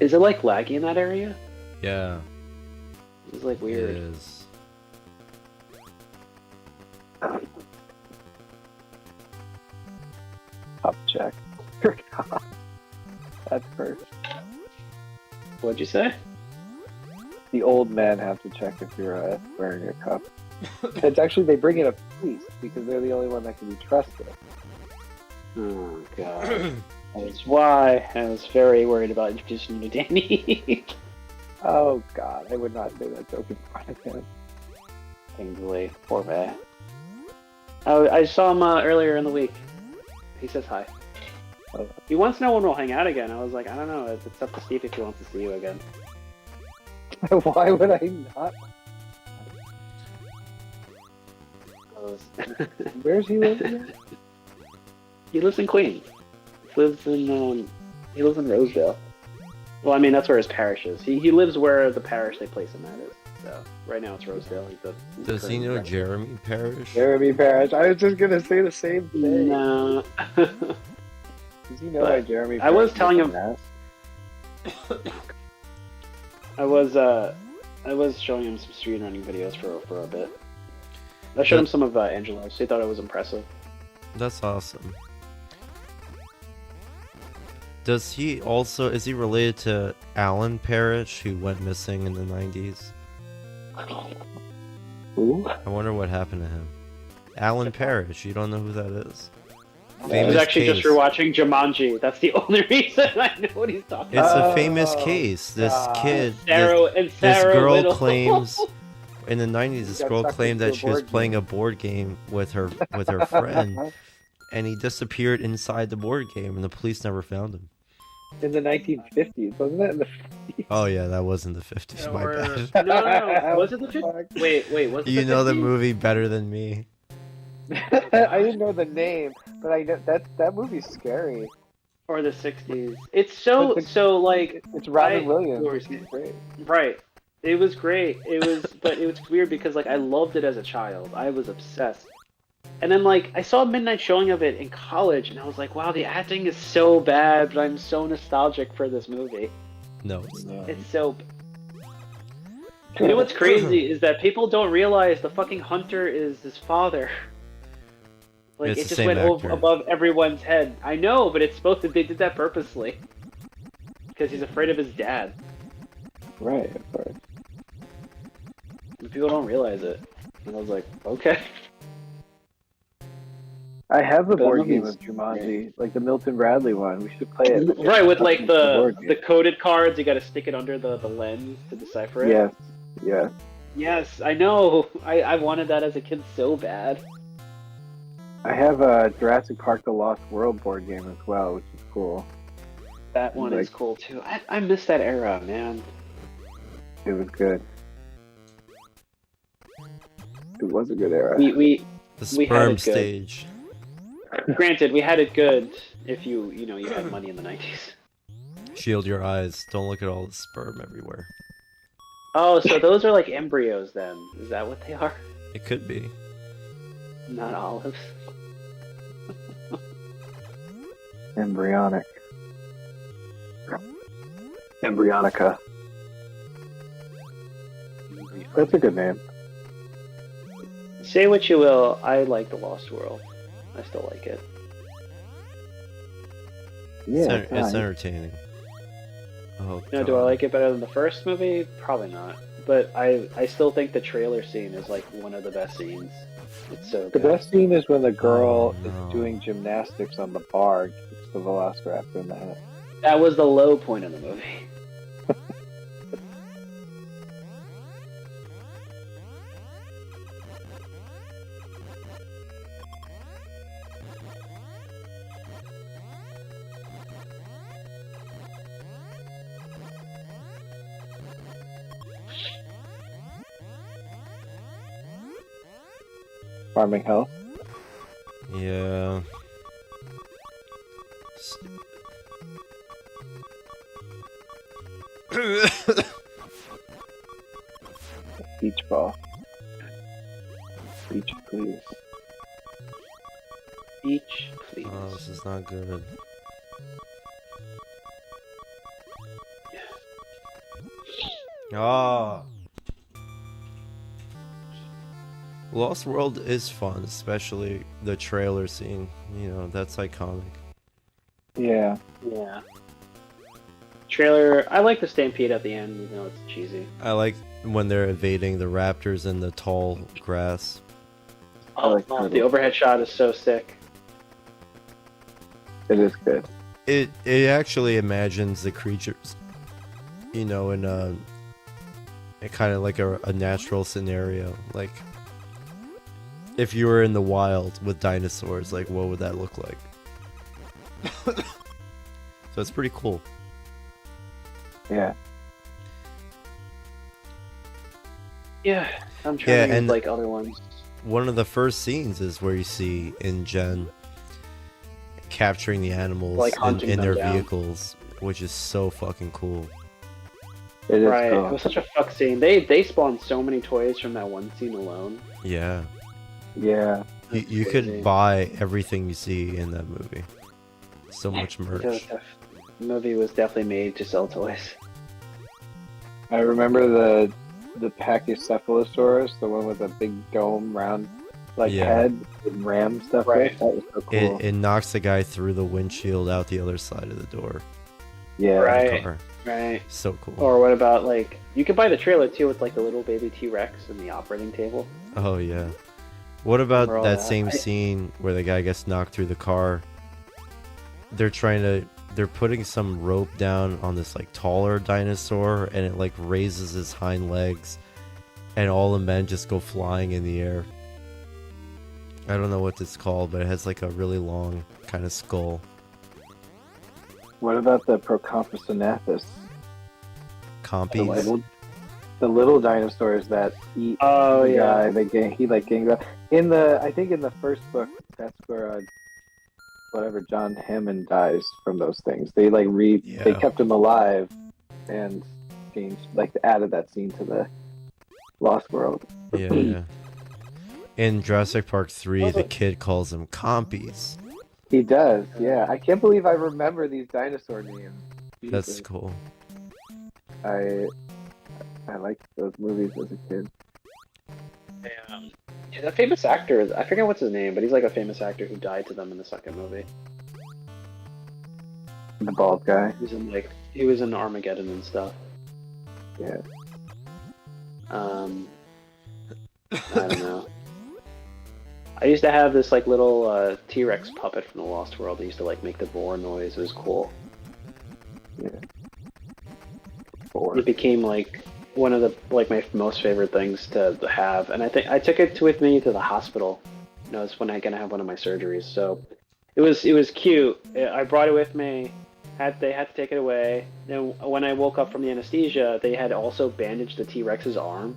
Is it like laggy in that area? Yeah, It's like it weird. is. Up check. That's first. What'd you say? The old men have to check if you're wearing a cup. It's actually, they bring in a priest because they're the only one that can be trusted. Oh god. That's why I was very worried about introducing you to Danny. Oh god, I would not say that joke in front of him. Kingsley, poor man. Oh, I saw him earlier in the week. He says hi. Oh. He wants to know when we'll hang out again. I was like, I don't know. It's up to Steve if he wants to see you again. Why would I not? Where's he living? He lives in Queens. He lives in Rosedale. Well, I mean that's where his parish is. He lives where the parish they place him at is. So right now it's Rosedale. Does he know Jeremy Parrish? Jeremy Parrish. I was just gonna say the same thing. No. Does he know why Jeremy? I was Parrish telling is him- an ass? I was showing him some speedrunning videos for a bit. I showed him some of Angelo's. He thought it was impressive. That's awesome. Is he related to Alan Parrish, who went missing in the 90s? Who? I wonder what happened to him. Alan Parrish, you don't know who that is? I was Famous actually case. just rewatching Jumanji. That's the only reason I know what he's talking It's about. a famous Oh, case. This God. kid, This this girl Whittle. claims in the 90s. This Got girl sucked claimed into that a she was board playing game. a board game with her friend, and he disappeared inside the board game, and the police never found him. In the 1950s, wasn't it? In the Oh yeah, that wasn't the 50s. My bad. No. Was it the 50s? Fuck. Wait. Was it You know the 50s? movie better than me. I didn't know the name, but I know that movie's scary. Or the 60s? It's so But the- so like It's Robin I- Williams. He's great. right. It was great. But it was weird because like I loved it as a child. I was obsessed. And then like I saw a midnight showing of it in college, and I was like, wow, the acting is so bad, but I'm so nostalgic for this movie. No, it's not. It's so. You know what's crazy is that people don't realize the fucking hunter is his father. Like It's it the just same went actor. above everyone's head. I know, but it's supposed to. They did that purposely because he's afraid of his dad. Right, of course. And people don't realize it. And I was like, okay. I have the But board that game movie's of Jumanji, like the Milton Bradley one. We should play it. Right, with like board the game. coded cards, you got to stick it under the lens to decipher it. Yes, yes. Yes, I know. I wanted that as a kid so bad. I have a Jurassic Park: The Lost World board game as well, which is cool. That one is Like- cool too. I miss that era, man. It was good. It was a good era. We The We had sperm it good. stage. granted we had it good if you had money in the 90s. Shield your eyes. Don't look at all the sperm everywhere. Oh, so those are like embryos then? Is that what they are? It could be. Not olives. Embryonic. Embryonica. That's a good name. Say what you will, I like The Lost World. I still like it. Yeah, It's nice. entertaining. Oh, Now, do I like it better than the first movie? Probably not. But I still think the trailer scene is like one of the best scenes. It's so The good. best scene is when the girl Oh, no. is doing gymnastics on the bar, kicks the Velociraptor in the head. That was the low point of the movie. Farming Health. Yeah. Beach ball. Beach, please. Beach, please. Oh, this is not good. Ah. Lost World is fun, especially the trailer scene. You know, that's iconic. Yeah. Yeah. Trailer. I like the stampede at the end, even though it's cheesy. I like when they're evading the raptors in the tall grass. like The overhead shot is so sick. It is good. It actually imagines the creatures, you know, in a kind of like a natural scenario. Like, if you were in the wild with dinosaurs, like, what would that look like? So it's pretty cool. Yeah. Yeah, I'm trying Yeah, to think and- of, like other ones. One of the first scenes is where you see InGen capturing the animals Like hunting in them their down. vehicles, which is so fucking cool. It is Right, cool. it was such a fuck scene. They spawned so many toys from that one scene alone. Yeah. Yeah. You That's could crazy. buy everything you see in that movie. So much merch. The movie was definitely made to sell toys. I remember the Pachycephalosaurus, the one with the big dome round like Yeah. head and ram stuff. Right. That was so cool. It knocks the guy through the windshield out the other side of the door. yeah. of the Right. car. Right. So cool. Or what about like you could buy the trailer too with like the little baby T-Rex and the operating table. Oh yeah. What about Remember all that that? same scene where the guy gets knocked through the car? They're putting some rope down on this like taller dinosaur, and it like raises his hind legs, and all the men just go flying in the air. I don't know what it's called, but it has like a really long kind of skull. What about the Procompsognathus? Compies. The little dinosaurs that eat Oh the yeah. guy. He like gangs up. I think in the first book, that's where whatever John Hammond dies from those things. They like they Yeah. kept him alive and changed added that scene to the Lost World. Yeah. In Jurassic Park 3, the kid calls them compies. He does, yeah. I can't believe I remember these dinosaur names. That's Jesus. cool. I liked those movies as a kid. Yeah, that famous actor, I forget what's his name, but he's like a famous actor who died to them in the second movie. The bald guy. He was in Armageddon and stuff. Yeah. I don't know. I used to have this like little T-Rex puppet from the Lost World. They used to like make the roar noise. It was cool. Yeah. It became like one of the my most favorite things to have, and I think I took it with me to the hospital. You know, it's when I'm gonna have one of my surgeries. So it was cute. I brought it with me. They had to take it away. Then when I woke up from the anesthesia, they had also bandaged the T-Rex's arm.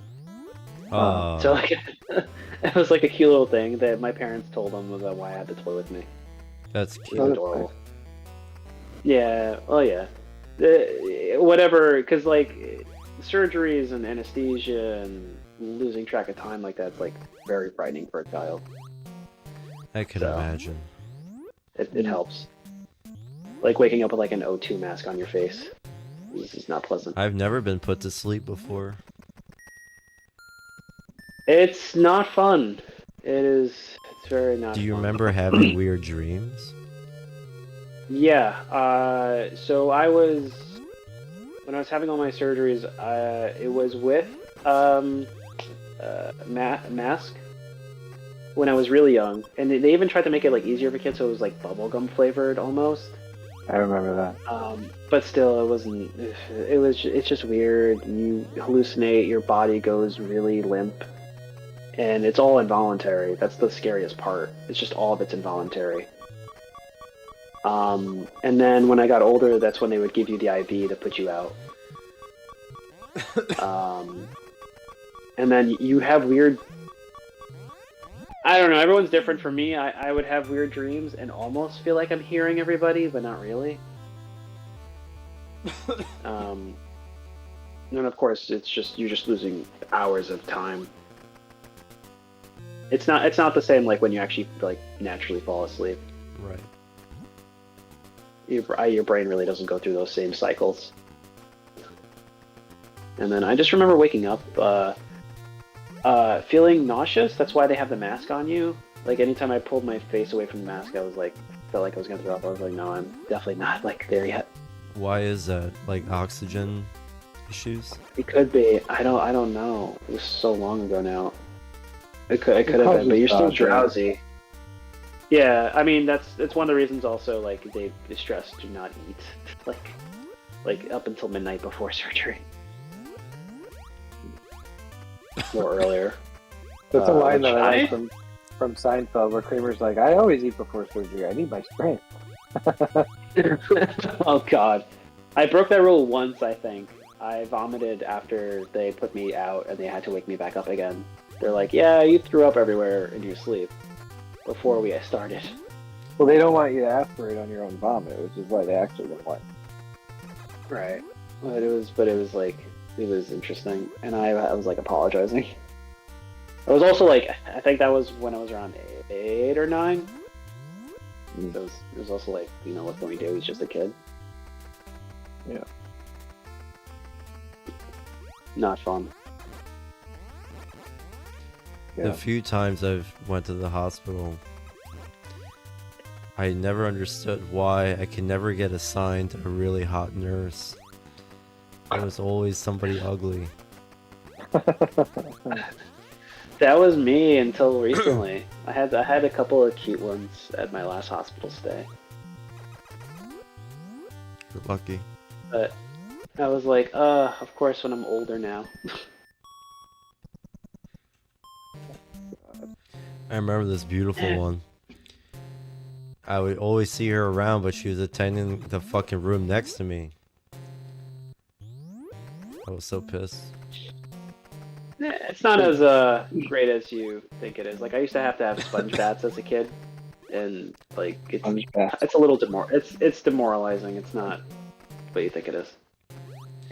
So like, it was like a cute little thing that my parents told them about why I had the toy with me. That's It cute. was adorable. Yeah. Oh yeah. Whatever, because like surgeries and anesthesia and losing track of time like that's like very frightening for a child. I can So. imagine. It helps. Like waking up with like an O2 mask on your face. This is not pleasant. I've never been put to sleep before. It's not fun. It's very not Do you fun. remember having weird dreams? Yeah. So when I was having all my surgeries, it was with mask when I was really young, and they even tried to make it like easier for kids, so it was like bubblegum flavored almost. I remember that. But still, it wasn't. It's just weird. You hallucinate. Your body goes really limp, and it's all involuntary. That's the scariest part. It's just all of it's involuntary. And then when I got older, that's when they would give you the IV to put you out. And then you have weird. I don't know. Everyone's different. For me, I would have weird dreams and almost feel like I'm hearing everybody, but not really. And of course, you're just losing hours of time. It's not the same like when you actually like naturally fall asleep. Right. Your brain really doesn't go through those same cycles. And then I just remember waking up, feeling nauseous. That's why they have the mask on you. Like anytime I pulled my face away from the mask, I was like, felt like I was gonna throw up. I was like, no, I'm definitely not like there yet. Why is that? Like oxygen issues? It could be. I don't know. It was so long ago now. It could have been, but you're still drowsy. Yeah, I mean that's one of the reasons also like they stress do not eat like up until midnight before surgery. Or earlier. That's a line that I which like from Seinfeld where Kramer's like, I always eat before surgery. I need my strength. Oh god. I broke that rule once, I think. I vomited after they put me out and they had to wake me back up again. They're like, yeah, you threw up everywhere in your sleep before we started. Well, they don't want you to aspirate on your own vomit, which is why they actually don't want. Right. But it was like, it was interesting. And I was like apologizing. I was also like, I think that was when I was around 8 or 9. So it was also like, you know, what can we do? He's just a kid. Yeah. Not fun. Yeah. The few times I've went to the hospital, I never understood why I could never get assigned a really hot nurse. There was always somebody ugly. That was me until recently. I had a couple of cute ones at my last hospital stay. You're lucky. But I was like, of course when I'm older now. I remember this beautiful one. I would always see her around, but she was attending the fucking room next to me. I was so pissed. It's not as great as you think it is. Like I used to have sponge baths as a kid, and like it's a little it's demoralizing. It's not what you think it is.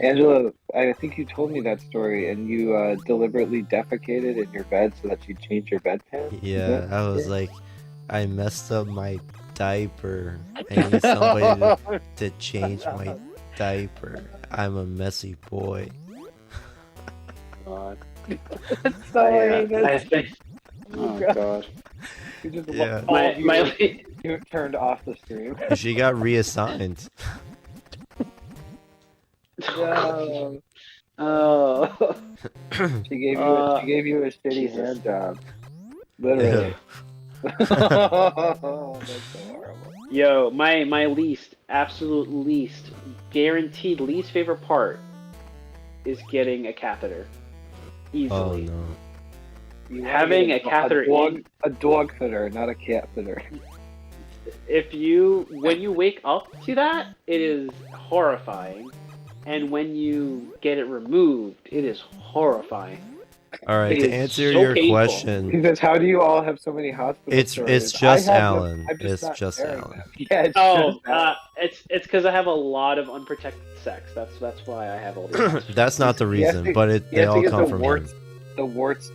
Angela, I think you told me that story, and you deliberately defecated in your bed so that you'd change your bedpan? Yeah, I was like, I messed up my diaper. I need somebody to change my diaper. I'm a messy boy. God. Sorry, I think. Oh god. You just Yeah. you turned off the stream. She got reassigned. No. Oh. She gave you a shitty Jesus. hand job. Literally. That's so horrible. Yo, my absolute least, guaranteed least favorite part is getting a catheter. Oh Easily. no. You wanna Having get a catheter a dog fitter, not a cat fitter. When you wake up to that, it is horrifying. And when you get it removed, it is horrifying. Alright, It to is answer so your painful. question, Because how do you all have so many hospital it's stories? just I have them, Alan. I'm It's not just sharing Alan. them. Yeah, it's Oh, just Alan. it's because I have a lot of unprotected sex. That's why I have all these. That's not the He has reason, to- but he they has to all get come the from warts, him. the warts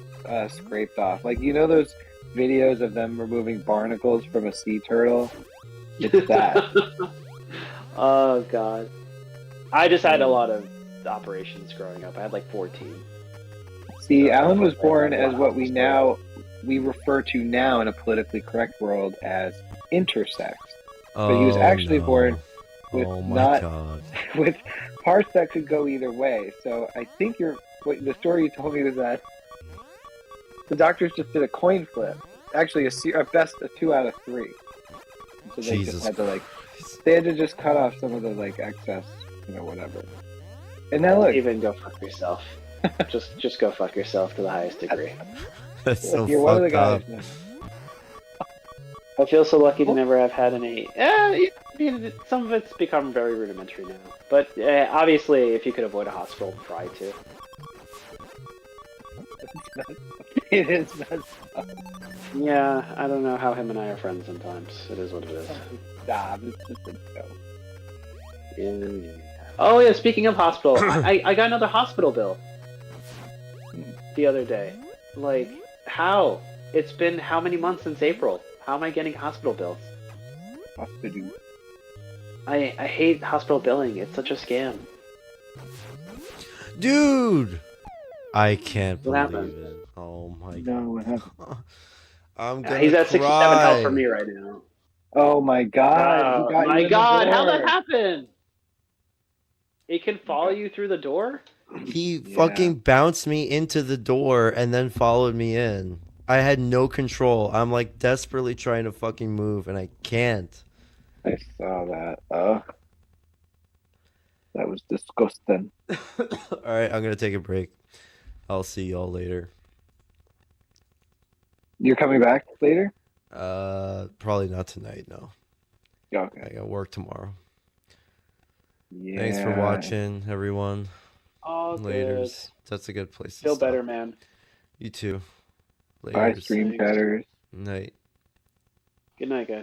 scraped off. Like, you know those videos of them removing barnacles from a sea turtle? It's that. Oh god, I just had a lot of operations growing up. I had like 14. See, Alan was born as what we refer to now in a politically correct world as intersex. But he was actually born with Oh my not god. with parts that could go either way. So I think the story you told me was that the doctors just did a coin flip. Actually, a best of 2 out of 3. So they Jesus just had to Christ. they had to just cut off some of the excess, whatever. And now look, Even go fuck yourself. just go fuck yourself to the highest degree. That's so you're one of the fucked guys. up. I feel so lucky to never have had any. I mean, some of it's become very rudimentary now. But obviously, if you could avoid a hospital, try to. It is messed up. Yeah, I don't know how him and I are friends sometimes. It is what it is. Stop, it's just a joke. Yeah. Oh yeah, speaking of hospital, I got another hospital bill the other day. Like, how? It's been how many months since April? How am I getting hospital bills? Hospital. I hate hospital billing. It's such a scam. Dude! I can't What believe happened? it. Oh my No, what happened? god. I'm gonna He's at 67 health from cry. me right now. Oh my god! He Oh got you my in the god, how'd that door. happen? He can follow you through the door? He Yeah. fucking bounced me into the door and then followed me in. I had no control. I'm like desperately trying to fucking move and I can't. I saw that. That was disgusting. Alright, I'm gonna take a break. I'll see y'all later. You're coming back later? Probably not tonight, no. Okay. I got work tomorrow. Yeah. Thanks for watching, everyone. Oh, Laters. That's a good place to Feel stop. better, man. You too. Bye, Laters. stream chatters. Night. Good night, guys.